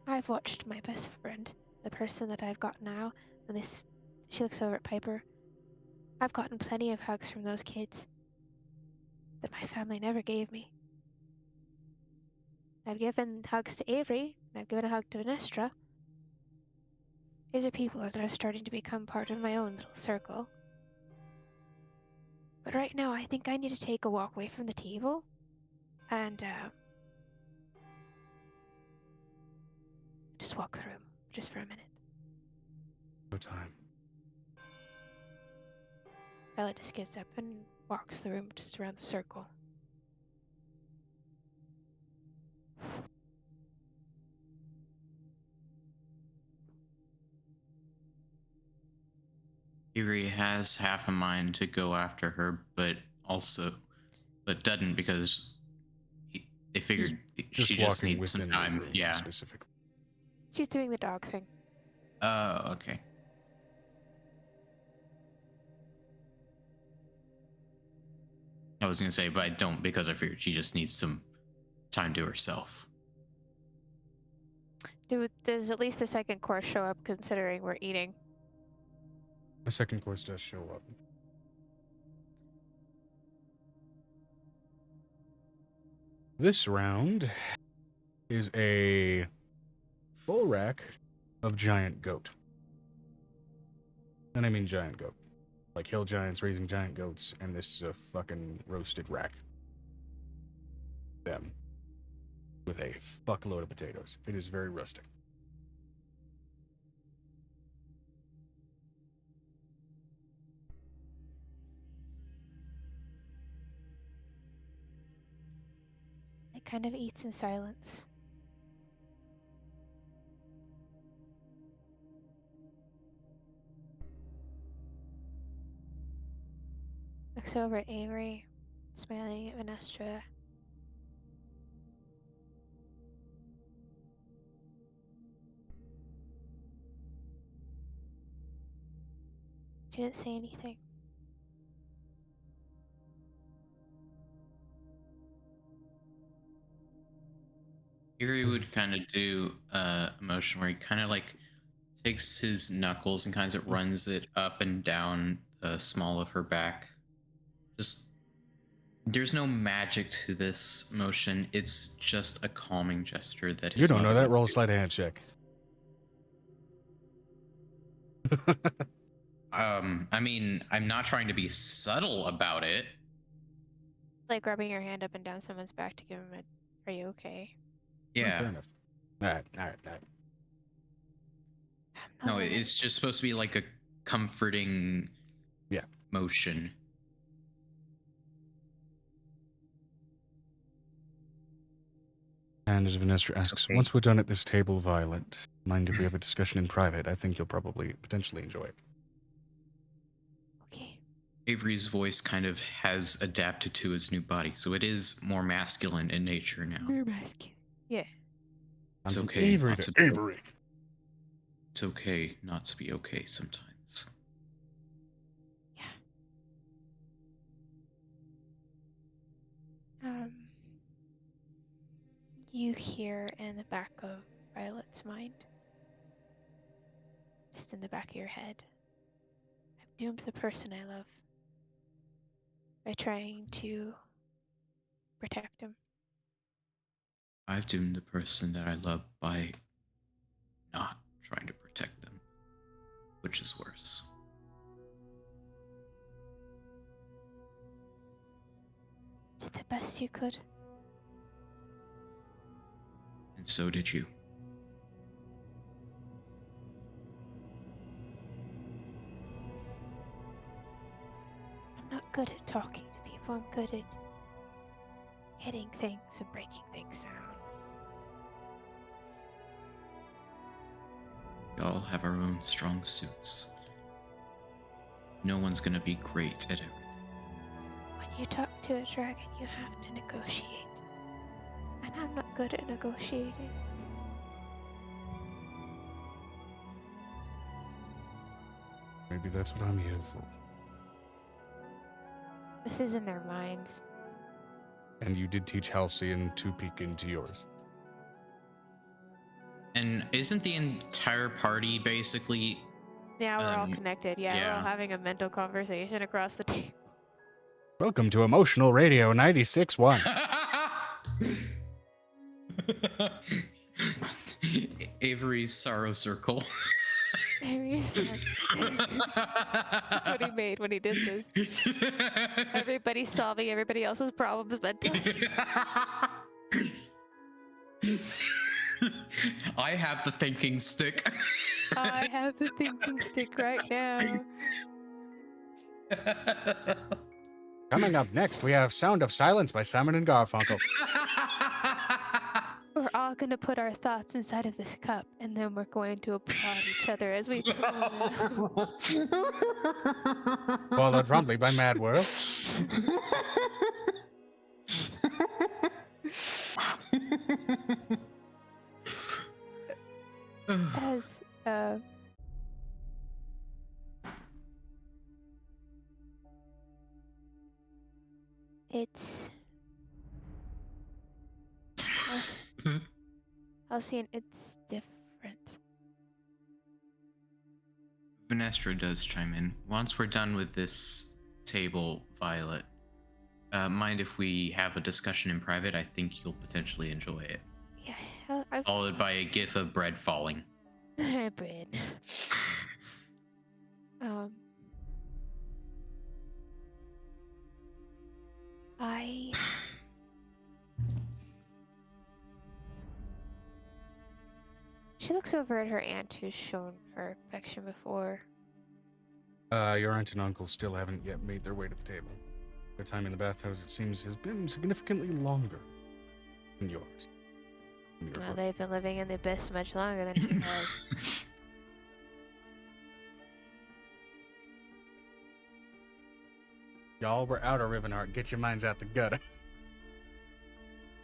I've watched my best friend, the person that I've got now, and she looks over at Piper. I've gotten plenty of hugs from those kids that my family never gave me. I've given hugs to Avery, and I've given a hug to Venestra. These are people that are starting to become part of my own little circle. But right now, I think I need to take a walk away from the table and just walk the room, just for a minute. No time. Bella just gets up and walks the room just around the circle. Eerie has half a mind to go after her, but doesn't because they figured she just walking needs some within time. the room Yeah. specifically. She's doing the dog thing. Oh, okay. I was gonna say, but I don't because I figured she just needs some time to herself. Does at least the second course show up considering we're eating? A second course does show up. This round is a full rack of giant goat. And I mean giant goat. Like hill giants raising giant goats, and this is a fucking roasted rack. Them. with a fuckload of potatoes. It is very rustic. It kind of eats in silence. Looks over at Avery, smiling at Venestra. She didn't say anything. Yuri would kind of do a motion where he kind of like takes his knuckles and kind of runs it up and down the small of her back. Just there's no magic to this motion. It's just a calming gesture that his You don't know mother that? would Roll a do. sleight of hand check. I mean, I'm not trying to be subtle about it. Like rubbing your hand up and down someone's back to give them a, are you okay? Yeah. Fair enough. All right. I'm No, not it's just supposed to be like a comforting motion. And as Vanessa It's asks, okay. once we're done at this table, Violet, mind if we have a discussion in private? I think you'll probably potentially enjoy it. okay. Avery's voice kind of has adapted to his new body, so it is more masculine in nature now. You're masculine. Yeah. It's I'm from okay Avery not to to be Avery. It's okay not to be okay sometimes. Yeah. Um, you hear in the back of Violet's mind, just in the back of your head, I've doomed the person I love by trying to protect him. I've doomed the person that I love by not trying to protect them, which is worse. Did the best you could. And so did you. I'm not good at talking to people. I'm good at hitting things and breaking things down. We all have our own strong suits. No one's gonna be great at everything. When you talk to a dragon, you have to negotiate. And I'm not good at negotiating. Maybe that's what I'm here for. This is in their minds. And you did teach Halcyon to peek into yours. And isn't the entire party basically Now we're all connected. Yeah, we're all yeah. having a mental conversation across the table. Welcome to Emotional Radio 96.1. Avery's sorrow circle. That's what he made when he did this. Everybody's solving everybody else's problems mentally. I have the thinking stick. I have the thinking stick right now. Coming up next, we have Sound of Silence by Simon and Garfunkel. We're all going to put our thoughts inside of this cup, and then we're going to applaud each other as we pour them out. Followed promptly by Mad World. As it's Halcyon, it's different. Venestra does chime in. Once we're done with this table, Violet, mind if we have a discussion in private? I think you'll potentially enjoy it. Yeah, Followed by a gif of bread falling. bread. She looks over at her aunt who's shown her affection before. Your aunt and uncle still haven't yet made their way to the table. Their time in the bathhouse, it seems, has been significantly longer than yours. Than your Well, brother. they've been living in the abyss much longer than he has. Y'all, we're out of Rivenheart. Get your minds out the gutter.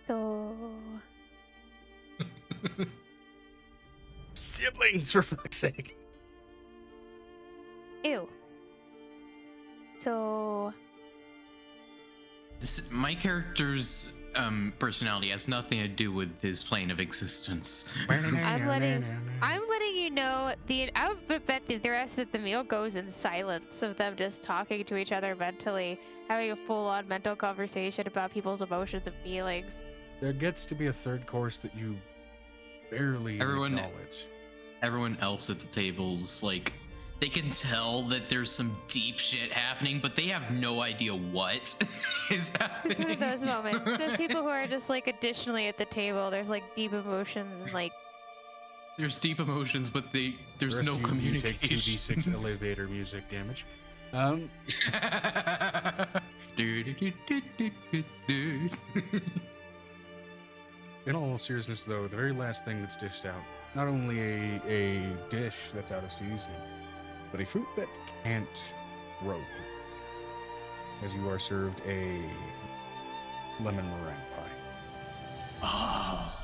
So, Siblings, for fuck's sake. ew. So, My character's personality has nothing to do with his plane of existence. I'm letting you know I would bet the rest of the meal goes in silence of them just talking to each other mentally, having a full-on mental conversation about people's emotions and feelings. There gets to be a third course that you barely acknowledge. Everyone else at the tables, like, they can tell that there's some deep shit happening, but they have no idea what is happening. It's one of those moments. Those people who are just like additionally at the table, there's like deep emotions and like There's deep emotions, but there's Rest no of you, communication. You take 2d6 elevator music damage. In all seriousness, though, the very last thing that's dished out, not only a dish that's out of season, but a fruit that can't grow, as you are served a lemon meringue pie. Oh.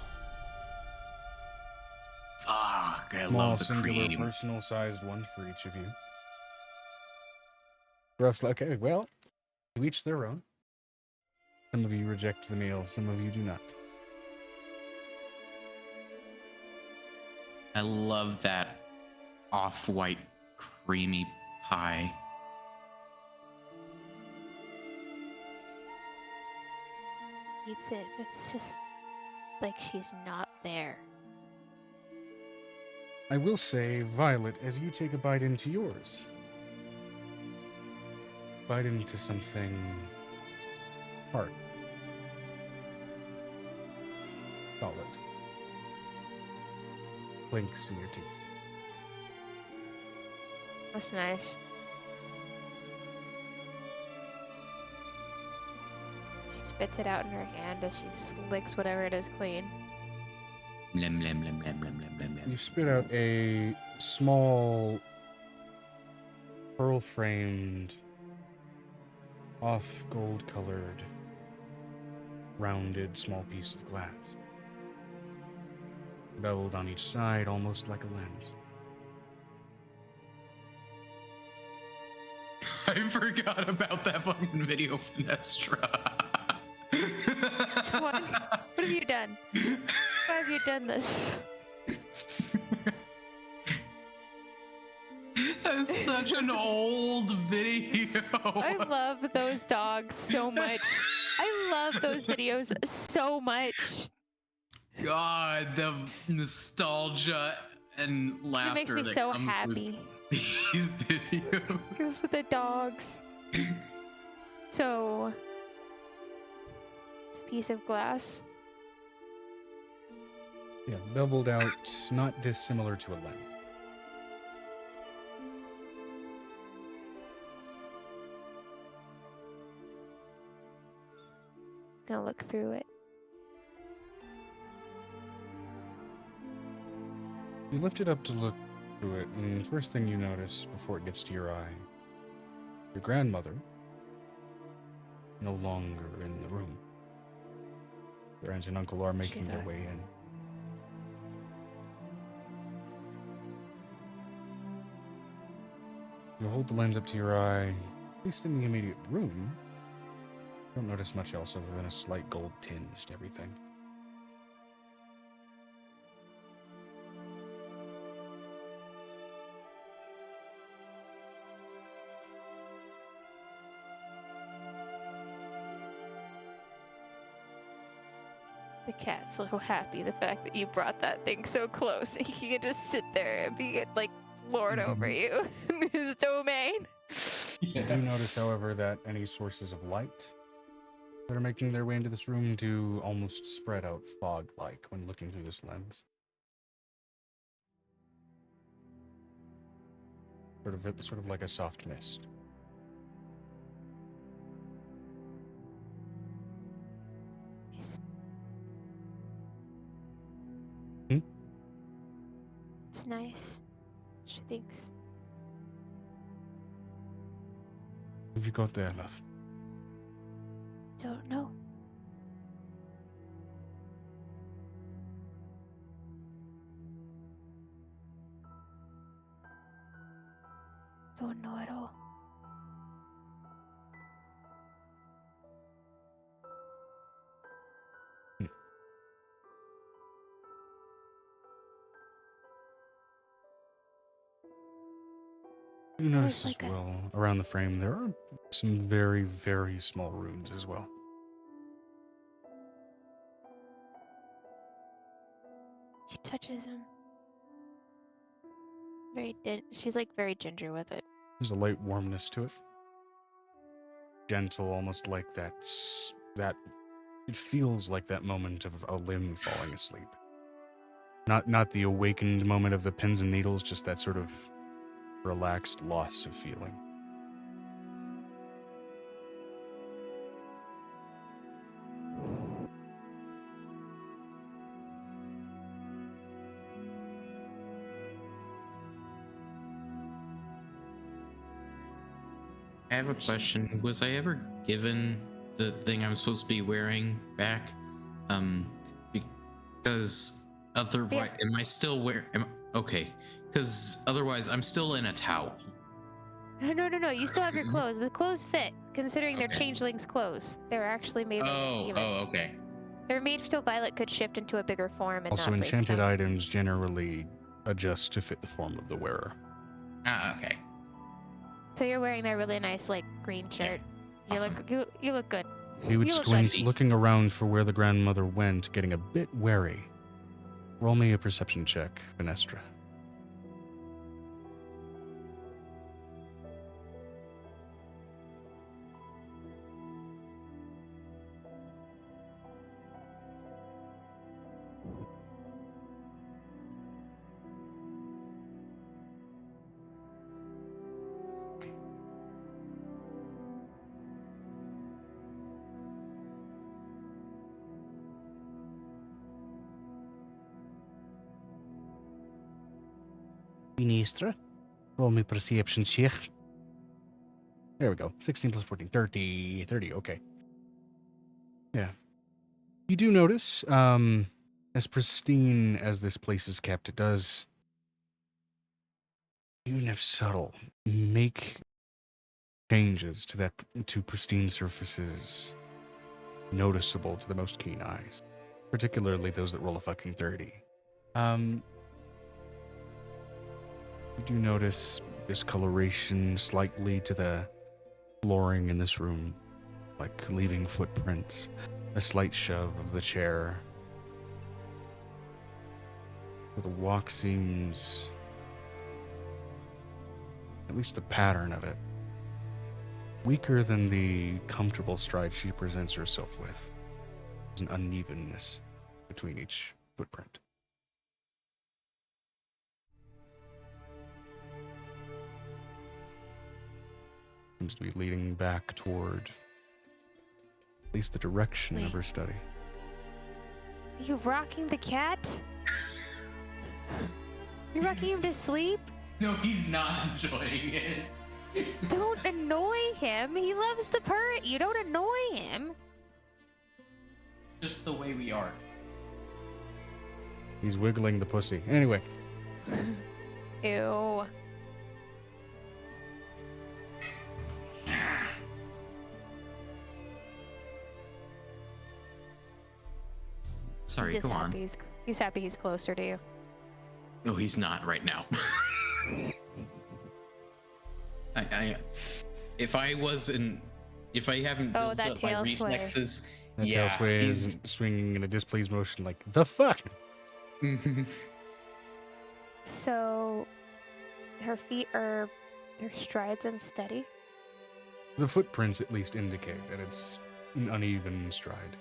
Fuck, I Small, love the singular, cream. personal-sized one for each of you. Ruff's like, okay, well, to each their own. Some of you reject the meal, some of you do not. I love that off-white creamy pie. eats it, but it's just like she's not there. I will say, Violet, as you take a bite into yours, bite into something hard, solid, clinks in your teeth. That's nice. She spits it out in her hand as she licks whatever it is clean. Lem, lem, lem, lem, lem, lem, lem, lem. You spit out a small, pearl-framed, off gold-colored, rounded small piece of glass. Beveled on each side, almost like a lens. I forgot about that fucking video, Finestra. What have you done? Why have you done this? That's such an old video. I love those dogs so much. I love those videos so much. God, the nostalgia and laughter It makes me that so comes happy. with these videos. Goes with the dogs. So, it's a piece of glass. Yeah, beveled out, not dissimilar to a lens. Gonna look through it. You lift it up to look through it, and the first thing you notice before it gets to your eye, your grandmother, no longer in the room. Your aunt and uncle are making their way in. You hold the lens up to your eye, at least in the immediate room. You don't notice much else other than a slight gold tinge to everything. The cat's so happy the fact that you brought that thing so close. He can just sit there and be like lord over you in his domain. You do notice, however, that any sources of light that are making their way into this room do almost spread out fog-like when looking through this lens. Sort of like a soft mist. Nice. Hmm? It's nice. She thinks. Have you got there, love? Don't know. Don't know at all. You notice There's as like a- well, around the frame, there are some very, very small runes as well. She touches him. She's like very ginger with it. There's a light warmness to it. Gentle, almost like that. It feels like that moment of a limb falling asleep. Not the awakened moment of the pins and needles, just that sort of relaxed loss of feeling. I have a question. Was I ever given the thing I'm supposed to be wearing back? Because otherwise, am I still okay? Because otherwise, I'm still in a towel. No. You still have your clothes. The clothes fit, considering they're Okay. changelings' clothes. They're actually made like Oh, Eva's. okay. They're made so Violet could shift into a bigger form and Also, not break enchanted them. items generally adjust to fit the form of the wearer. Okay. So you're wearing that really nice like green shirt. You Awesome. you look good. You would You look squint, good. looking around for where the grandmother went, getting a bit wary. Roll me a perception check, Venestra. Venestra, roll me perception check. There we go. 16 plus 14, 30. 30, okay. Yeah. You do notice, as pristine as this place is kept, it does, even if subtle, make changes to pristine surfaces noticeable to the most keen eyes, particularly those that roll a fucking 30. You do notice discoloration slightly to the flooring in this room, like leaving footprints, a slight shove of the chair. The walk seems, at least the pattern of it, weaker than the comfortable stride she presents herself with. There's an unevenness between each footprint. Seems to be leading back toward at least the direction of Wait. her study. Are you rocking the cat? You're rocking him to sleep? No, he's not enjoying it. Don't annoy him. He loves to purr at you. Don't annoy him. Just the way we are. He's wiggling the pussy. Anyway, Ew. Sorry, He's go just on. happy. He's happy he's closer to you. No, he's not right now. If I haven't Oh, built that up my tail sway. reflexes, that tail sways, swinging in a displeased motion like, the fuck? So, her feet are, their strides unsteady. The footprints at least indicate that it's an uneven stride.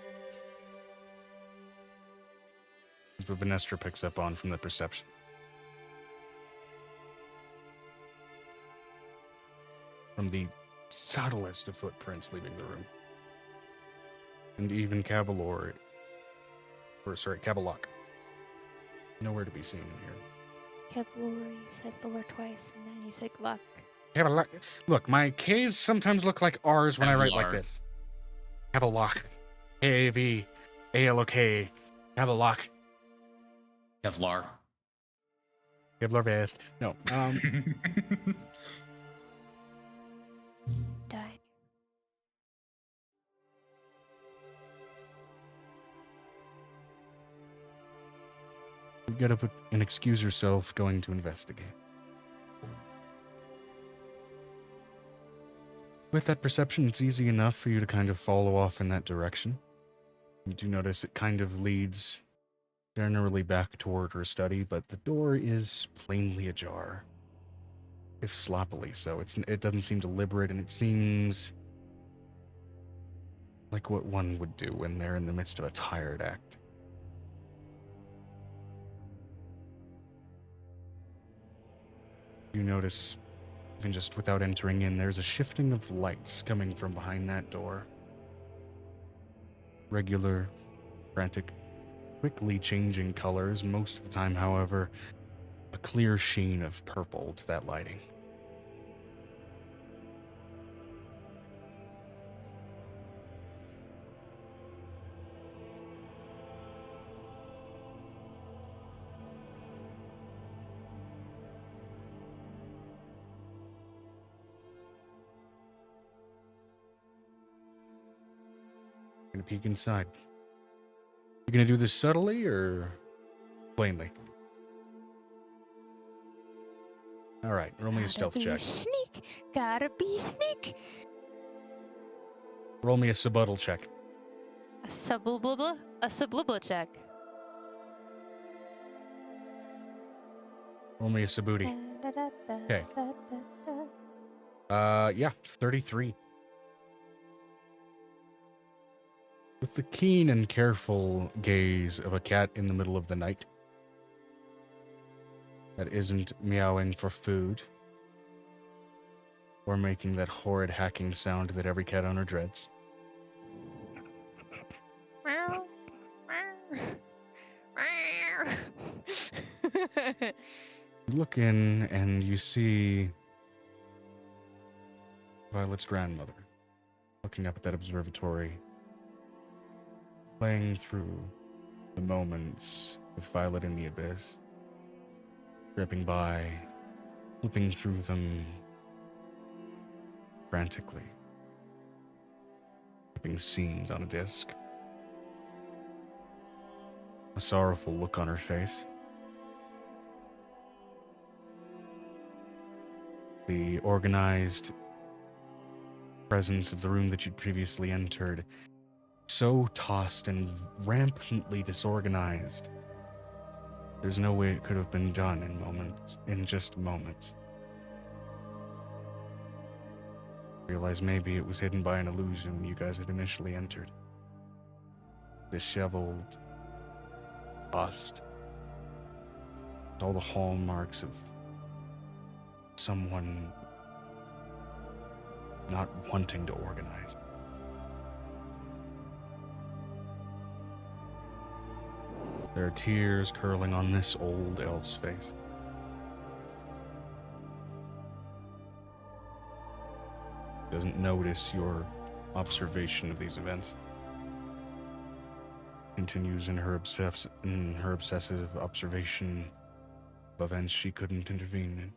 That's what Venestra picks up on from the perception. from the subtlest of footprints leaving the room. And even Cavalor, Cavalock, nowhere to be seen here. Kevlor, you said lore twice, and then you said Gluck. Cavalock. Look, my K's sometimes look like R's when I write like Kevlar. this. Cavalock. K-A-V-A-L-O-K. Cavalock. Kevlar. Kevlar vest. No. Die. You get up and excuse yourself going to investigate. With that perception, it's easy enough for you to kind of follow off in that direction. You do notice it kind of leads generally back toward her study, but the door is plainly ajar. If sloppily so. It doesn't seem deliberate, and it seems like what one would do when they're in the midst of a tired act. You notice, even just without entering in, there's a shifting of lights coming from behind that door. Regular, frantic, quickly changing colors, most of the time, however, a clear sheen of purple to that lighting. Gonna peek inside. You gonna do this subtly or plainly? Alright, roll me a stealth check. Sneak. Gotta be sneak. Roll me a subtle check. A subliminal check. Roll me a sabooty. Okay. Yeah, it's 33. With the keen and careful gaze of a cat in the middle of the night that isn't meowing for food or making that horrid hacking sound that every cat owner dreads. Meow. You look in and you see Violet's grandmother looking up at that observatory, playing through the moments with Violet in the abyss, dripping by, flipping through them frantically, flipping scenes on a disc. A sorrowful look on her face. The organized presence of the room that you'd previously entered, so tossed and rampantly disorganized. There's no way it could have been done in just moments. Realize maybe it was hidden by an illusion when you guys had initially entered. Disheveled, tossed, all the hallmarks of someone not wanting to organize. There are tears curling on this old elf's face. Doesn't notice your observation of these events. Continues in her obsessive observation of events she couldn't intervene in.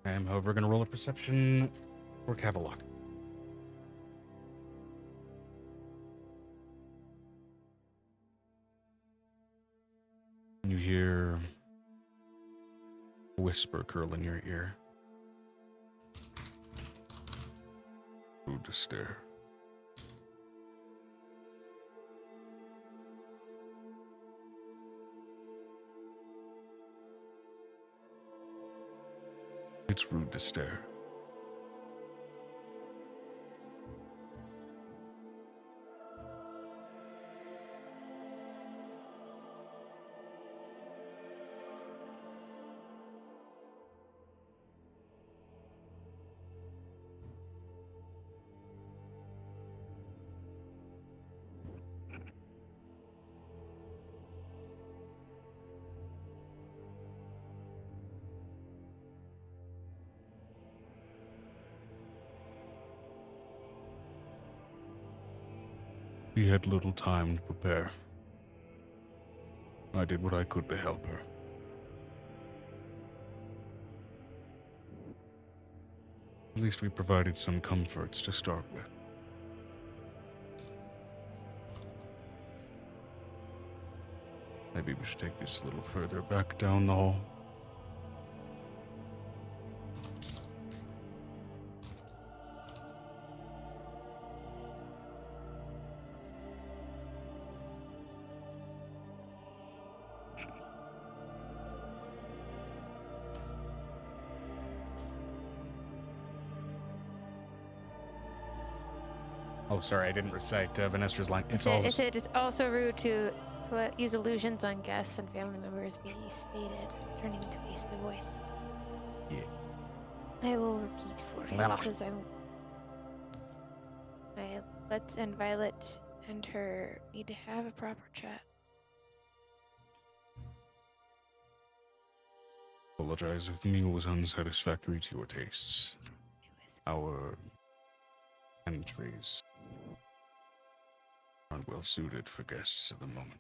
I am, however, going to roll a perception for Cavalock. You hear a whisper curl in your ear. Food to stare. It's rude to stare. We had little time to prepare. I did what I could to help her. At least we provided some comforts to start with. Maybe we should take this a little further back down the hall. Oh, sorry, I didn't recite Vanestra's line. It's all. It is also rude to use illusions on guests and family members, be stated, turning to face the voice. Yeah. I will repeat for you because Let's and Violet and her need to have a proper chat. Apologize if the meal was unsatisfactory to your tastes. Our entries aren't well suited for guests at the moment.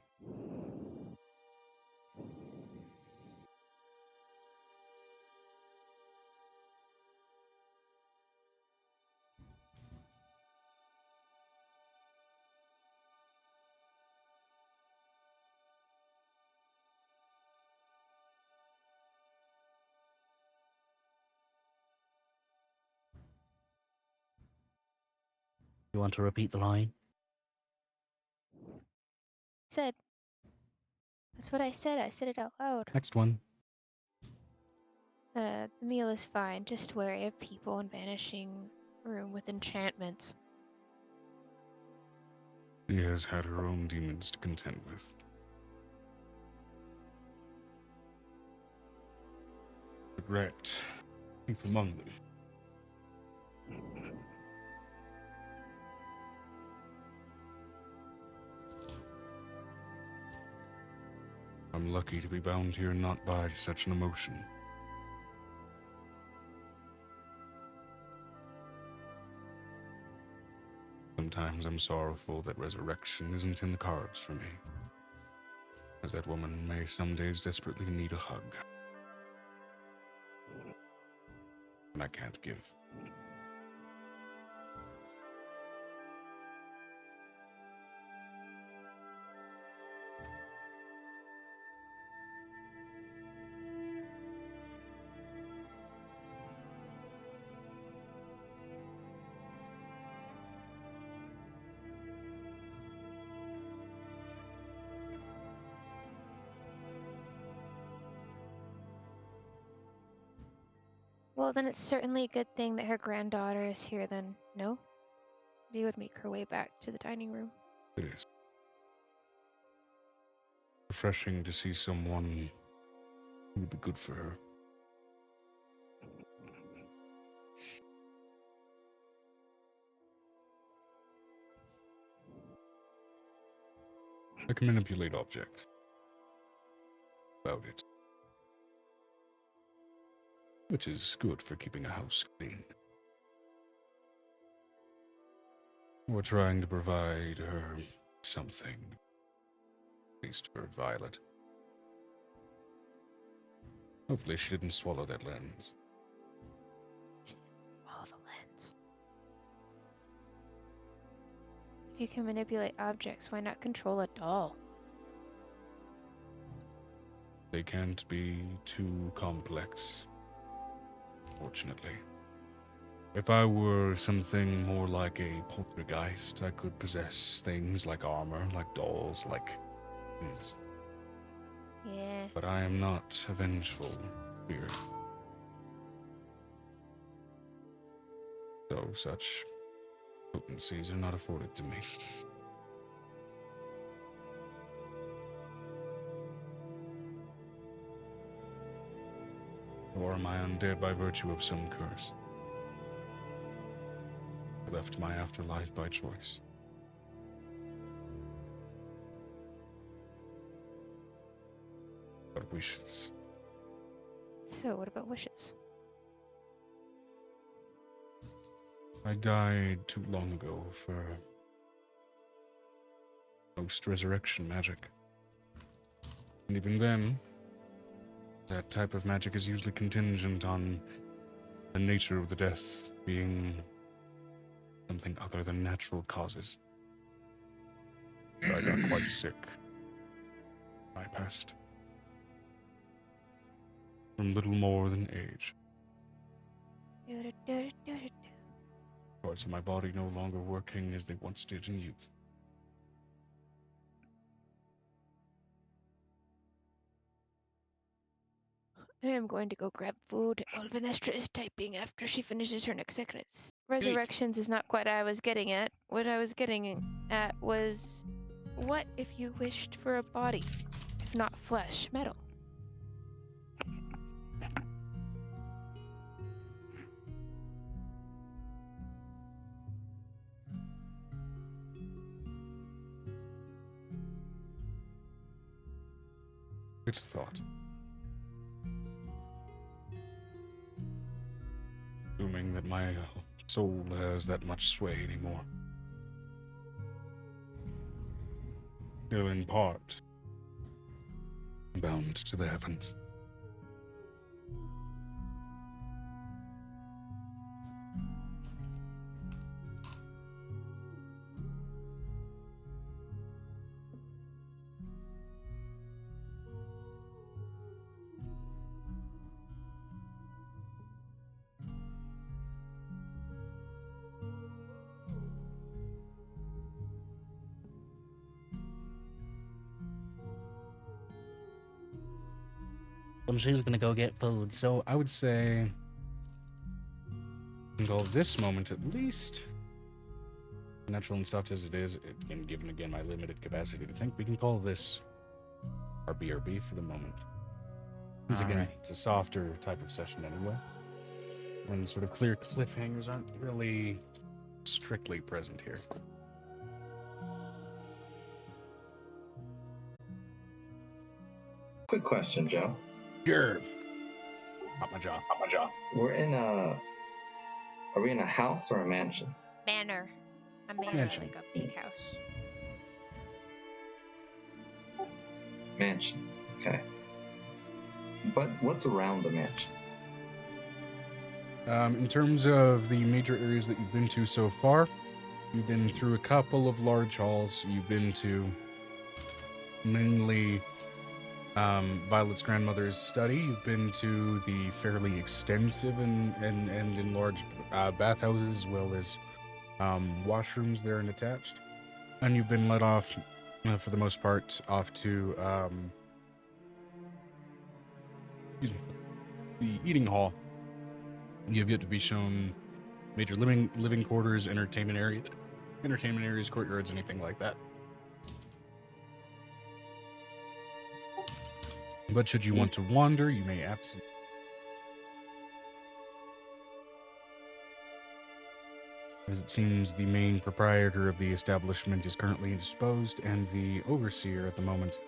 You want to repeat the line? Said. That's what I said. I said it out loud. Next one. The meal is fine. Just wary of people and vanishing room with enchantments. She has had her own demons to contend with. Regret, chief among them. I'm lucky to be bound here not by such an emotion. Sometimes I'm sorrowful that resurrection isn't in the cards for me, as that woman may some days desperately need a hug. And I can't give. Well, then it's certainly a good thing that her granddaughter is here then, no? They would make her way back to the dining room. It is refreshing to see someone who would be good for her. I can manipulate objects. About it. Which is good for keeping a house clean. We're trying to provide her something. At least for Violet. Hopefully she didn't swallow that lens. Oh, the lens. If you can manipulate objects, why not control a doll? They can't be too complex. Fortunately. If I were something more like a poltergeist, I could possess things like armor, like dolls, like things. Yeah. But I am not a vengeful spirit. So such potencies are not afforded to me. Or am I undead by virtue of some curse? I left my afterlife by choice. But wishes. So, what about wishes? I died too long ago for post-resurrection magic. And even then, that type of magic is usually contingent on the nature of the death being something other than natural causes. So I got quite sick. I passed. From little more than age. Do-do-do-do-do-do. Parts of my body no longer working as they once did in youth. I am going to go grab food while Venestra is typing after she finishes her next sentence. Resurrections is not quite what I was getting at. What I was getting at was, what if you wished for a body, if not flesh, metal? It's a thought. Assuming that my soul has that much sway anymore. Still in part bound to the heavens. She's gonna go get food. So I would say, until this moment at least, natural and soft as it is, and given again my limited capacity to think, we can call this our BRB for the moment. Once again, Alright. it's a softer type of session anyway. When sort of clear cliffhangers aren't really strictly present here. Quick question, Joe. Sure. Pop my jaw. We're in a. Are we in a house or a mansion? Manor. A manor, Mansion. like a big house. Mansion. Okay. But what's around the mansion? In terms of the major areas that you've been to so far, you've been through a couple of large halls. You've been to mainly Violet's grandmother's study. You've been to the fairly extensive and enlarged bathhouses, as well as washrooms there and attached. And you've been led off, for the most part, off to the eating hall. You have yet to be shown major living quarters, entertainment areas, courtyards, anything like that. But should you want to wander, you may absolutely. As it seems, the main proprietor of the establishment is currently indisposed, and the overseer at the moment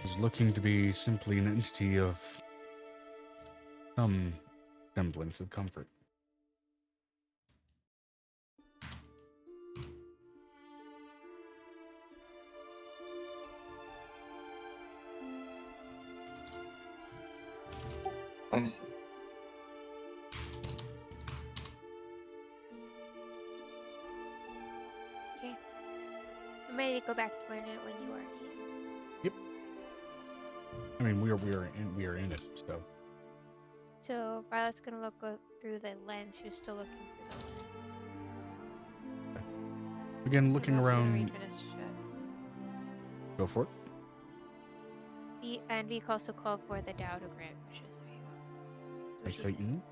is looking to be simply an entity of some semblance of comfort. I see. Okay. I'm ready to go back to when you are. I mean, we are in it. So So Violet's gonna go through the lens. She's still looking through the lens. again, looking I'm also gonna around. read Vanessa's chat. Go for it. And Vic also called for the Dow to grant wishes. There you go. I That's what she say, said.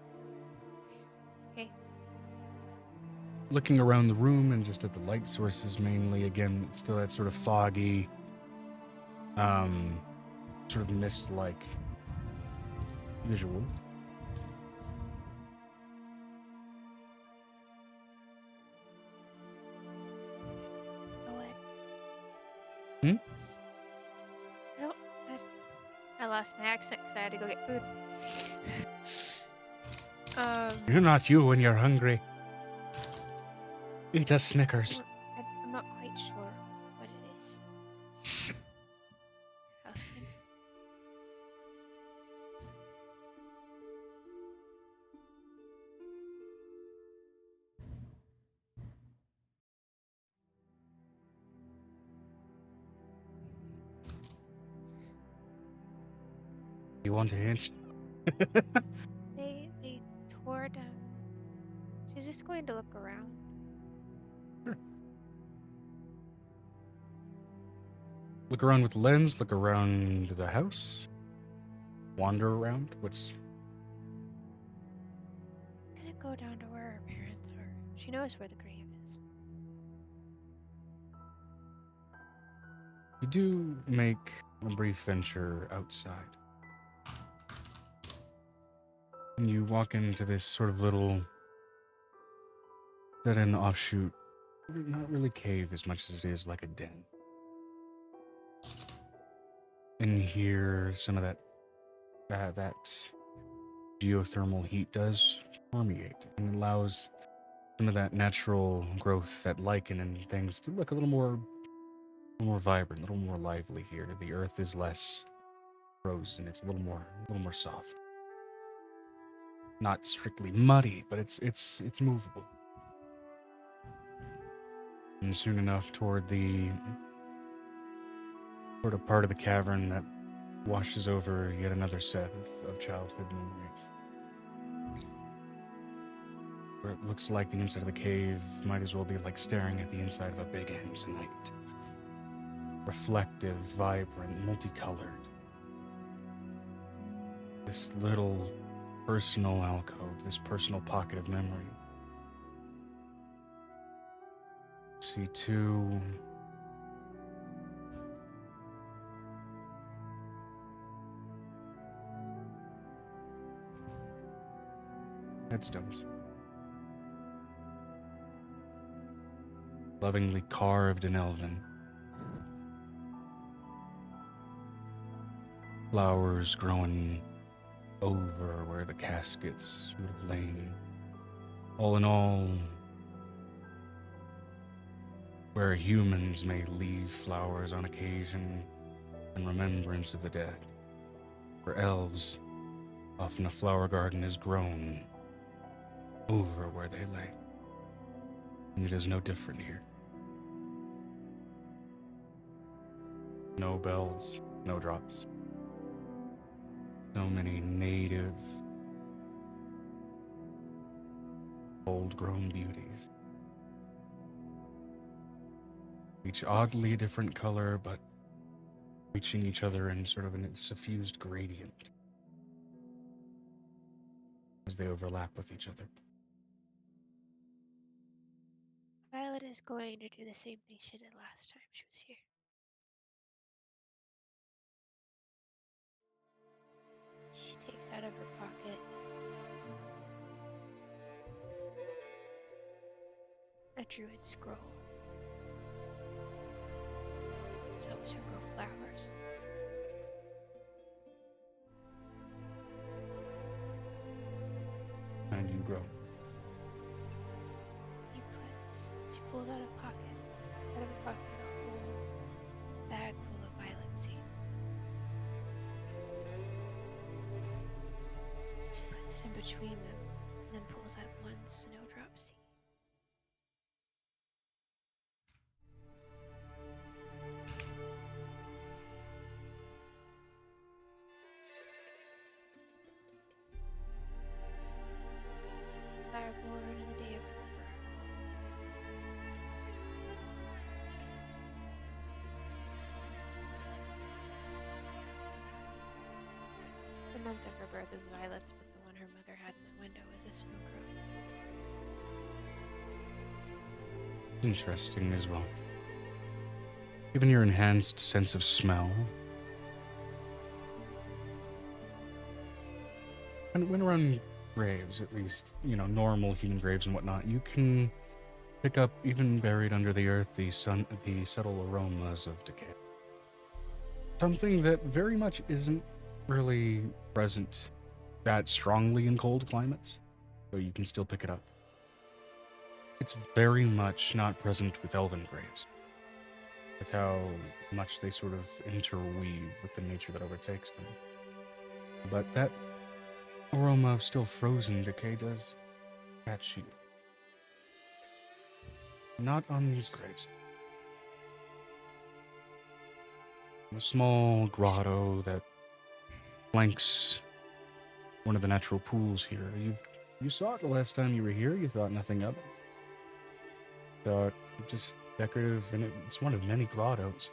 Okay. looking around the room and just at the light sources mainly, again, it's still that sort of foggy, sort of mist-like visual. Go ahead. Hmm? I lost my accent because I had to go get food. You're not you when you're hungry. Eat a Snickers. I'm not quite sure what it is. Houseman. You want to answer? They tore down. She's just going to look around. Look around with the lens, look around the house. Wander around. What's... Gonna go down to where her parents are. She knows where the grave is. You do make a brief venture outside. And you walk into this sort of little dead-end offshoot. Not really cave as much as it is like a den. And here some of that geothermal heat does permeate and allows some of that natural growth, that lichen and things, to look a little more vibrant, a little more lively here. The earth is less frozen; it's a little more soft. Not strictly muddy, but it's movable. And soon enough, toward a part of the cavern that washes over yet another set of childhood memories. Where it looks like the inside of the cave might as well be like staring at the inside of a big Amazonite. Reflective, vibrant, multicolored. This little personal alcove, this personal pocket of memory. See two headstones. Lovingly carved in elven. Flowers growing over where the caskets would have lain. All in all, where humans may leave flowers on occasion in remembrance of the dead. For elves, often a flower garden is grown over where they lay. And it is no different here. No bells, no drops. So many native, old-grown beauties. Each oddly different color, but reaching each other in sort of a suffused gradient as they overlap with each other. Violet is going to do the same thing she did last time she was here. She takes out of her pocket a druid scroll. Helps her grow flowers. And you grow. She pulls out of her pocket a whole bag full of violet seeds. She puts it in between them and then pulls out one snowdrop seed. Fireborn in the day of her birth. The month of her birth is violets, but the one her mother had in the window is a snow grove. Interesting as well. Given your enhanced sense of smell, and when around graves, at least, normal human graves and whatnot, you can pick up, even buried under the earth, the subtle aromas of decay. Something that very much isn't really present that strongly in cold climates, so you can still pick it up. It's very much not present with elven graves, with how much they sort of interweave with the nature that overtakes them. But that aroma of still frozen decay does catch you. Not on these graves. A small grotto that flanks one of the natural pools here. You saw it the last time you were here. You thought nothing of it. Thought just decorative, and it's one of many grottos.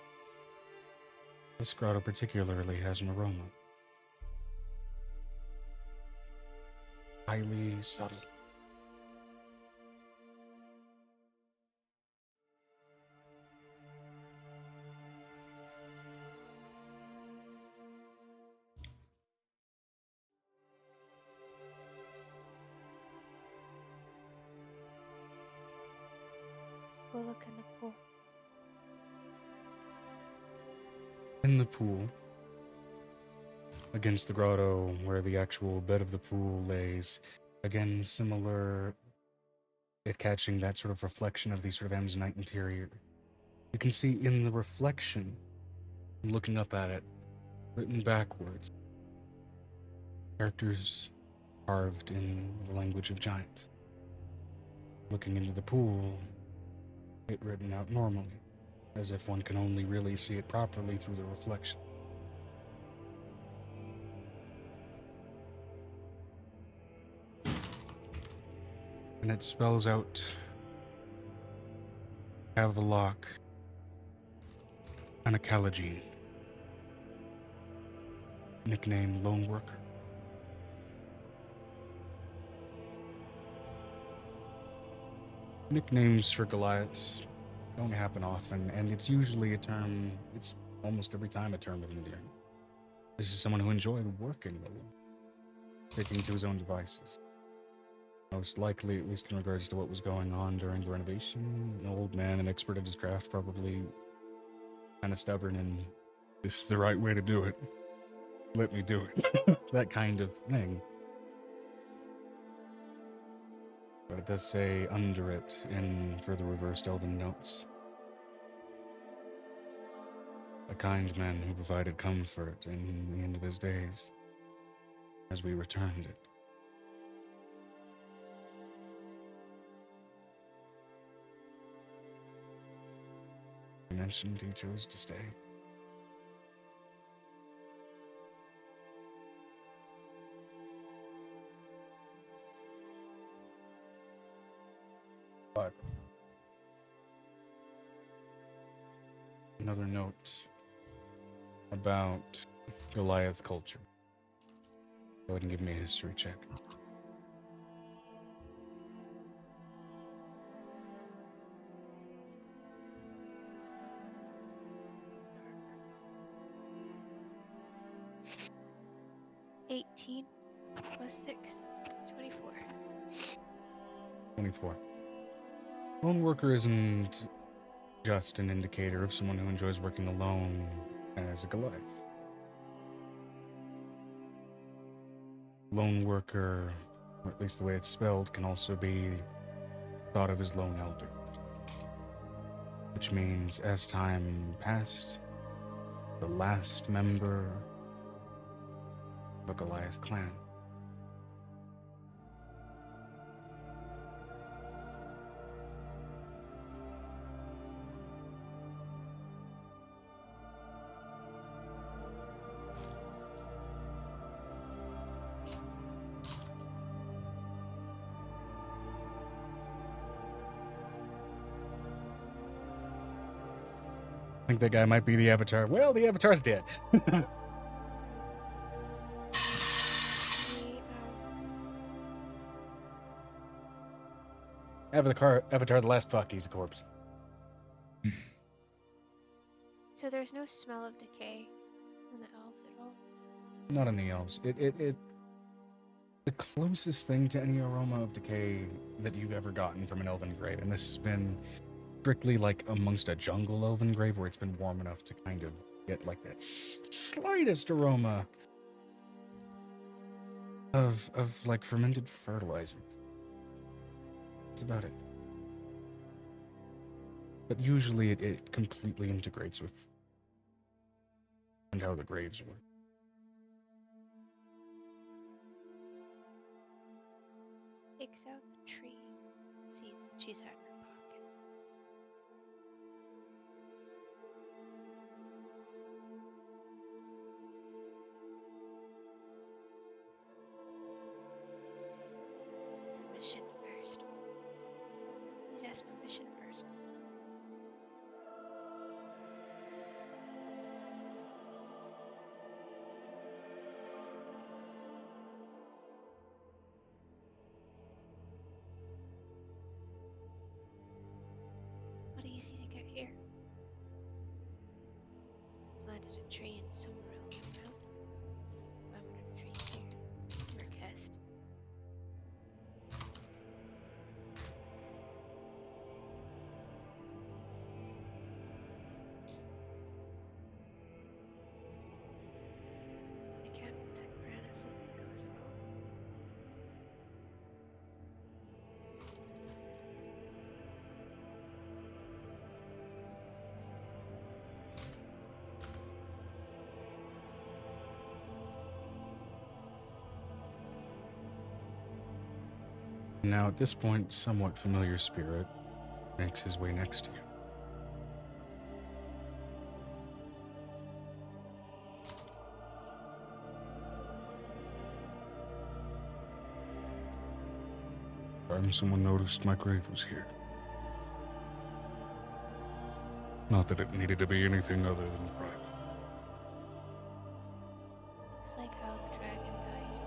This grotto particularly has an aroma. Highly subtle. Go look in the pool. In the pool, against the grotto where the actual bed of the pool lays, again, similar, it catching that sort of reflection of the sort of amazonite interior. You can see in the reflection, looking up at it, written backwards, characters carved in the language of giants. Looking into the pool, it written out normally, as if one can only really see it properly through the reflection. And it spells out Havelock Anakalagine, nickname Lone Worker. Nicknames for Goliaths don't happen often, and it's usually it's almost every time a term of endearment. This is someone who enjoyed working alone, sticking to his own devices. Most likely, at least in regards to what was going on during the renovation, an old man, an expert at his craft, probably kind of stubborn and this is the right way to do it. Let me do it. That kind of thing. But it does say under it in further reversed elven notes. A kind man who provided comfort in the end of his days, as we returned it. He mentioned he chose to stay. But another note about Goliath culture. Go ahead and give me a history check. +18 +6, 24. 24. Lone worker isn't just an indicator of someone who enjoys working alone as a Goliath. Lone worker, or at least the way it's spelled, can also be thought of as lone elder. Which means as time passed, the last member of a Goliath clan. I think that guy might be the Avatar. Well, the Avatar's dead. The, Avatar, the last fuck, he's a corpse. So there's no smell of decay in the elves at all. Not in the elves. The closest thing to any aroma of decay that you've ever gotten from an elven grave, and this has been strictly like amongst a jungle elven grave where it's been warm enough to kind of get like that slightest aroma of like fermented fertilizer. That's about it. But usually it completely integrates with and how the graves work. Takes out the tree. See that she's had in her pocket. Permission first. Please ask permission first. Not easy to get here. Planted a tree in somewhere else around. Planted a tree here. Request. I can't protect Gran if something goes wrong. Now at this point, somewhat familiar spirit makes his way next to you. Someone noticed my grave was here. Not that it needed to be anything other than private. Looks like how the dragon died.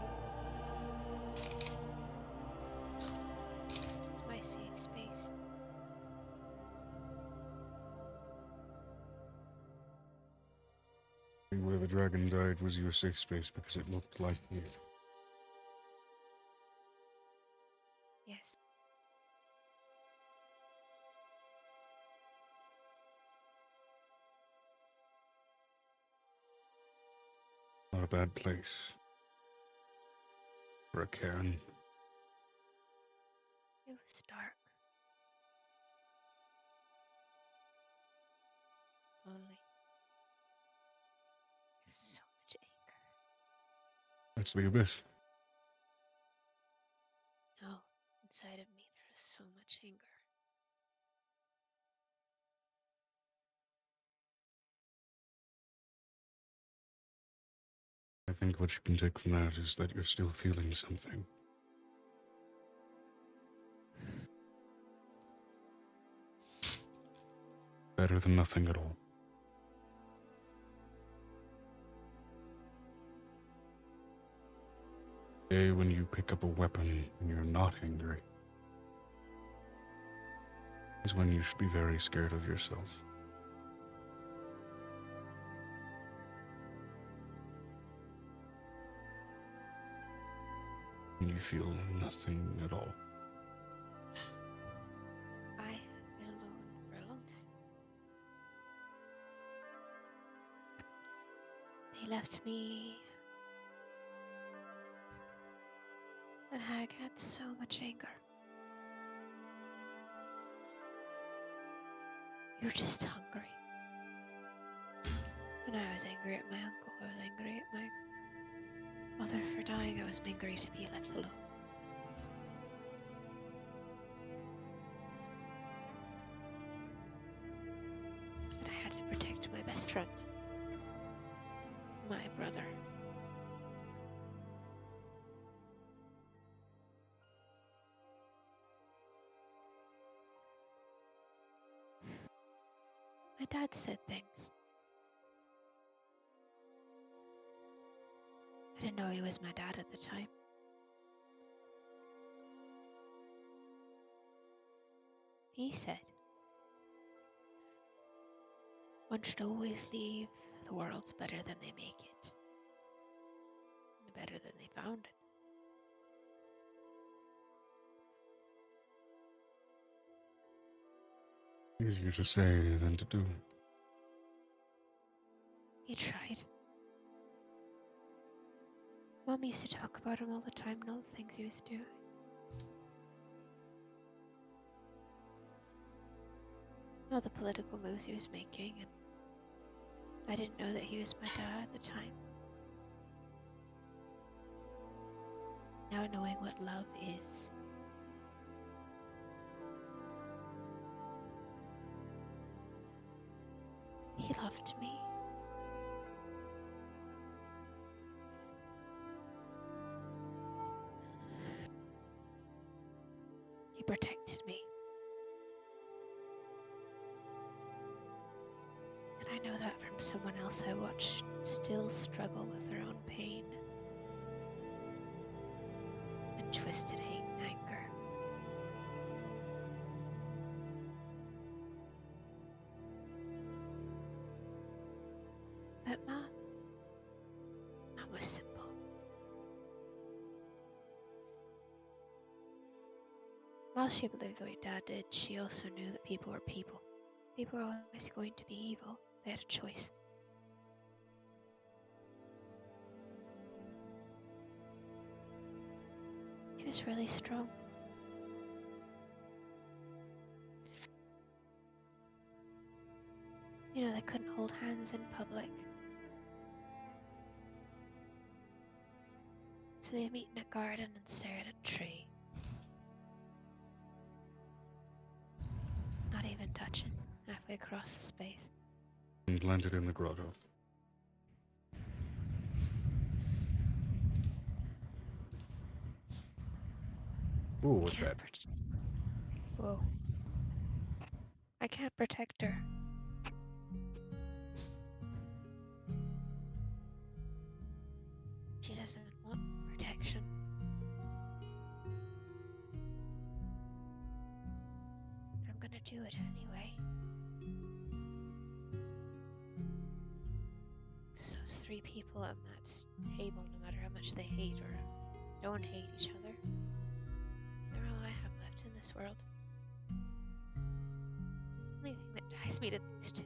It's my safe space. Where the dragon died was your safe space because it looked like here. Yes. Not a bad place. For a cairn. It was dark. Lonely. There's so much anger. That's the abyss. No, inside of me there is so much anger. I think what you can take from that is that you're still feeling something. Better than nothing at all. Day when you pick up a weapon and you're not angry is when you should be very scared of yourself. And you feel nothing at all. I have been alone for a long time. They left me. And I had so much anger. You're just hungry. When I was angry at my uncle, I was angry at my mother for dying. I was angry to be left alone. And I had to protect my best friend. My brother. My dad said things. I didn't know he was my dad at the time. He said, One should always leave the worlds better than they make it, and better than they found it. Easier to say than to do. He tried. Mom used to talk about him all the time and all the things he was doing. All the political moves he was making, and I didn't know that he was my dad at the time. Now knowing what love is, he loved me. He protected me. And I know that from someone else I watched still struggle with their own pain and twisted hate and anger. But Mom was simple. While she believed the way Dad did, she also knew that people were people. People were always going to be evil. They had a choice. She was really strong. You know, they couldn't hold hands in public. So they'd meet in a garden and stare at a tree. Not even touching, halfway across the space. And blended in the grotto. Ooh, what's that? Whoa. I can't protect her. She doesn't want protection. I'm gonna do it anyway. So if 3 people at that table, no matter how much they hate or don't hate each other, they're all I have left in this world. The only thing that ties me to these 2.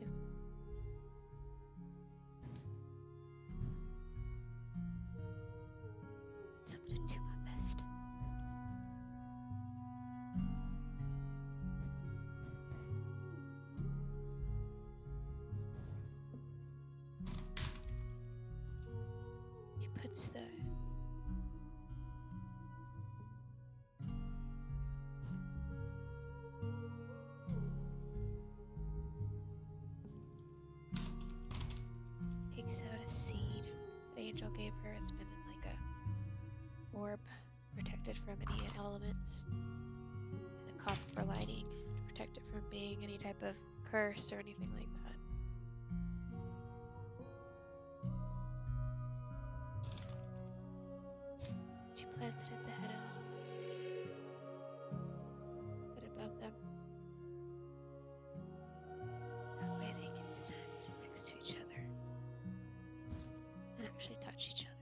So I'm gonna do my best. She puts the takes out a seed the angel gave her. It's been in like a orb, protected from any elements. And a copper lining to protect it from being any type of curse or anything like that. She plants it at the head of it above them. That way they can stand next to each other and actually touch each other.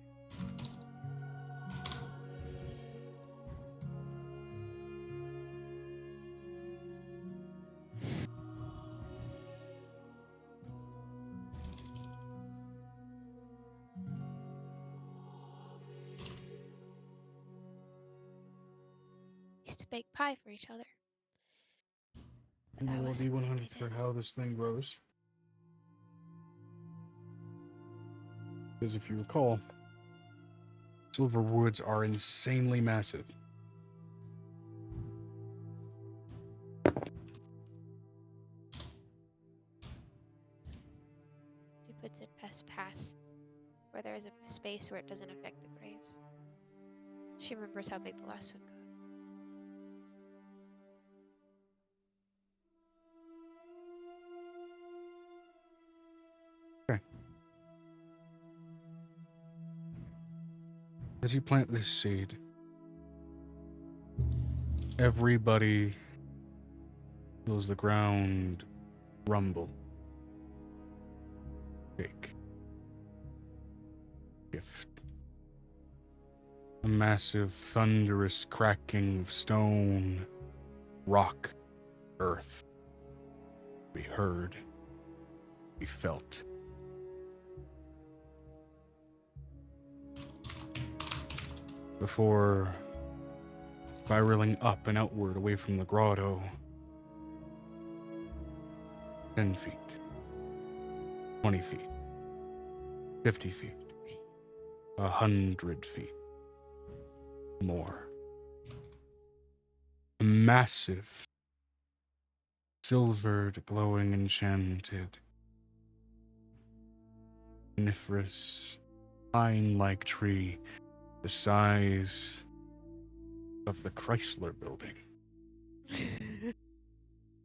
Used to bake pie for each other. But that Roll was D100 for how this thing grows. Because if you recall, silver woods are insanely massive. She puts it past where there is a space where it doesn't affect the graves. She remembers how big the last one got. As you plant this seed, everybody feels the ground rumble. Big shift. A massive, thunderous cracking of stone, rock, earth. We heard. We felt. Before spiraling up and outward away from the grotto. 10 feet. 20 feet. 50 feet. 100 feet. More. A massive, silvered, glowing, enchanted, coniferous, pine-like tree the size of the Chrysler Building.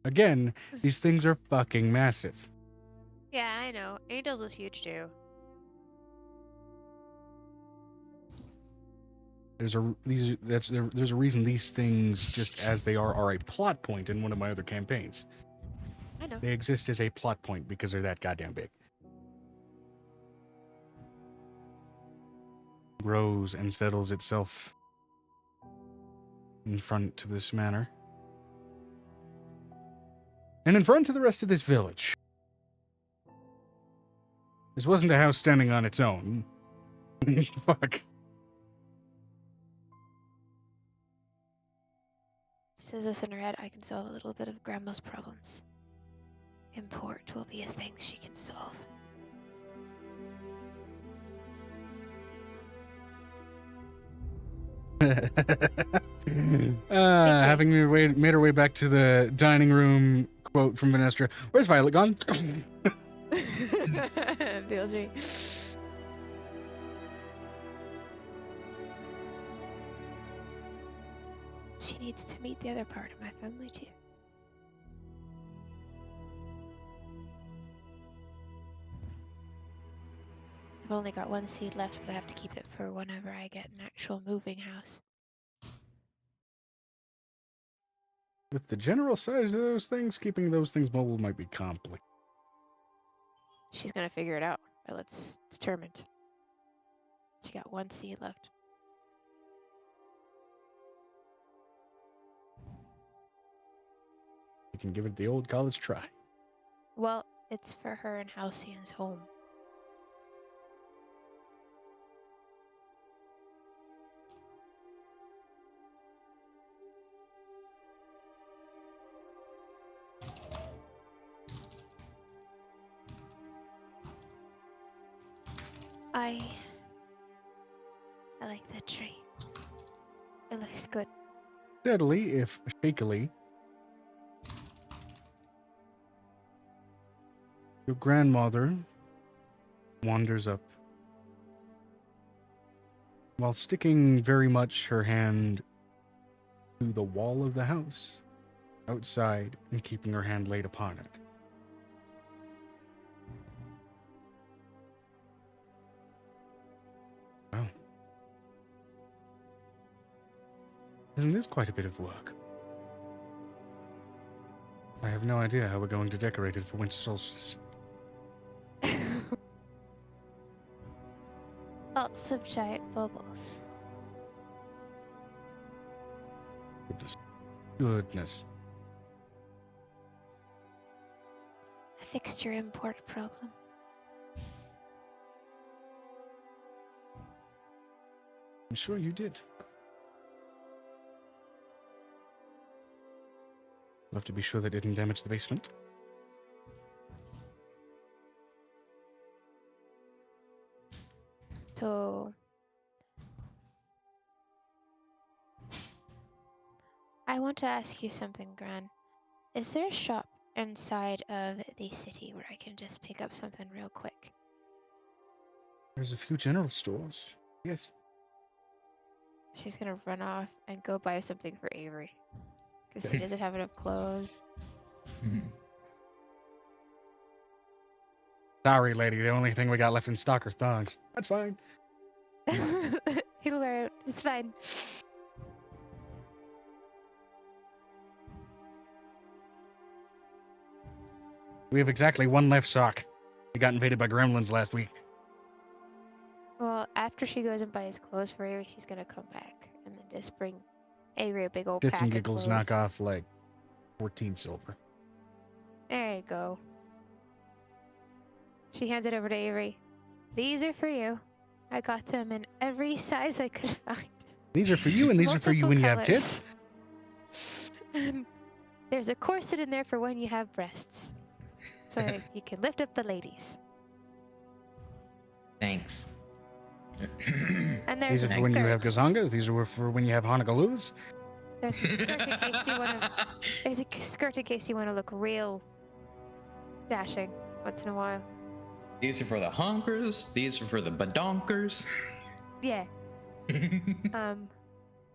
Again, these things are fucking massive. Yeah, I know. Angel's was huge too. There's a reason these things, just as they are a plot point in one of my other campaigns. I know. They exist as a plot point because they're that goddamn big. Grows and settles itself in front of this manor. And in front of the rest of this village. This wasn't a house standing on its own. Fuck. Says this in her head, I can solve a little bit of Grandma's problems. Import will be a thing she can solve. Having made her way back to the dining room, quote from Vanestra, "Where's Violet gone?" Feels me. She needs to meet the other part of my family too. I've only got one seed left, but I have to keep it for whenever I get an actual moving house. With the general size of those things, keeping those things mobile might be complicated. She's gonna figure it out. It's determined. She got one seed left. You can give it the old college try. Well, it's for her and Halcyon's home. I like that tree. It looks good. Steadily, if shakily, your grandmother wanders up while sticking very much her hand to the wall of the house outside and keeping her hand laid upon it. Well, isn't this quite a bit of work? I have no idea how we're going to decorate it for winter solstice. Lots of giant bubbles. Goodness. I fixed your import problem. I'm sure you did. Love to be sure they didn't damage the basement. So I want to ask you something, Gran. Is there a shop inside of the city where I can just pick up something real quick? There's a few general stores. Yes. She's gonna run off and go buy something for Avery. Because he doesn't have enough clothes. Sorry, lady. The only thing we got left in stock are thongs. That's fine. He'll wear it. It's fine. We have exactly one left sock. It got invaded by gremlins last week. Well, after she goes and buys clothes for Avery, she's gonna come back and then just bring Avery a big old Shits pack and of giggles clothes. knock off like 14 silver. There you go. She hands it over to Avery. These are for you. I got them in every size I could find. These are for you, and these are for you Multiple when you have colors. tits. And there's a corset in there for when you have breasts. So you can lift up the ladies. Thanks. And there's These are a for when you have skirt. gazongas. These are for when you have Hanagaloos. There's a skirt in case you want to. There's a skirt in case you want to look real dashing once in a while. These are for the honkers. These are for the badonkers. Yeah.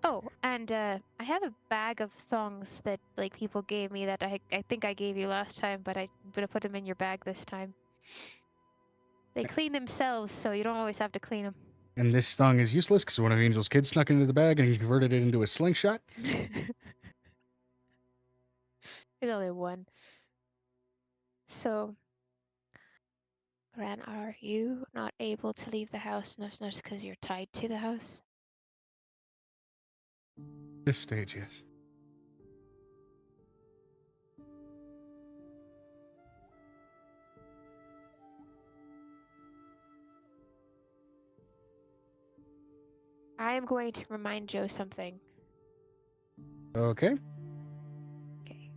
Oh, and I have a bag of thongs that like people gave me that I think I gave you last time, but I'm gonna put them in your bag this time. They clean themselves, so you don't always have to clean them. And this thong is useless because one of Angel's kids snuck into the bag and he converted it into a slingshot. There's only one. So, Gran, are you not able to leave the house just because you're tied to the house? This stage, yes. I am going to remind Joe something. Okay. Okay.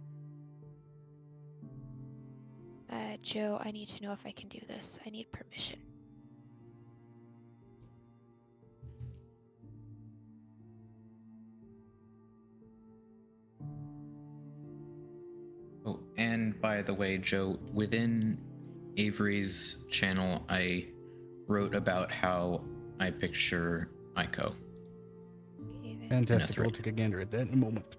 Joe, I need to know if I can do this. I need permission. Oh, and by the way, Joe, within Avery's channel, I wrote about how I picture Aiko. Okay, then. Fantastic. thread. We'll take a gander at that in a moment.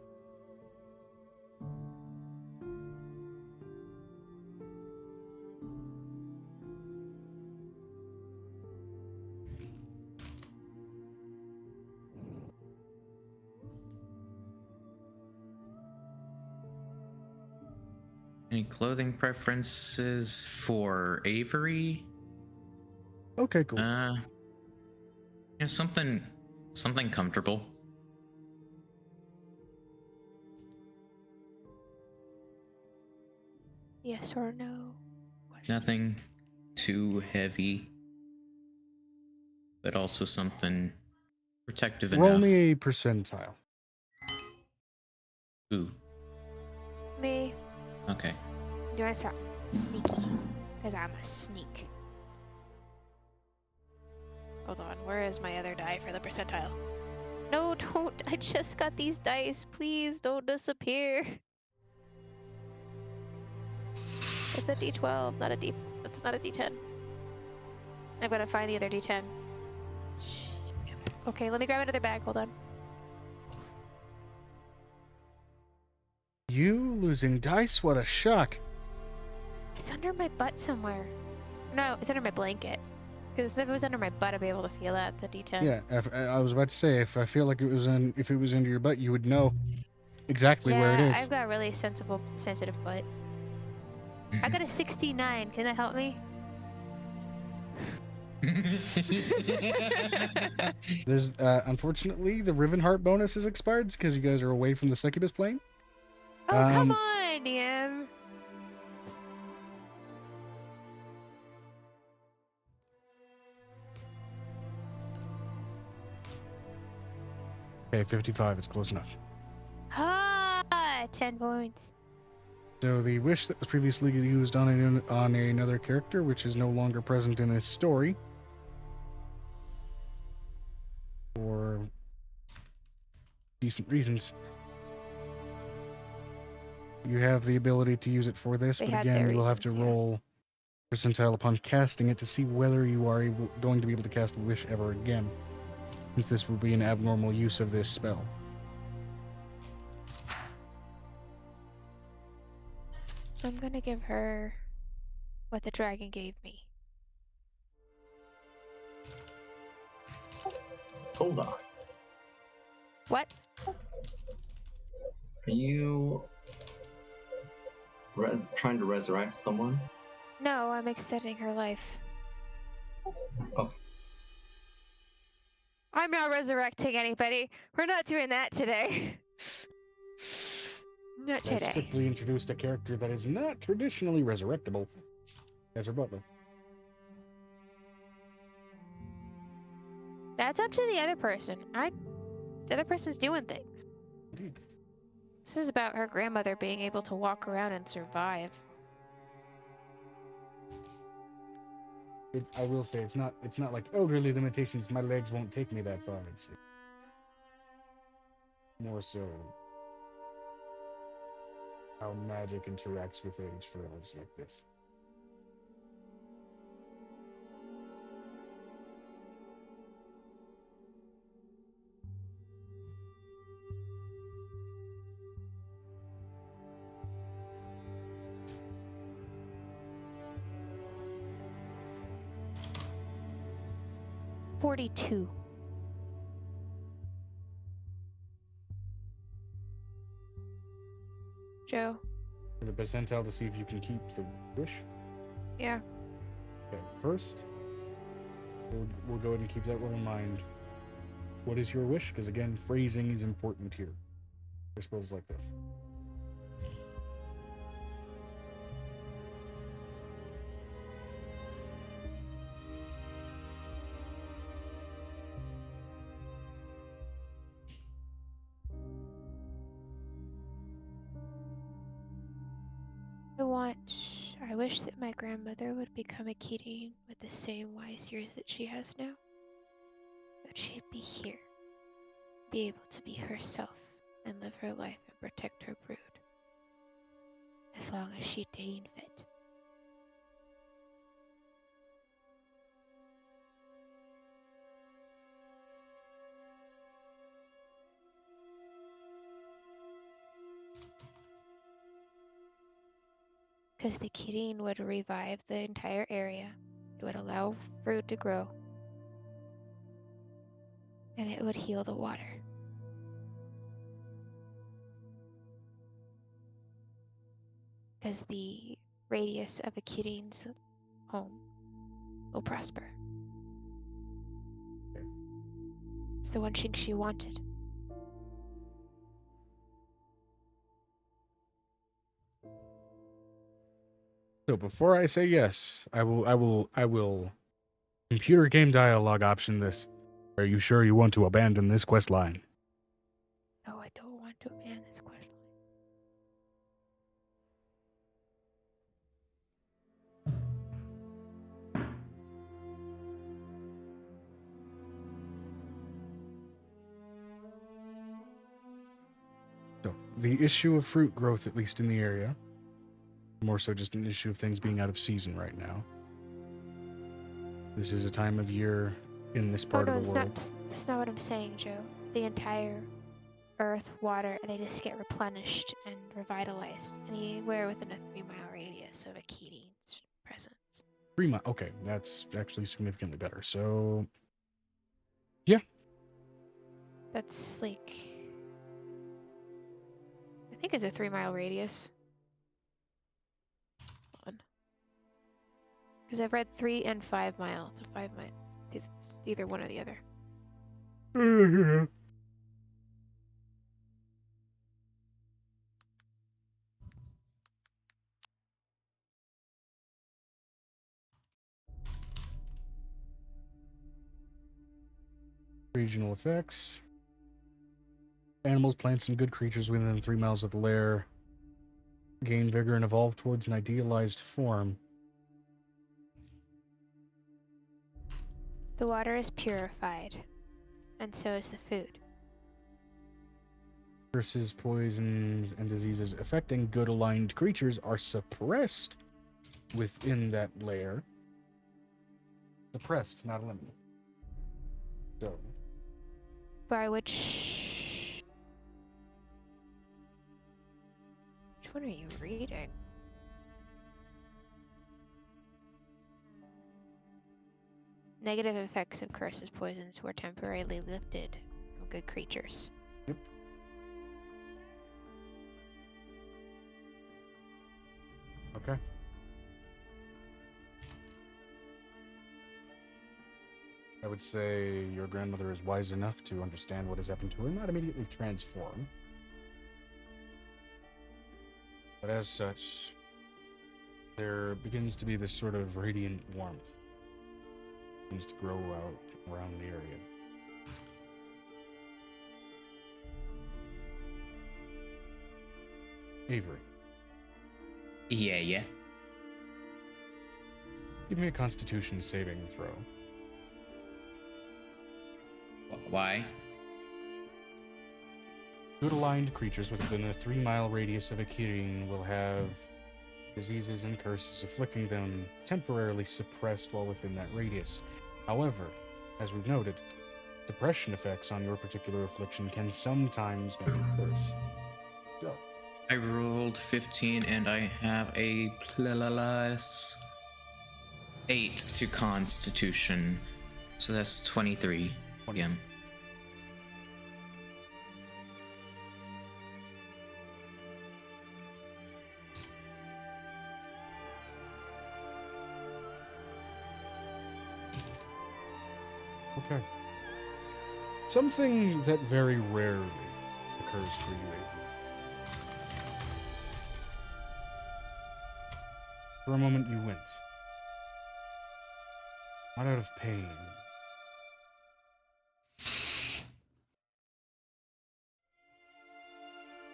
Any clothing preferences for Avery? Okay, cool. Something comfortable. Yes or no? Nothing too heavy, but also something protective Roll enough. me a percentile. Ooh, Me. okay. You want to start sneaky? Because I'm a sneak. Hold on, where is my other die for the percentile? No, don't. I just got these dice. Please don't disappear. It's a D12, not a D. It's not a D10. I've got to find the other D10. Okay, let me grab another bag. Hold on. You losing dice? What a shock. It's under my butt somewhere. No, it's under my blanket. Because if it was under my butt, I'd be able to feel that, the D10. Yeah, I was about to say, if I feel like if it was under your butt, you would know exactly where it is. I've got a really sensitive butt. I got a 69. Can that help me? There's, unfortunately, the Rivenheart bonus is expired because you guys are away from the succubus plane. Oh, come Um, on, DM. Okay, 55, it's close enough. Ah, 10 points. So the wish that was previously used on another character, which is no longer present in this story, for decent reasons. You have the ability to use it for this, They but had again, their you will have to reasons, yeah. roll percentile upon casting it to see whether you are going to be able to cast a wish ever again, since this will be an abnormal use of this spell. I'm gonna give her what the dragon gave me. Hold on. What? Are you trying to resurrect someone? No, I'm extending her life. Oh, I'm not resurrecting anybody. We're not doing that today. Not I today. strictly introduced a character that is not traditionally resurrectable as her butler. That's up to the other person. The other person's doing things. Indeed. This is about her grandmother being able to walk around and survive. I will say it's not like elderly limitations. My legs won't take me that far. It's more so how magic interacts with age for elves like this. "42." Joe. For the percentile to see if you can keep the wish. Yeah. Okay, first, we'll go ahead and keep that one in mind. What is your wish? Because again, phrasing is important here. For spells like this. I wish that my grandmother would become a Kirin with the same wise years that she has now. That she'd be here, be able to be herself and live her life and protect her brood. As long as she deign fit. Because the Kirin would revive the entire area. It would allow fruit to grow. And it would heal the water. Because the radius of a Kirin's home will prosper. It's the one thing she wanted. So before I say yes, I will computer game dialogue option this. Are you sure you want to abandon this quest line? No, I don't want to abandon this quest line. So the issue of fruit growth, at least in the area, more so just an issue of things being out of season right now. This is a time of year in this part of the world. That's not what I'm saying, Joe. The entire earth, water, they just get replenished and revitalized anywhere within a 3-mile radius of a Kirin's presence. 3 miles. Okay, that's actually significantly better. So, yeah. That's like, I think it's a 3-mile radius. Because I've read 3 and 5 mile to 5 mile. It's either one or the other. Regional effects. Animals, plants, and good creatures within 3 miles of the lair gain vigor and evolve towards an idealized form. The water is purified, and so is the food. Curses, poisons, and diseases affecting good aligned creatures are suppressed within that lair. Suppressed, not eliminated. So, By which one are you reading? Negative effects of curses, poisons were temporarily lifted from good creatures. yep. Okay. would say your grandmother is wise enough to understand what has happened to her, not immediately transform. But as such, there begins to be this sort of radiant warmth. Begins to grow out around the area. Avery, Yeah. give me a Constitution saving throw. Why? Good aligned creatures within a 3-mile radius of a Kirin will have diseases and curses afflicting them temporarily suppressed while within that radius. However, as we've noted, suppression effects on your particular affliction can sometimes make it worse. So, I rolled 15 and I have a plus 8 to Constitution. So that's 23 again. okay. Something that very rarely occurs for you, Avery. For a moment you wince. Not out of pain.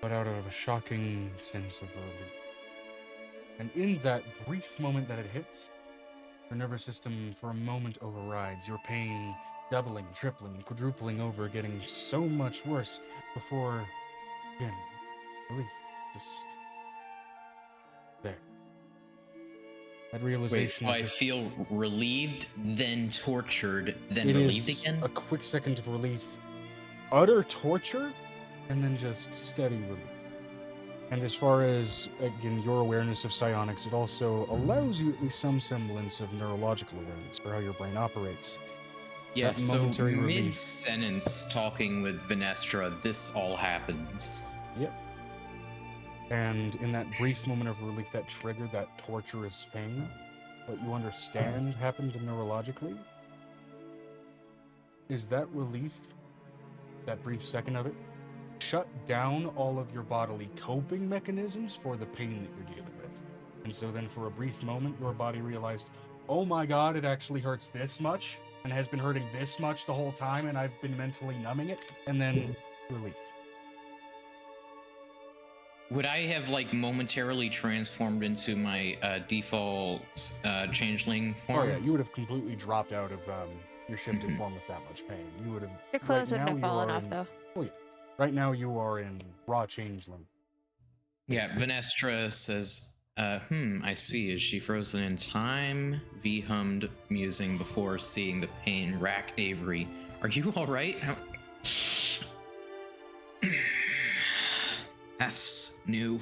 But out of a shocking sense of relief. And in that brief moment that it hits, your nervous system for a moment overrides, your pain doubling, tripling, quadrupling over, getting so much worse before, again, relief. Just there. That Wait, realization so of I just feel relieved, then tortured, then it relieved is again? a quick second of relief, utter torture, and then just steady relief. And as far as, again, your awareness of psionics, it also allows you at least some semblance of neurological awareness for how your brain operates. Yeah, that so momentary relief. mid-sentence talking with Venestra, this all happens. Yep. And in that brief moment of relief that triggered that torturous pain, what you understand happened neurologically is that relief, that brief second of it, shut down all of your bodily coping mechanisms for the pain that you're dealing with. And so then for a brief moment, your body realized, oh my god, it actually hurts this much, and has been hurting this much the whole time, and I've been mentally numbing it, and then relief. Would I have like momentarily transformed into my default changeling form? Oh yeah, you would have completely dropped out of your shifted form with that much pain. You would have. Your clothes right wouldn't now have you fallen are off, in- though. Oh yeah. Right now you are in raw changeling. Yeah, Venestra says, I see. Is she frozen in time? V hummed, musing before seeing the pain rack Avery. Are you alright? That's new.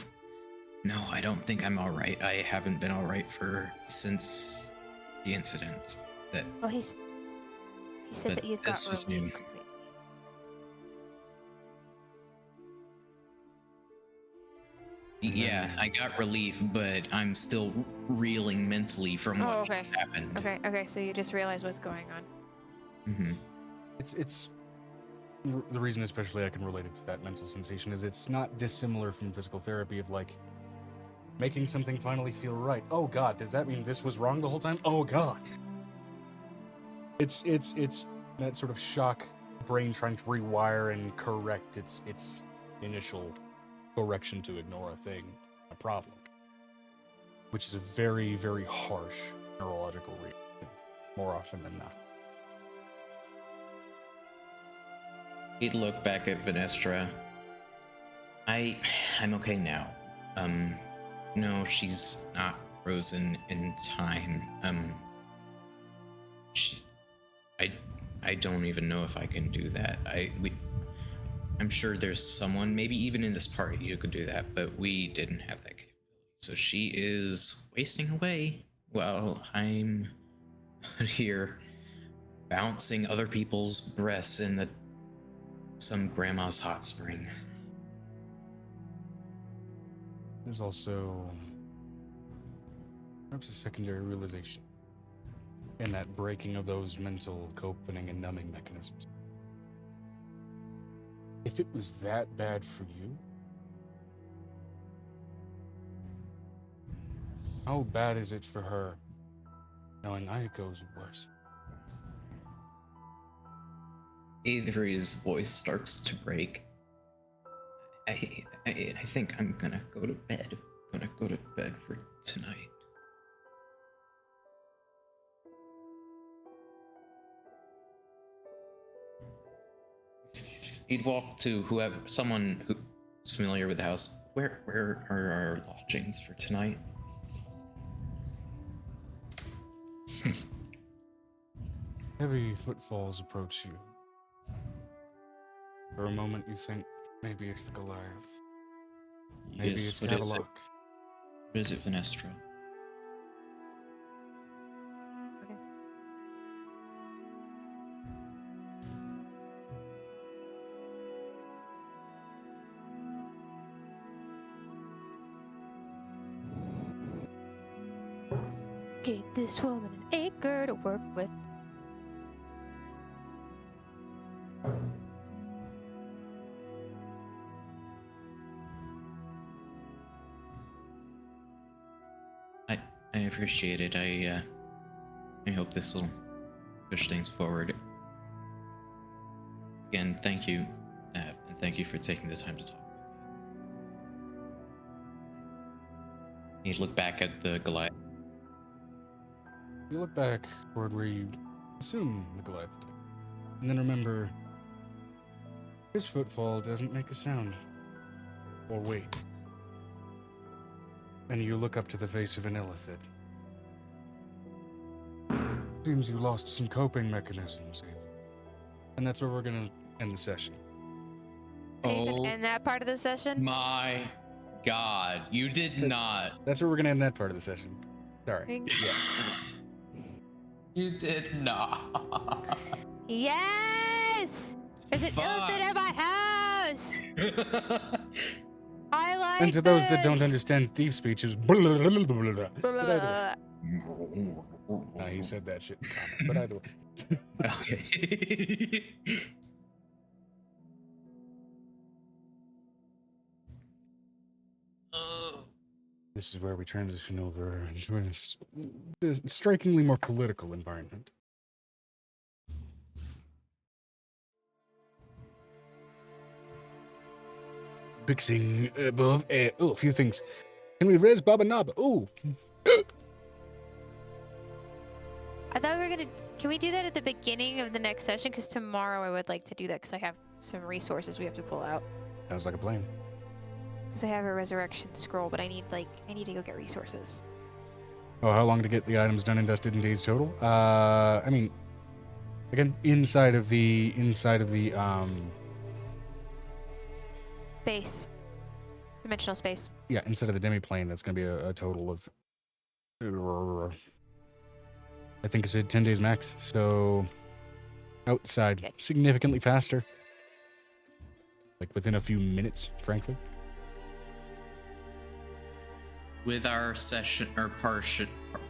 No, I don't think I'm alright. I haven't been alright since the incident. Oh, he said But that you've got this was relief new. completely. Yeah, I got relief, but I'm still reeling mentally from Oh, what okay. just happened. Okay, so you just realize what's going on. Mm-hmm. It's the reason especially I can relate it to that mental sensation is it's not dissimilar from physical therapy of like making something finally feel right. Oh god, does that mean this was wrong the whole time? Oh god. It's that sort of shock brain trying to rewire and correct its initial correction to ignore a problem, which is a very, very harsh neurological reaction, more often than not. He'd look back at Venestra. I'm okay now. No, she's not frozen in time. I don't even know if I can do that. I'm sure there's someone, maybe even in this party, who could do that, but we didn't have that capability. So she is wasting away while I'm here bouncing other people's breasts in some grandma's hot spring. There's also perhaps a secondary realization. and that breaking of those mental coping and numbing mechanisms. If it was that bad for you, how bad is it for her knowing Aiko's worse? Avery's voice starts to break. I think I'm gonna go to bed. Gonna go to bed for tonight. He'd walk to someone who's familiar with the house. Where are our lodgings for tonight? Heavy footfalls approach you. For a moment, you think maybe it's the Goliath. Maybe Yes, it's what is it? Catalog. What is it, Venestra? Gave this woman an acre to work with. I appreciate it. I hope this will push things forward. Again, thank you, and thank you for taking the time to talk with me. You look back at the Goliath. You look back toward where you assume the Goliath did, and then remember his footfall doesn't make a sound or weight. And you look up to the face of an illithid. Seems you lost some coping mechanisms, Ava. And that's where we're gonna end the session. Oh And that part of the session? my God, you did not. That's where we're gonna end that part of the session. Sorry. Thank- Yeah. You did not. Yes! There's an Fuck. elephant at my house! I like And to those that don't this! understand Steve's speech, is blah, blah, blah, blah, blah, blah. But either way. Blah. He said that shit in comment. But either way. Okay. This is where we transition over into a strikingly more political environment. Fixing above. Oh, a few things. Can we res Baba Naba? Oh, I thought we were gonna. Can we do that at the beginning of the next session? Because tomorrow I would like to do that because I have some resources we have to pull out. sounds like a plan. Because I have a resurrection scroll, but I need to go get resources. Oh, how long to get the items done and dusted in days total? I mean, again, inside of the Space. Dimensional space. yeah, instead of the demi-plane, that's going to be a total of, I think I said 10 days max. So outside, Okay. significantly faster. Like within a few minutes, frankly. With our session or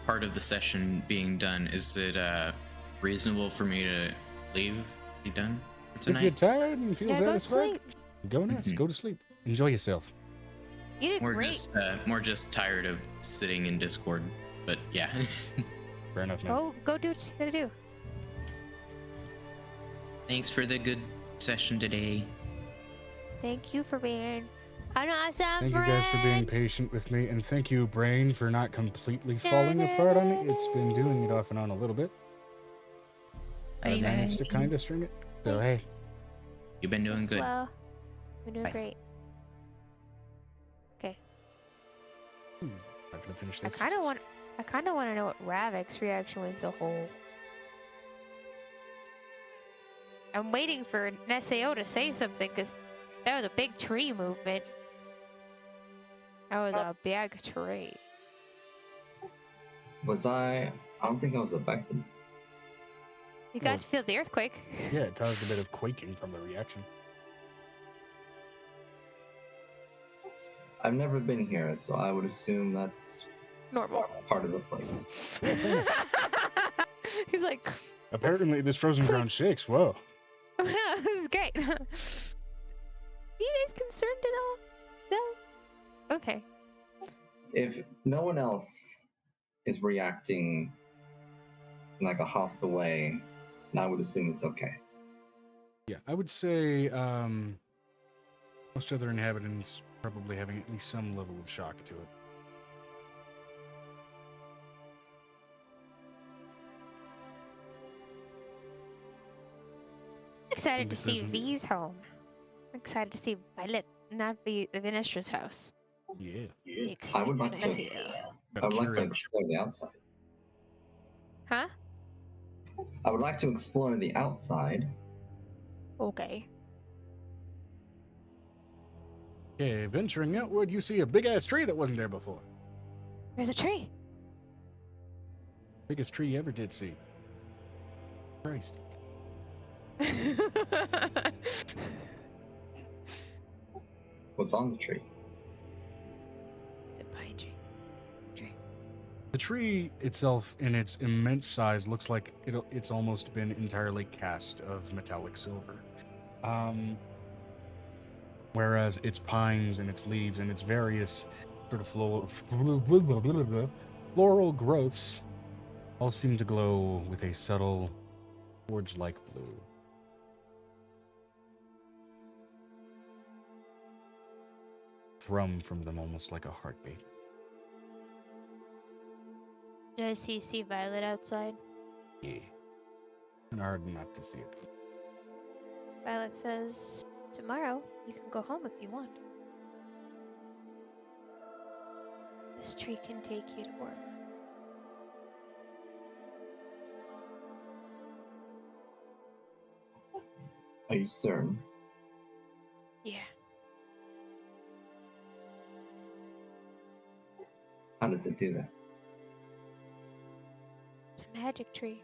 part of the session being done, is it reasonable for me to leave? Be done for If you're tonight? tired and feel Yeah, go to satisfied, sleep. go nuts. Mhm. Go to sleep. Enjoy yourself. You did We're great. just tired of sitting in Discord. But yeah. Fair enough, man. Go do what you gotta do. Thanks for the good session today. Thank you for being an awesome Thank you guys for being friend. patient with me, and thank you, Brain, for not completely falling apart on me. It's been doing it off and on a little bit. I managed to kind of string it. So, hey, You've been doing Yes, good. Well, you're doing Bye. great. Okay. I'm not going to finish I that kind of sentence. want to know what Ravik's reaction was. The whole. I'm waiting for an SAO to say something because that was a big tree movement. That was a big tree. Was I don't think I was affected. You got Well, to feel the earthquake. Yeah, it caused a bit of quaking from the reaction. I've never been here, so I would assume that's Normal. part of the place. He's like, Apparently, this frozen ground shakes. Whoa. oh, yeah, this is great. Are you guys concerned at all? No? Okay. If no one else is reacting in like a hostile way, then I would assume it's okay. Yeah, I would say most other inhabitants probably having at least some level of shock to it. Excited to This see isn't- V's home. I'm excited to see Violet, not Venestra's house. Yeah. I would like to. Out I of would like to curiosity. explore the outside. Huh? I would like to explore the outside. Okay. Okay, venturing outward, you see a big-ass tree that wasn't there before. There's a tree. Biggest tree you ever did see. Christ. What's on the tree? It's a pine tree. The tree itself, in its immense size, looks like it's almost been entirely cast of metallic silver. Whereas its pines and its leaves and its various sort of floral growths all seem to glow with a subtle forge-like blue. Thrum from them almost like a heartbeat. Does he see Violet outside? Yeah. And hard not to see it. Violet says, tomorrow you can go home if you want. This tree can take you to work. Are you certain? Yeah. How does it do that? It's a magic tree.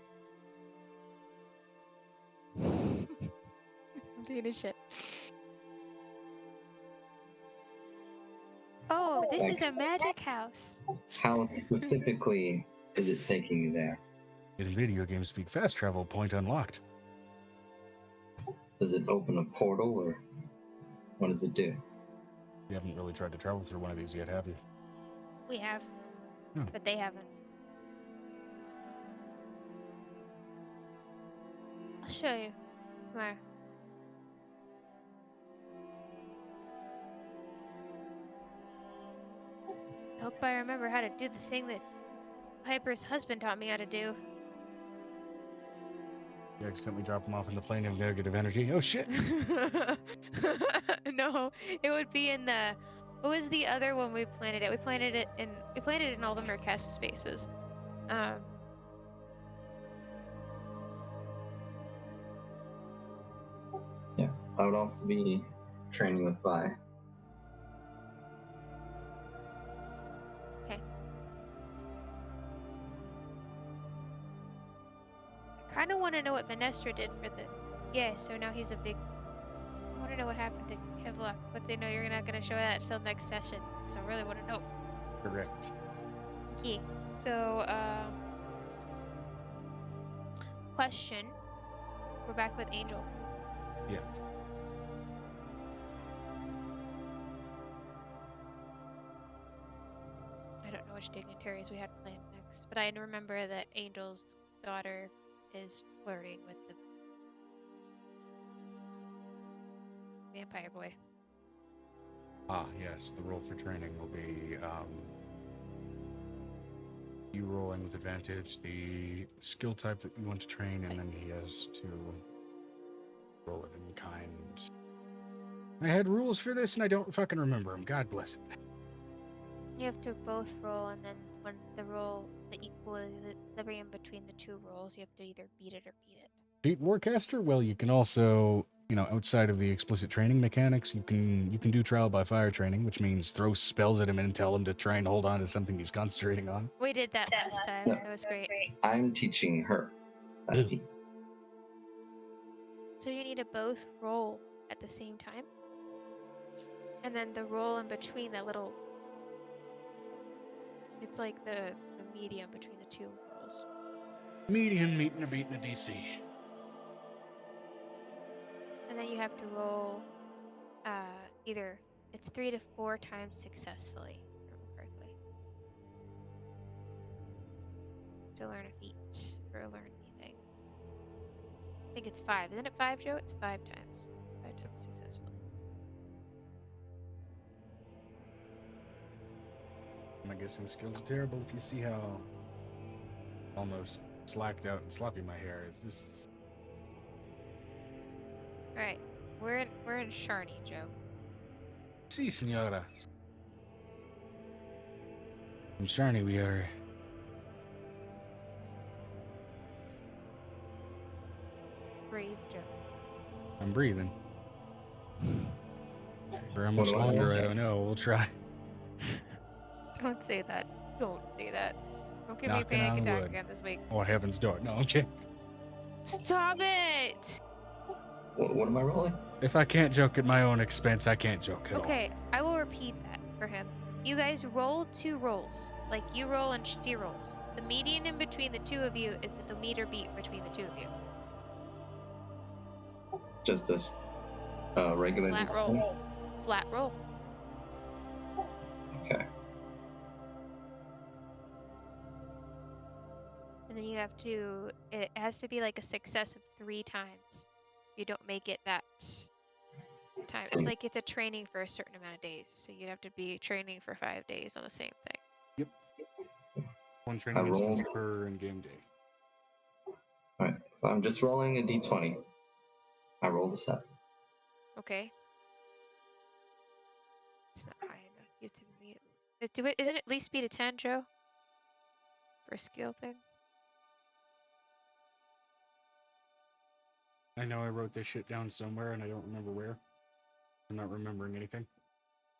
Being a shit. Oh, this is a magic house. How specifically is it taking you there? In video games speak, fast travel point unlocked. Does it open a portal or what does it do? You haven't really tried to travel through one of these yet, have you? We have, Hmm. but they haven't. I'll show you tomorrow. Hope I remember how to do the thing that Piper's husband taught me how to do. You accidentally drop them off in the plane of negative energy. Oh shit! No, it would be in the. What was the other one we planted it? We planted it in all the Mercast spaces. Yes, I would also be training with Vi. Okay. I kind of want to know what Venestra did for the. Yeah, so now he's a big. I want to know what happened to Kevlock, but they know you're not going to show that till next session, so I really want to know. Correct. Okay. So, question. We're back with Angel. Yeah. I don't know which dignitaries we had planned next, but I remember that Angel's daughter is flirting with the vampire boy. Ah, yes. The roll for training will be you rolling with advantage, the skill type that you want to train, and then he has to roll it in kind. I had rules for this and I don't fucking remember them. God bless it. You have to both roll, and then when the equilibrium between the two rolls, you have to either beat it or beat it. Beat Warcaster? Well, you can also, outside of the explicit training mechanics, you can do trial by fire training, which means throw spells at him and tell him to try and hold on to something he's concentrating on. We did that last time. No. That was great. I'm teaching her that Ooh. feat. So you need to both roll at the same time. And then the roll in between that little... It's like the medium between the two rolls. Median meeting a beat in a DC. And then you have to roll either it's 3 to 4 times successfully, if I remember correctly, to learn a feat or learn anything. I think it's 5. Isn't it 5, Joe? It's 5 times. 5 times successfully. My guessing skills are terrible if you see how almost slacked out and sloppy my hair is. This is All right, we're in Sharney, Joe. Si, senora. In Sharney, we are. Breathe, Joe. I'm breathing. For how What much do I longer, say? I don't know. We'll try. Don't say that. Don't say that. Don't give me a Knocking panic on attack wood. again this week. Oh, heaven's door. No, I'm kidding. Stop it! What am I rolling? If I can't joke at my own expense, I can't joke at all. Okay, I will repeat that for him. You guys roll 2 rolls. Like you roll and she rolls. The median in between the 2 of you is the meter beat between the 2 of you. Just this regular Flat D20? roll. Flat roll. Okay. And then you have to, it has to be like a success of 3 times. You don't make it that time. It's like it's a training for a certain amount of days. So you'd have to be training for 5 days on the same thing. One I training instance rolled. per in-game day. Alright. If I'm just rolling a D20. I rolled a 7. Okay. It's not high enough. You have to meet it. Isn't it at least speed of 10, Joe? For a skill thing? I know I wrote this shit down somewhere and I don't remember where. I'm not remembering anything.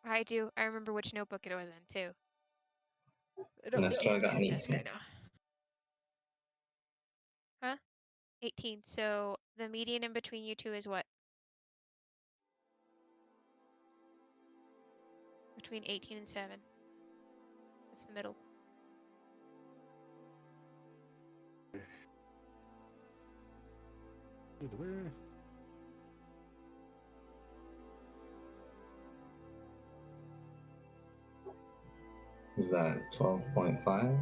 I do. I remember which notebook it was in, too. I And don't that's have why I it got on an my desk 18. right now. Huh? 18. So the median in between you two is what? Between 18 and 7. That's the middle. Is that 12.5?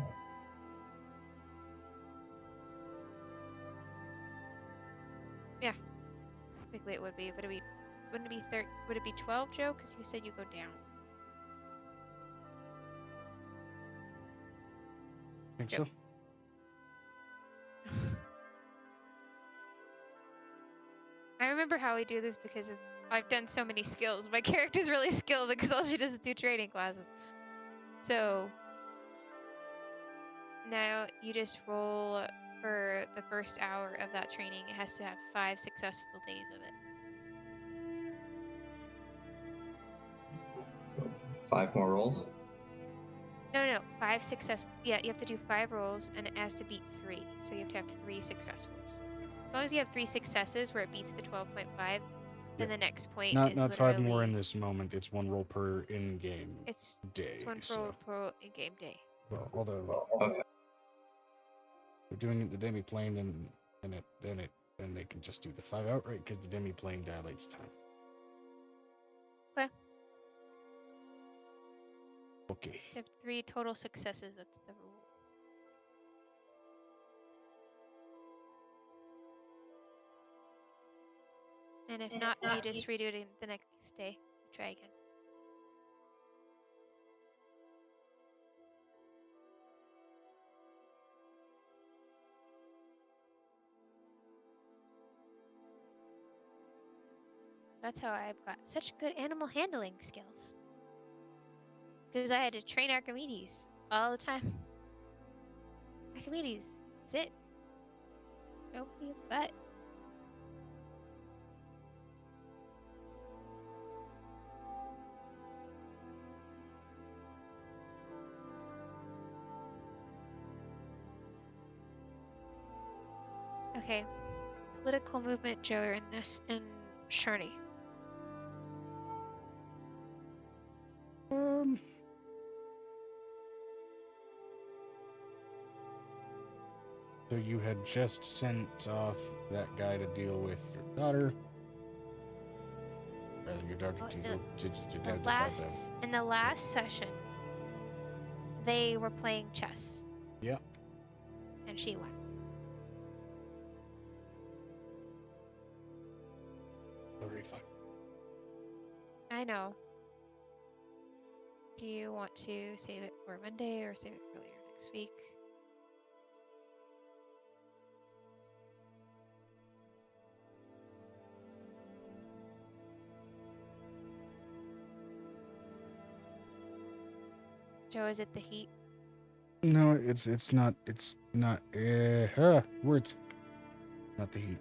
Technically it would be, but wouldn't it be would it be 12, Joe? Because you said you go down. Think Yep. so? I remember how we do this because I've done so many skills. My character's really skilled because all she does is do training classes. So now you just roll for the first hour of that training. It has to have 5 successful days of it. So 5 more rolls? No, 5 successful. Yeah, you have to do 5 rolls and it has to beat 3. So you have to have 3 successfuls. As long as you have 3 successes where it beats the 12.5, Yep. then the next point Not is 5 more in literally- this moment. It's 1 roll per in-game It's day. 1 So, pro in-game day. well, although Okay. we're doing it the demi-plane, then they can just do the 5 outright because the demi-plane dilates time. Okay. Okay. You have 3 total successes. That's the rule. And if not, you just redo it in the next day. Try again. That's how I've got such good animal handling skills. Because I had to train Archimedes all the time. Archimedes, sit. Don't be a butt. Okay. Political movement, Joe, are in this in Sharney. So you had just sent off that guy to deal with your daughter. Rather, your daughter Well, to the- your The dad last in the last session, they were playing chess, Yeah. and she won. Very fun. I know. Do you want to save it for Monday or save it for later next week? Joe, is it the heat? No, it's not words. Not the heat.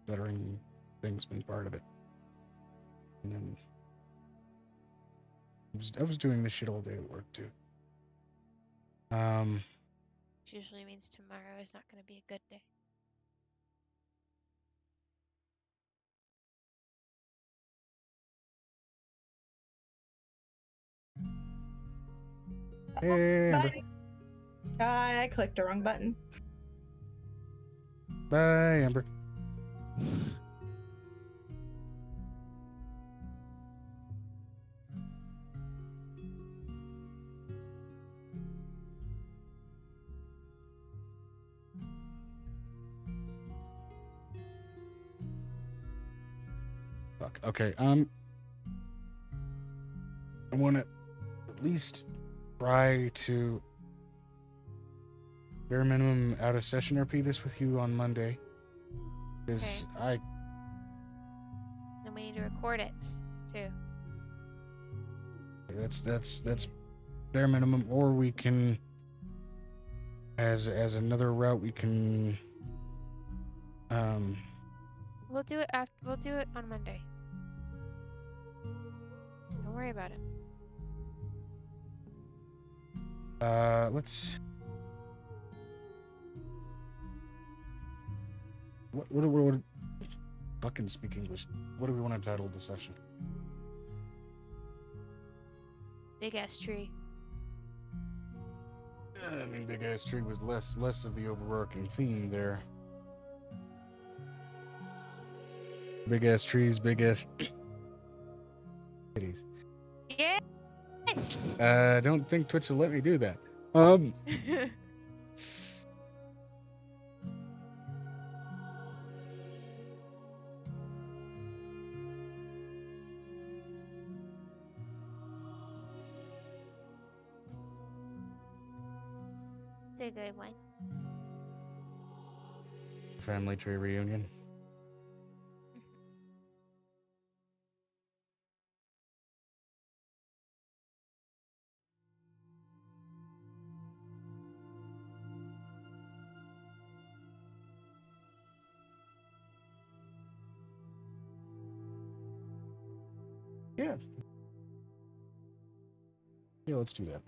Stuttering thing's been part of it. And then I was doing this shit all day at work too. Which usually means tomorrow is not going to be a good day. Hey, Amber. I clicked the wrong button. Bye, Amber. Fuck. Okay. I want to at least try to bare minimum out of session RP this with you on Monday. Because Okay. Then we need to record it too. that's bare minimum, or we can as another route we can We'll do it after. We'll do it on Monday. Don't worry about it. let's what fucking speak English. What do we want to title the session? Big ass tree. I mean, Big Ass Tree was less of the overarching theme there. Big ass trees, big ass titties. Yes. Don't think Twitch will let me do that. It's a good one. Family tree reunion. Yeah. Yeah, let's do that.